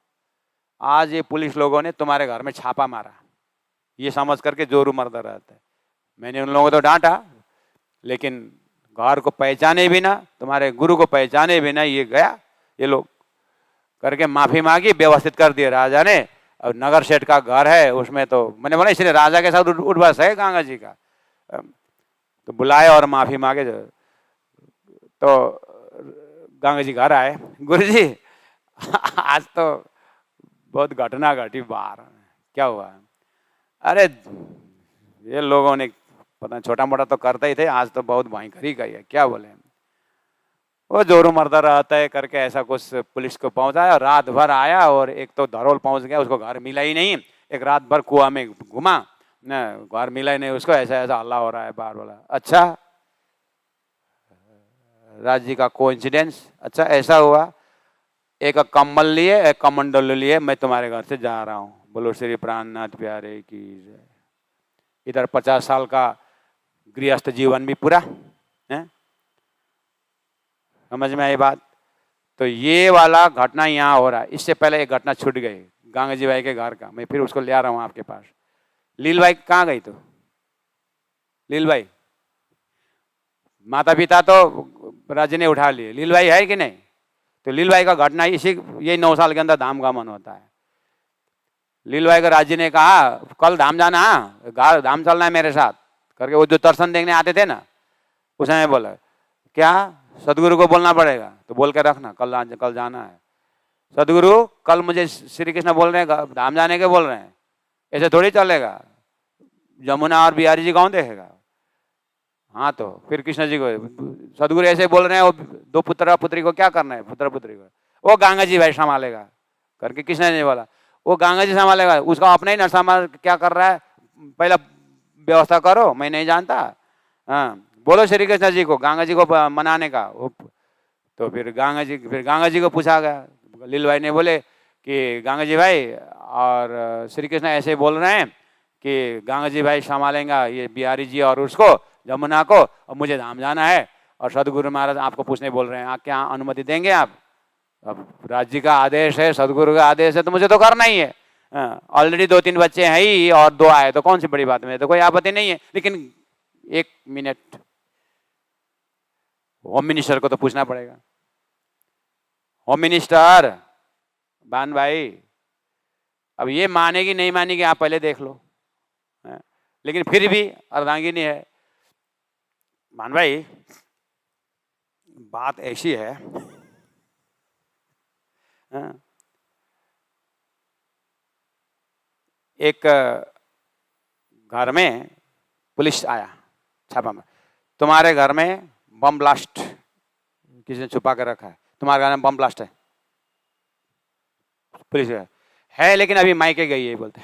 आज ये पुलिस लोगों ने तुम्हारे घर में छापा मारा, ये समझ करके जोरू मरदा रहता है। मैंने उन लोगों को तो डांटा, लेकिन घर को पहचाने बिना, तुम्हारे गुरु को पहचाने बिना ये गया ये लोग करके माफी मांगी, व्यवस्थित कर दिया राजा ने। और नगर सेठ का घर है उसमें, तो मैंने बोला इसलिए राजा के साथ उठ बस है गंगा जी का, तो बुलाए और माफी मांगे। तो गंगा जी घर आए, गुरु जी आज तो बहुत घटना घटी बाहर, क्या हुआ। अरे ये लोगों ने पता छोटा मोटा तो करते ही थे, आज तो बहुत भयंकर ही गई है। क्या बोले, वो जोरू मरदा रहता है करके ऐसा कुछ पुलिस को पहुंचाया, रात भर आया, और एक तो धरोल पहुंच गया, उसको घर मिला ही नहीं, एक रात भर कुआं में घुमा न, घर मिला ही नहीं उसको, ऐसा ऐसा हल्ला हो रहा है बाहर। बोला अच्छा राज जी का कोइंसिडेंस, अच्छा ऐसा हुआ, एक कम्बल लिए, एक कमंडल लिए, मैं तुम्हारे घर से जा रहा हूँ। बोलो श्री प्राणनाथ प्यारे की जय। इधर 50 साल का गृहस्थ जीवन भी पूरा है, समझ में आई बात। तो ये वाला घटना यहाँ हो रहा है। इससे पहले एक घटना छूट गई गंगा जी भाई के घर का, मैं फिर उसको ले आ रहा हूँ आपके पास। लील भाई कहाँ गई, तो लील भाई माता पिता तो राज्य ने उठा लिए, लील भाई है कि नहीं। तो लील भाई का घटना इसी यही 9 साल के अंदर धाम गमन होता है। लील भाई का राज्य ने कहा कल धाम जाना, धाम चलना है मेरे साथ करके। वो जो दर्शन देखने आते थे ना, उसने बोला क्या सदगुरु को बोलना पड़ेगा, तो बोल के रखना कल जाना है। सदगुरु कल मुझे श्री कृष्ण बोल रहे हैं धाम जाने के बोल रहे हैं, ऐसे थोड़ी चलेगा, जमुना और बिहारी जी कौन देखेगा। हाँ तो फिर कृष्ण जी को सदगुरु ऐसे बोल रहे हैं, वो 2 पुत्र पुत्री को क्या करना है, पुत्र पुत्री को वो गंगा जी भाई संभालेगा करके कृष्ण जी बोला। वो गंगा जी संभालेगा, उसका अपना ही न संभाल, क्या कर रहा है पहला व्यवस्था करो, मैं नहीं जानता। हाँ बोलो श्री कृष्ण जी को, गंगा जी को मनाने का। तो फिर गंगा जी को पूछा गया। लील भाई ने बोले कि गंगा जी भाई और श्री कृष्ण ऐसे बोल रहे हैं कि गंगा जी भाई संभालेंगे ये बिहारी जी और उसको जमुना को, और मुझे धाम जाना है और सदगुरु महाराज आपको पूछने बोल रहे हैं, आप क्या अनुमति देंगे आप? अब राज जी का आदेश है, सदगुरु का आदेश है, तो मुझे तो करना ही है। ऑलरेडी 2-3 बच्चे हैं ही और 2 आए तो कौन सी बड़ी बात है, तो कोई आपत्ति नहीं है। लेकिन 1 मिनट, होम मिनिस्टर को तो पूछना पड़ेगा। होम मिनिस्टर बान भाई, अब ये मानेगी नहीं मानेगी आप पहले देख लो। लेकिन फिर भी अर्धांगिनी है। मान भाई बात ऐसी है, एक घर में पुलिस आया छापा में, तुम्हारे घर में बम ब्लास्ट किसी ने छुपा कर रखा है, तुम्हारे घर में बम ब्लास्ट है। पुलिस है लेकिन अभी मायके गई है बोलते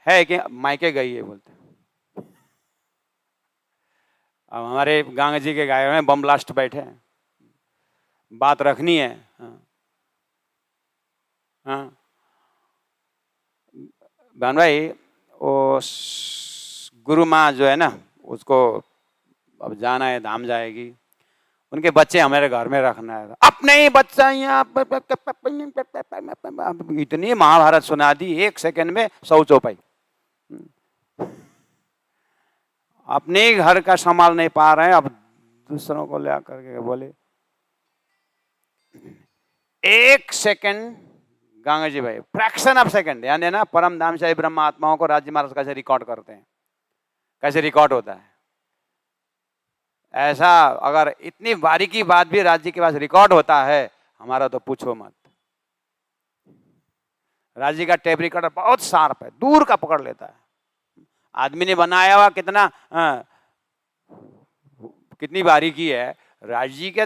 है कि मायके गई है बोलते। अब हमारे गंगा जी के गाय में बम ब्लास्ट बैठे हैं, बात रखनी है। हाँ बहन भाई, वो गुरु माँ जो है ना, उसको अब जाना है, धाम जाएगी, उनके बच्चे हमारे घर में रखना है। अपने ही बच्चा यहाँ इतनी महाभारत सुना दी 1 सेकंड में 100 चौपाई। अपने ही घर का संभाल नहीं पा रहे हैं, अब दूसरों को ले आकर के बोले 1 सेकंड। गंगा जी भाई फ्रैक्शन ऑफ सेकंड, ध्यान देना, परम धामशाही ब्रह्म आत्माओं को राज्य महाराज कैसे रिकॉर्ड करते हैं, कैसे रिकॉर्ड होता है। ऐसा अगर इतनी बारीकी बात भी राज्य के पास रिकॉर्ड होता है, हमारा तो पूछो मत। राज्य का टेप रिकॉर्डर बहुत शार्प है, दूर का पकड़ लेता है। आदमी ने बनाया हुआ कितनी बारीकी है, राज्य के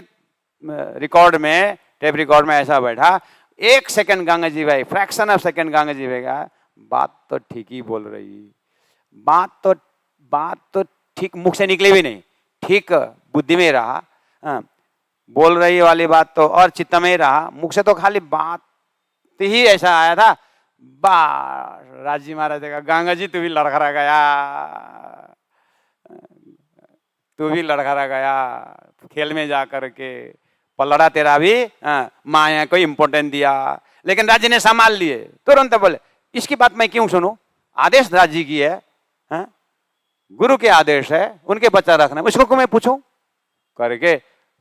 रिकॉर्ड में, टेप रिकॉर्ड में ऐसा बैठा। 1 सेकंड गंगा जी भाई, fraction of second Ganga ji भाई का बात तो ठीक ही बोल रही, बात तो ठीक मुख से निकली भी नहीं, ठीक बुद्धि में रहा। बोल रही वाली बात तो और चित्त में रहा, मुख से तो खाली बात ही ऐसा आया था। राजी महाराज देखा, गंगा जी तू भी लड़खड़ा गया, तू भी लड़खड़ा गया खेल में जा करके, पलड़ा तेरा भी माया को इम्पोर्टेंट दिया। लेकिन राज्य ने संभाल लिए, तुरंत बोले इसकी बात मैं क्यों सुनूं, आदेश राज्य की है, गुरु के आदेश है, उनके बच्चा रखना, उसको क्यों मैं पूछूं करके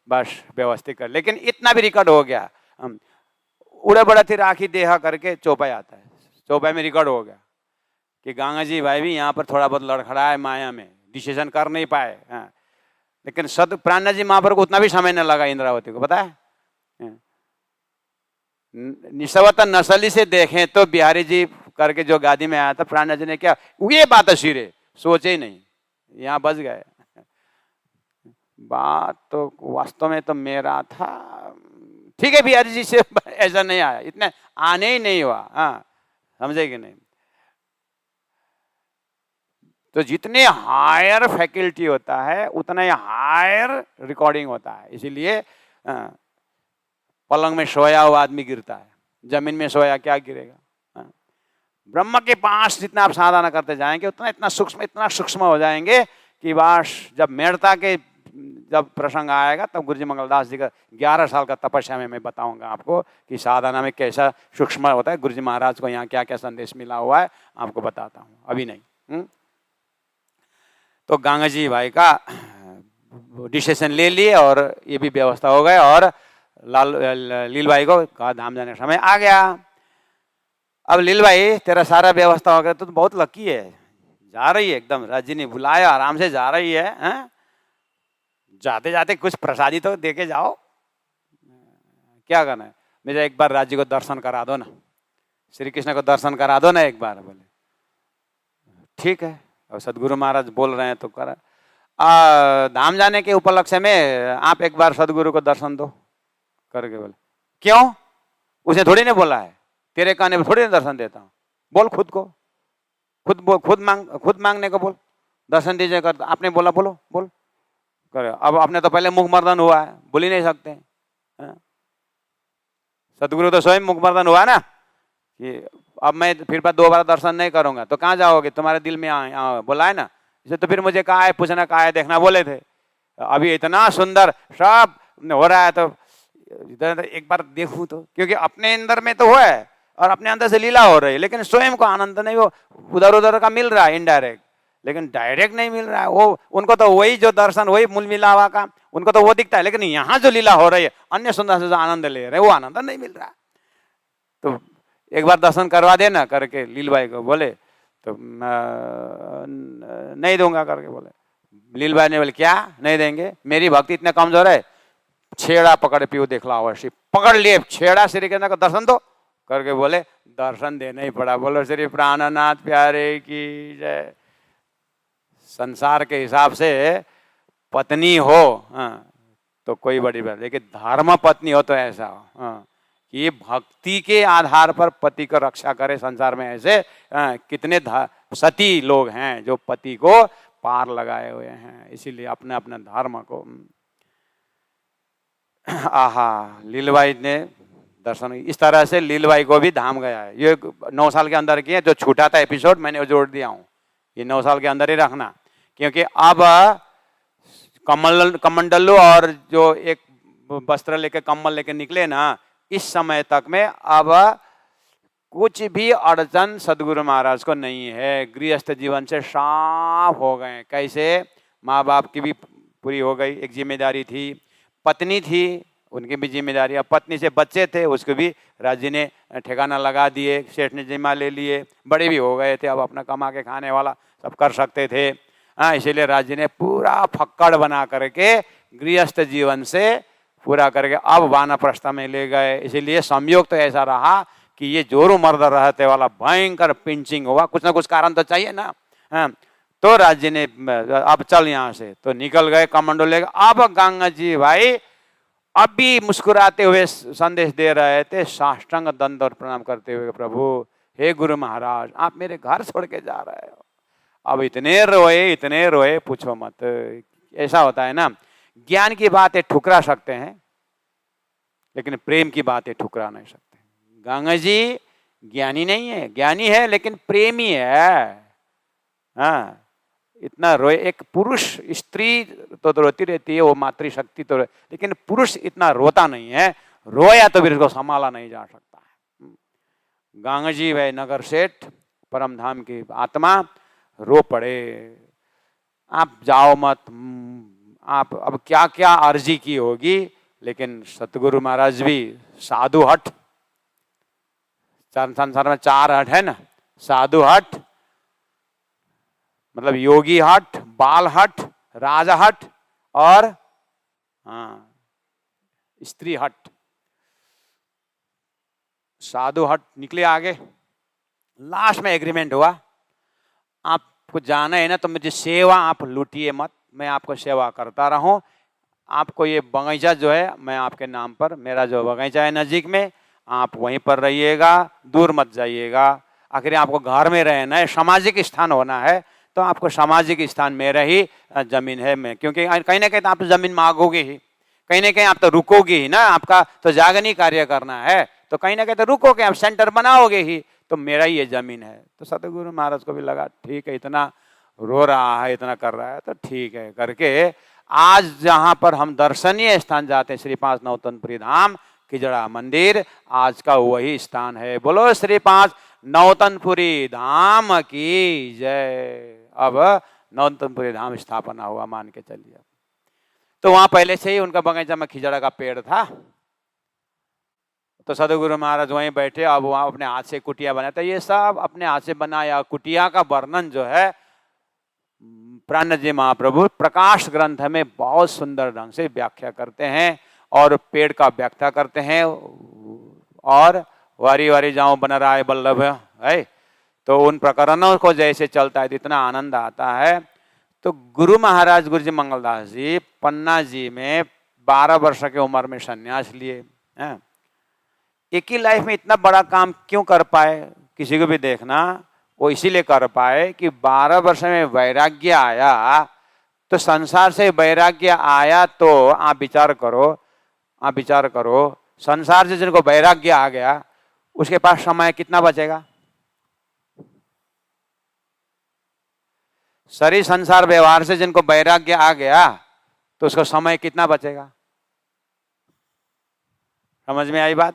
बस व्यवस्थित कर। लेकिन इतना भी रिकॉर्ड हो गया, उड़े बड़ा थी राखी देहा करके चौपाई आता है, चौपाई में रिकॉर्ड हो गया कि गंगा जी भाई भी यहाँ पर थोड़ा बहुत लड़खड़ा है माया में, डिसीजन कर नहीं पाए। लेकिन सद प्राणनाथ जी महाप्रभु को उतना भी समय न लगा इंद्रावती को, पता है। निस्वत नसली से देखें तो बिहारी जी करके जो गादी में आया था, प्राणनाथ जी ने क्या ये बात सिरे सोचे ही नहीं, यहाँ बच गए। बात तो वास्तव में तो मेरा था, ठीक है बिहारी जी से ऐसा नहीं आया, इतना आने ही नहीं हुआ। हाँ समझे कि नहीं। तो जितने हायर फैकल्टी होता है उतना ही हायर रिकॉर्डिंग होता है। इसीलिए पलंग में सोया हुआ आदमी गिरता है, जमीन में सोया क्या गिरेगा। ब्रह्म के पास जितना आप साधना करते जाएंगे उतना इतना सूक्ष्म हो जाएंगे कि बस जब मेड़ता के जब प्रसंग आएगा तब गुरु जी मंगलदास जी का 11 साल का तपस्या में मैं बताऊंगा आपको कि साधना में कैसा सूक्ष्म होता है। गुरु जी महाराज को यहाँ क्या क्या संदेश मिला हुआ है आपको बताता हूँ, अभी नहीं। तो गंगा जी भाई का डिसीजन ले लिए और ये भी व्यवस्था हो गए और लील भाई को कहा धाम जाने का समय आ गया। अब लील भाई तेरा सारा व्यवस्था हो गया तो बहुत लकी है, जा रही है एकदम, राज्य ने बुलाया आराम से जा रही है। जाते जाते कुछ प्रसादी तो देके जाओ, क्या करना है, मुझे एक बार राज्य को दर्शन करा दो ना, श्री कृष्ण को दर्शन करा दो ना एक बार। बोले ठीक है, और सदगुरु महाराज बोल रहे हैं तो करा। धाम जाने के उपलक्ष्य में आप एक बार सदगुरु को दर्शन दो करके बोले। क्यों, उसने थोड़ी ने बोला है, तेरे कहने पर थोड़ी दर्शन देता हूँ, बोल खुद को, खुद मांगने को बोल, दर्शन दीजिए कर। आपने बोला बोलो बोल, अब अपने तो पहले मुखमर्दन हुआ है, बोल ही नहीं सकते। सदगुरु तो स्वयं मुखमर्दन हुआ ना कि अब मैं फिर बार दोबारा दर्शन नहीं करूंगा। तो कहाँ जाओगे, तुम्हारे दिल में बोला है ना। इसे तो फिर मुझे कहा है, पूछना कहा है, देखना बोले थे। अभी इतना सुंदर सब हो रहा है, तो इधर एक बार देखूं तो, क्योंकि अपने अंदर में तो हुआ है और अपने अंदर से लीला हो रही है, लेकिन स्वयं को आनंद नहीं, वो उधर उधर का मिल रहा है इनडायरेक्ट, लेकिन डायरेक्ट नहीं मिल रहा है। वो उनको तो वही जो दर्शन, वही मूल मिला हुआ का उनको तो वो दिखता है, लेकिन यहाँ जो लीला हो रही है, अन्य सुंदर से जो आनंद ले रहे हैं, वो आनंद नहीं मिल रहा। तो एक बार दर्शन करवा देना करके लीलबाई को बोले, तो नहीं दूंगा करके बोले। लीलबाई ने बोले क्या नहीं देंगे, मेरी भक्ति इतने कमजोर है, छेड़ा पकड़ पियो देखला अवश्य, पकड़ लिए छेड़ा श्री कृष्ण का दर्शन दो करके बोले, दर्शन देना ही पड़ा। बोलो श्री प्राणनाथ प्यारे की जय। संसार के हिसाब से पत्नी हो तो कोई बड़ी बात, लेकिन धर्म पत्नी हो तो ऐसा हो कि भक्ति के आधार पर पति को रक्षा करे। संसार में ऐसे कितने सती लोग हैं जो पति को पार लगाए हुए हैं, इसीलिए अपने अपने धर्म को। आहा, लीलबाई ने दर्शन, इस तरह से लीलबाई को भी धाम गया है। ये 9 साल के अंदर की है, जो छूटा था एपिसोड मैंने जोड़ दिया हूँ, ये 9 साल के अंदर ही रखना, क्योंकि अब कमंडलू और जो एक वस्त्र लेके कम्बल लेके निकले ना, इस समय तक में अब कुछ भी अड़चन सदगुरु महाराज को नहीं है। गृहस्थ जीवन से साफ हो गए। कैसे, माँ बाप की भी पूरी हो गई, एक जिम्मेदारी थी, पत्नी थी उनकी भी जिम्मेदारी, अब पत्नी से बच्चे थे उसको भी राज्य ने ठिकाना लगा दिए, सेठ ने जिम्मा ले लिए, बड़े भी हो गए थे, अब अपना कमा के खाने वाला सब कर सकते थे। इसीलिए राज्य ने पूरा फक्कड़ बना करके गृहस्थ जीवन से पूरा करके अब वानप्रस्थ में ले गए। इसीलिए संयोग तो ऐसा रहा कि ये जोरू मर्द रहते वाला भयंकर पिंचिंग हुआ, कुछ ना कुछ कारण तो चाहिए ना। तो राज्य ने अब चल यहाँ से, तो निकल गए कमांडो लेकर। अब गंगा जी भाई अभी मुस्कुराते हुए संदेश दे रहे थे, साष्टांग दंड और प्रणाम करते हुए, प्रभु हे गुरु महाराज आप मेरे घर छोड़ के जा रहे हो। अब इतने रोए पूछो मत। ऐसा होता है ना, ज्ञान की बातें ठुकरा सकते हैं लेकिन प्रेम की बातें ठुकरा नहीं सकते। गंगा जी ज्ञानी नहीं है, ज्ञानी है लेकिन प्रेमी है। इतना रोए, एक पुरुष, स्त्री तो रोती रहती है, वो मातृशक्ति तो, लेकिन पुरुष इतना रोता नहीं है, रोया तो फिर उसको संभाला नहीं जा सकता है। गंगा जी वह नगर सेठ परम धाम की आत्मा रो पड़े, आप जाओ मत, आप अब क्या क्या अर्जी की होगी। लेकिन सतगुरु महाराज भी साधु हट, संसार में 4 हट है ना, साधु हट मतलब योगी हट, बाल हट, राजा हट और स्त्री हट। साधु हट निकले आगे। लास्ट में एग्रीमेंट हुआ, आपको जाना है ना तो मुझे सेवा आप लूटिए मत, मैं आपको सेवा करता रहूं। आपको ये बगीचा जो है मैं आपके नाम पर, मेरा जो बगीचा है नजीक में, आप वहीं पर रहिएगा, दूर मत जाइएगा। आखिर आपको घर में रहना है, सामाजिक स्थान होना है, तो आपको सामाजिक स्थान मेरा ही जमीन है मैं, क्योंकि कहीं ना कहीं तो आप जमीन मांगोगे ही, कहीं ना कहीं आप तो रुकोगे ही ना, आपका तो जागनी कार्य करना है, तो कहीं ना कहीं तो रुकोगे, आप सेंटर बनाओगे ही, तो मेरा ही ये जमीन है। तो सतगुरु महाराज को भी लगा ठीक है, इतना रो रहा है, इतना कर रहा है, तो ठीक है करके आज जहां पर हम दर्शनीय स्थान जाते हैं, श्री 5 नौतनपुरी धाम खिजड़ा मंदिर, आज का वही स्थान है। बोलो श्री 5 नौतनपुरी धाम की जय। अब नौतनपुरी धाम स्थापना हुआ, मान के चलिए। तो वहां पहले से ही उनका बगीचा में खिजड़ा का पेड़ था, तो सदगुरु महाराज वहीं बैठे। अब वहां अपने हाथ से कुटिया बनाते, ये सब अपने हाथ से बनाया कुटिया का वर्णन जो है प्राणनाथ जी महाप्रभु प्रकाश ग्रंथ में बहुत सुंदर ढंग से व्याख्या करते हैं और पेड़ का व्याख्या करते हैं। और वारी वारी जाऊं बन रहा है बल्लभ है, तो उन प्रकरणों को जैसे चलता है तो इतना आनंद आता है। तो गुरु महाराज गुरु जी मंगलदास जी पन्ना जी में 12 वर्ष की उम्र में संन्यास लिए। एक ही लाइफ में इतना बड़ा काम क्यों कर पाए, किसी को भी देखना, वो इसीलिए कर पाए कि 12 वर्ष में वैराग्य आया, तो संसार से वैराग्य आया तो आप विचार करो, संसार से जिनको वैराग्य आ गया उसके पास समय कितना बचेगा? शरीर संसार व्यवहार से जिनको वैराग्य आ गया तो उसको समय कितना बचेगा? समझ में आई बात?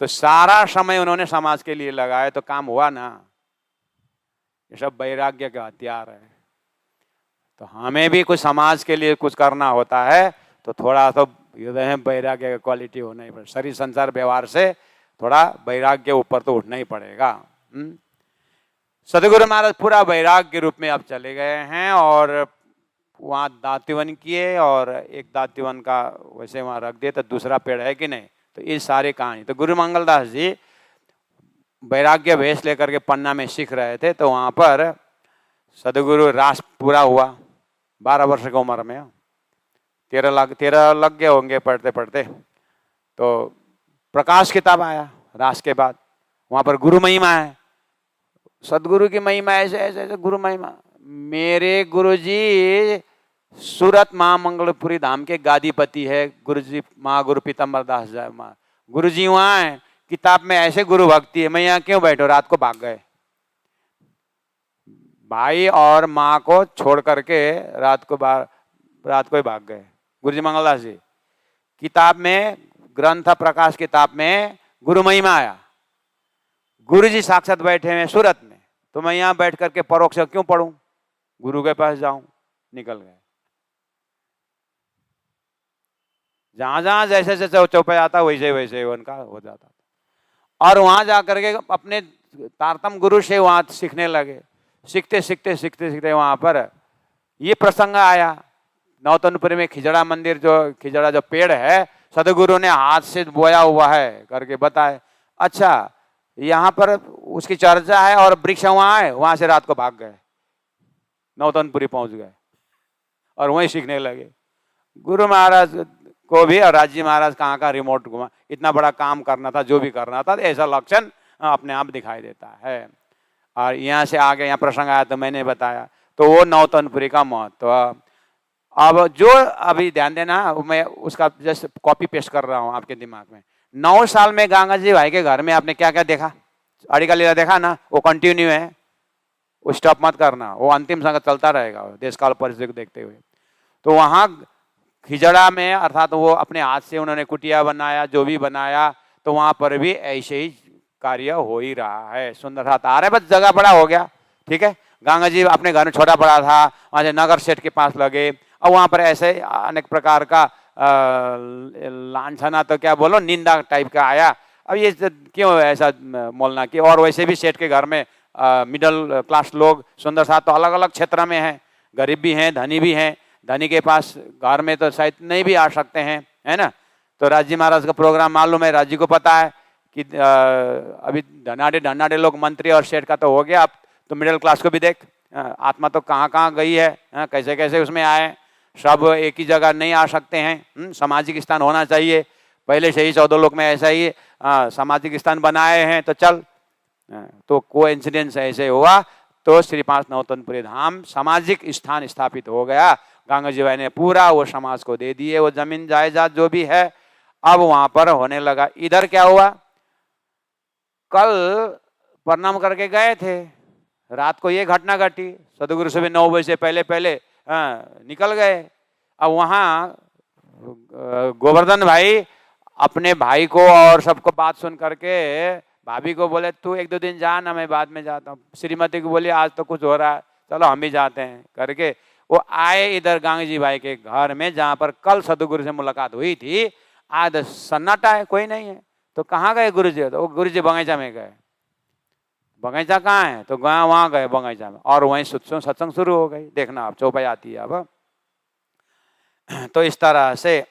तो सारा समय उन्होंने समाज के लिए लगाया तो काम हुआ ना। ये सब वैराग्य का हथियार है। तो हमें भी कुछ समाज के लिए कुछ करना होता है तो थोड़ा तो हृदय में वैराग्य का क्वालिटी होना ही पड़ेगा। शरीर संसार व्यवहार से थोड़ा वैराग्य ऊपर तो उठना ही पड़ेगा। सदगुरु महाराज पूरा वैराग्य के रूप में अब चले गए हैं और वहाँ दातिवन किए और एक दातिवन का वैसे वहाँ रख दिए तो दूसरा पेड़ है कि नहीं। तो ये सारी कहानी। तो गुरु मंगलदास जी वैराग्य वेश लेकर के पन्ना में सीख रहे थे तो वहाँ पर सदगुरु रास पूरा हुआ 12 वर्ष की उम्र में। 13 लग गए होंगे पढ़ते पढ़ते। तो प्रकाश किताब आया रास के बाद। वहाँ पर गुरु महिमा है, सदगुरु की महिमा ऐसे ऐसे ऐसे गुरु महिमा। मेरे गुरुजी सूरत महामंगलपुरी धाम के गादीपति है गुरुजी महागुरु पीतम्बर दास जी। गुरुजी वहाँ है, किताब में ऐसे गुरु भक्ति है। मैं यहाँ क्यों बैठो? रात को भाग गए, भाई और माँ को छोड़ करके रात को ही भाग गए गुरुजी मंगलदास जी। किताब में ग्रंथ प्रकाश किताब में गुरु महिमा आया। गुरुजी साक्षात बैठे हैं सूरत में, तो मैं यहाँ बैठ करके परोक्ष क्यों पढ़ूं? गुरु के पास जाऊं। निकल गए। जहां जहां जैसे जैसे चौपाई आता वैसे वैसे उनका हो जाता था। और वहां जाकर के अपने तारतम गुरु से वहां सीखने लगे। सीखते सीखते सीखते सीखते वहां पर ये प्रसंग आया। नौतनपुरी में खिजड़ा मंदिर खिजड़ा जो पेड़ है सदगुरु ने हाथ से बोया हुआ है करके बताए। अच्छा, यहाँ पर उसकी चर्चा है और वृक्ष वहां है। वहां से रात को भाग गए, नौतनपुरी पहुंच गए और वहीं सीखने लगे। गुरु महाराज को भी और राजी महाराज कहाँ का रिमोट घुमा। इतना बड़ा काम करना था, जो भी करना था, ऐसा लक्षण अपने आप दिखाई देता है। और यहाँ से आगे यहाँ प्रसंग आया तो मैंने बताया। तो वो नौतनपुरी का महत्व। अब जो अभी ध्यान देना, मैं उसका जस्ट कॉपी पेस्ट कर रहा हूँ आपके दिमाग में। 9 साल में गंगा जी भाई के घर में आपने क्या क्या देखा? अड़ी का लीला देखा ना, वो कंटिन्यू है, वो स्टॉप मत करना, वो अंतिम संग चलता रहेगा देश काल परिस्थिति को देखते हुए। तो वहाँ खिजड़ा में अर्थात वो अपने हाथ से उन्होंने कुटिया बनाया, जो भी बनाया, तो वहाँ पर भी ऐसे ही कार्य हो ही रहा है। सुंदर हाथ आ रहा है, बस जगह बड़ा हो गया। ठीक है, गंगा जी अपने घर में छोटा बड़ा था, वहाँ से नगर सेठ के पास लगे और वहाँ पर ऐसे अनेक प्रकार का लांछना तो क्या बोलो, निंदा टाइप का आया। अब ये क्यों ऐसा बोलना कि, और वैसे भी सेठ के घर में मिडिल क्लास लोग सुंदर साथ तो अलग अलग क्षेत्र में हैं, गरीब भी हैं, धनी भी हैं। धनी के पास घर में तो शायद नहीं भी आ सकते हैं, है ना। तो राजी महाराज का प्रोग्राम मालूम है, राजी को पता है कि अभी धनाढ़े लोग मंत्री और सेठ का तो हो गया। अब तो मिडिल क्लास को भी देख, आत्मा तो कहाँ कहाँ गई है, कैसे कैसे उसमें आए। सब एक ही जगह नहीं आ सकते हैं, सामाजिक स्थान होना चाहिए। पहले से ही 14 लोग में ऐसा ही सामाजिक स्थान बनाए हैं। तो चल, तो कोइंसिडेंस ऐसे हुआ तो श्री 5 नौतनपुरी धाम सामाजिक स्थान स्थापित हो गया। गंगा जी भाई ने पूरा वो समाज को दे दिए, वो जमीन जायदाद जो भी है अब वहां पर होने लगा। इधर क्या हुआ, कल प्रणाम करके गए थे, रात को ये घटना घटी। सदगुरु सुबह 9 बजे से पहले पहले निकल गए। अब वहाँ गोवर्धन भाई अपने भाई को और सबको बात सुन करके भाभी को बोले तू 1-2 दिन जा ना, मैं बाद में जाता हूँ। श्रीमती को बोली आज तो कुछ हो रहा है, चलो हम भी जाते हैं करके वो आए इधर गंगा जी भाई के घर में, जहाँ पर कल सदगुरु से मुलाकात हुई थी। आज सन्नाटा है, कोई नहीं है। तो कहाँ गए गुरु जी? तो वो गुरु जी बगीचा में गए। बगीचा कहाँ है? तो वहां गए बगीचा में, और वहीं सत्संग शुरू हो गई। देखना आप चौपाई आती है अब। तो इस तरह से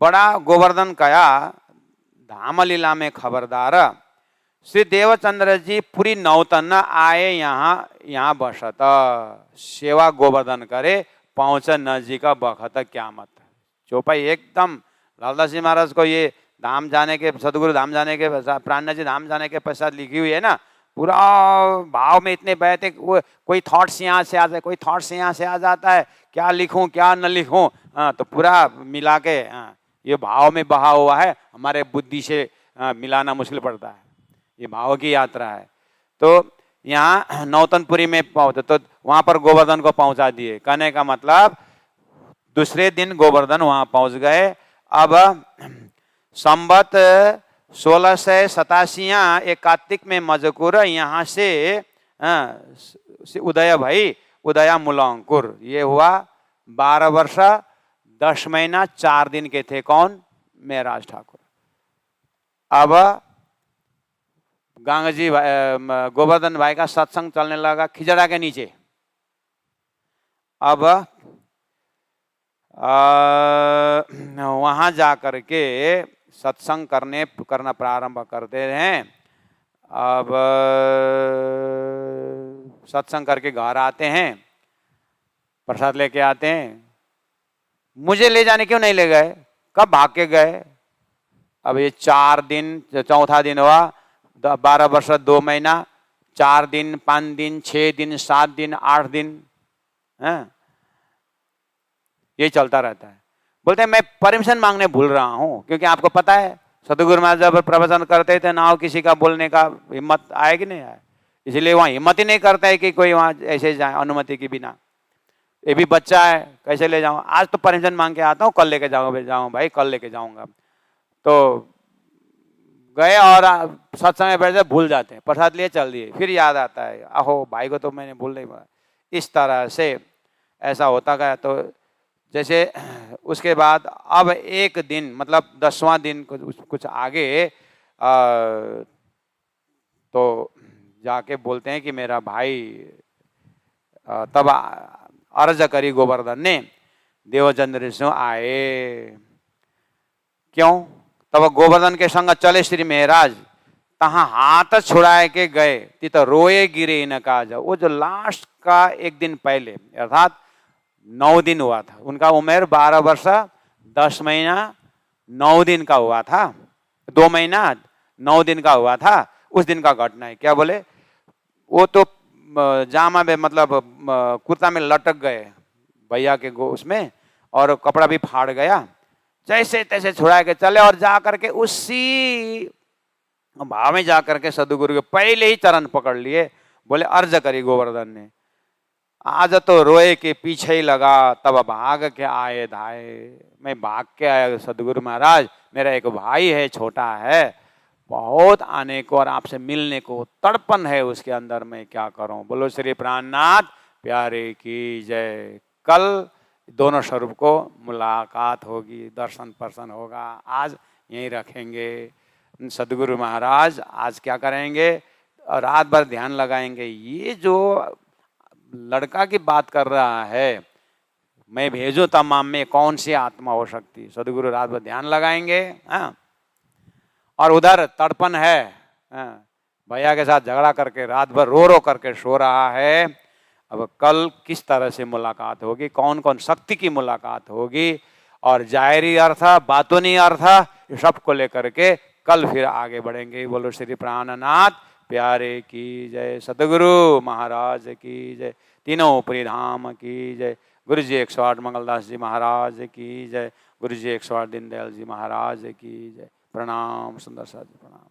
बड़ा गोवर्धन कया धाम लीला में खबरदार। श्री देवचंद्र जी पूरी नौतन आए यहाँ बसत, सेवा गोवर्धन करे पहुंच नजी का बखत क्या मत। चौपाई एकदम लालदास जी महाराज को ये धाम जाने के, सदगुरु धाम जाने के, प्राणनाथ जी धाम जाने के पश्चात लिखी हुई है ना, पूरा भाव में इतने बहते, वो कोई थॉट्स यहाँ से आ जाए, कोई थॉट्स यहाँ से आ जाता है, क्या लिखूं क्या न लिखूं, तो पूरा मिला के ये भाव में बहा हुआ है, हमारे बुद्धि से मिलाना मुश्किल पड़ता है, ये भाव की यात्रा है। तो यहाँ नौतनपुरी में पहुंचे तो वहां पर गोवर्धन को पहुंचा दिए, कहने का मतलब दूसरे दिन गोवर्धन वहां पहुंच गए। अब संवत 1687 एक कार्तिक में मजकूर यहाँ से उदय भई उदया मूलांकुर, ये हुआ 12 वर्ष 10 महीना 4 दिन के थे कौन, महराज ठाकुर। अब गंगा जी गोवर्धन भाई का सत्संग चलने लगा खिजड़ा के नीचे। अब वहां जाकर के सत्संग करना प्रारंभ करते हैं। अब सत्संग करके घर आते हैं, प्रसाद लेके आते हैं। मुझे ले जाने क्यों नहीं ले गए, कब भाग के गए? अब ये 4 दिन, चौथा दिन हुआ, 12 वर्ष 2 महीना 4 दिन 5 दिन 6 दिन 7 दिन 8 दिन ये चलता रहता है। बोलते हैं मैं परमिशन मांगने भूल रहा हूं, क्योंकि आपको पता है सतगुरु महाराज जब प्रवचन करते थे ना, किसी का बोलने का हिम्मत आए कि नहीं आए, इसलिए वहां हिम्मत ही नहीं करता है कि कोई वहां ऐसे जाए अनुमति के बिना। ये भी बच्चा है, कैसे ले जाऊं, आज तो परमिशन मांग के आता हूँ, कल लेके जाऊँ भाई, कल लेके जाऊंगा। तो गए और सत्संग में बैठ जाए, भूल जाते हैं, प्रसाद लिए चल दिए, फिर याद आता है आहो भाई को तो मैंने भूल नहीं पाया। इस तरह से ऐसा होता गया। तो जैसे उसके बाद अब एक दिन मतलब 10वां दिन कुछ आगे तो जाके बोलते हैं कि मेरा भाई, तब अर्ज करी गोवर्धन ने, देवचंद्र ऋषि आए। क्यों? तब गोवर्धन के संग चले श्री महाराज, तहां हाथ छुड़ाए के गए, तित रोए गिरे न काज। वो जो लास्ट का एक दिन पहले, अर्थात 9 दिन हुआ था, उनका उम्र 12 वर्ष 10 महीना 9 दिन का हुआ था, 2 महीना 9 दिन का हुआ था। उस दिन का घटना है। क्या बोले? वो तो जामा में मतलब कुर्ता में लटक गए भैया के उसमें, और कपड़ा भी फाड़ गया। जैसे तैसे छुड़ा के चले और जा करके उसी भाव में जा करके सदगुरु के पहले ही चरण पकड़ लिए। बोले अर्ज करी गोवर्धन ने, आज तो रोए के पीछे ही लगा, तब भाग के आए धाए। मैं भाग के आया सदगुरु महाराज, मेरा एक भाई है, छोटा है, बहुत आने को और आपसे मिलने को तड़पन है उसके अंदर, मैं क्या करूं। बोलो श्री प्राणनाथ प्यारे की जय। कल दोनों स्वरूप को मुलाकात होगी, दर्शन पर्सन होगा। आज यहीं रखेंगे। सदगुरु महाराज आज क्या करेंगे, और रात भर ध्यान लगाएंगे। ये जो लड़का की बात कर रहा है, मैं भेजूं तमाम में कौन सी आत्मा हो सकती, सदगुरु रात भर ध्यान लगाएंगे। और उधर तड़पन है, भैया के साथ झगड़ा करके रात भर रो रो करके सो रहा है। अब कल किस तरह से मुलाकात होगी, कौन कौन शक्ति की मुलाकात होगी, और जाहिरी अर्थ बातूनी अर्थ सबको लेकर के कल फिर आगे बढ़ेंगे। बोलो श्री प्राणनाथ प्यारे की जय, सतगुरु महाराज की जय, तीनों ऊपरी धाम की जय, गुरु जी 108 मंगलदास जी महाराज की जय, गुरु जी 108 दीनदयाल जी महाराज की जय। प्रणाम सुंदर साथ जी, प्रणाम।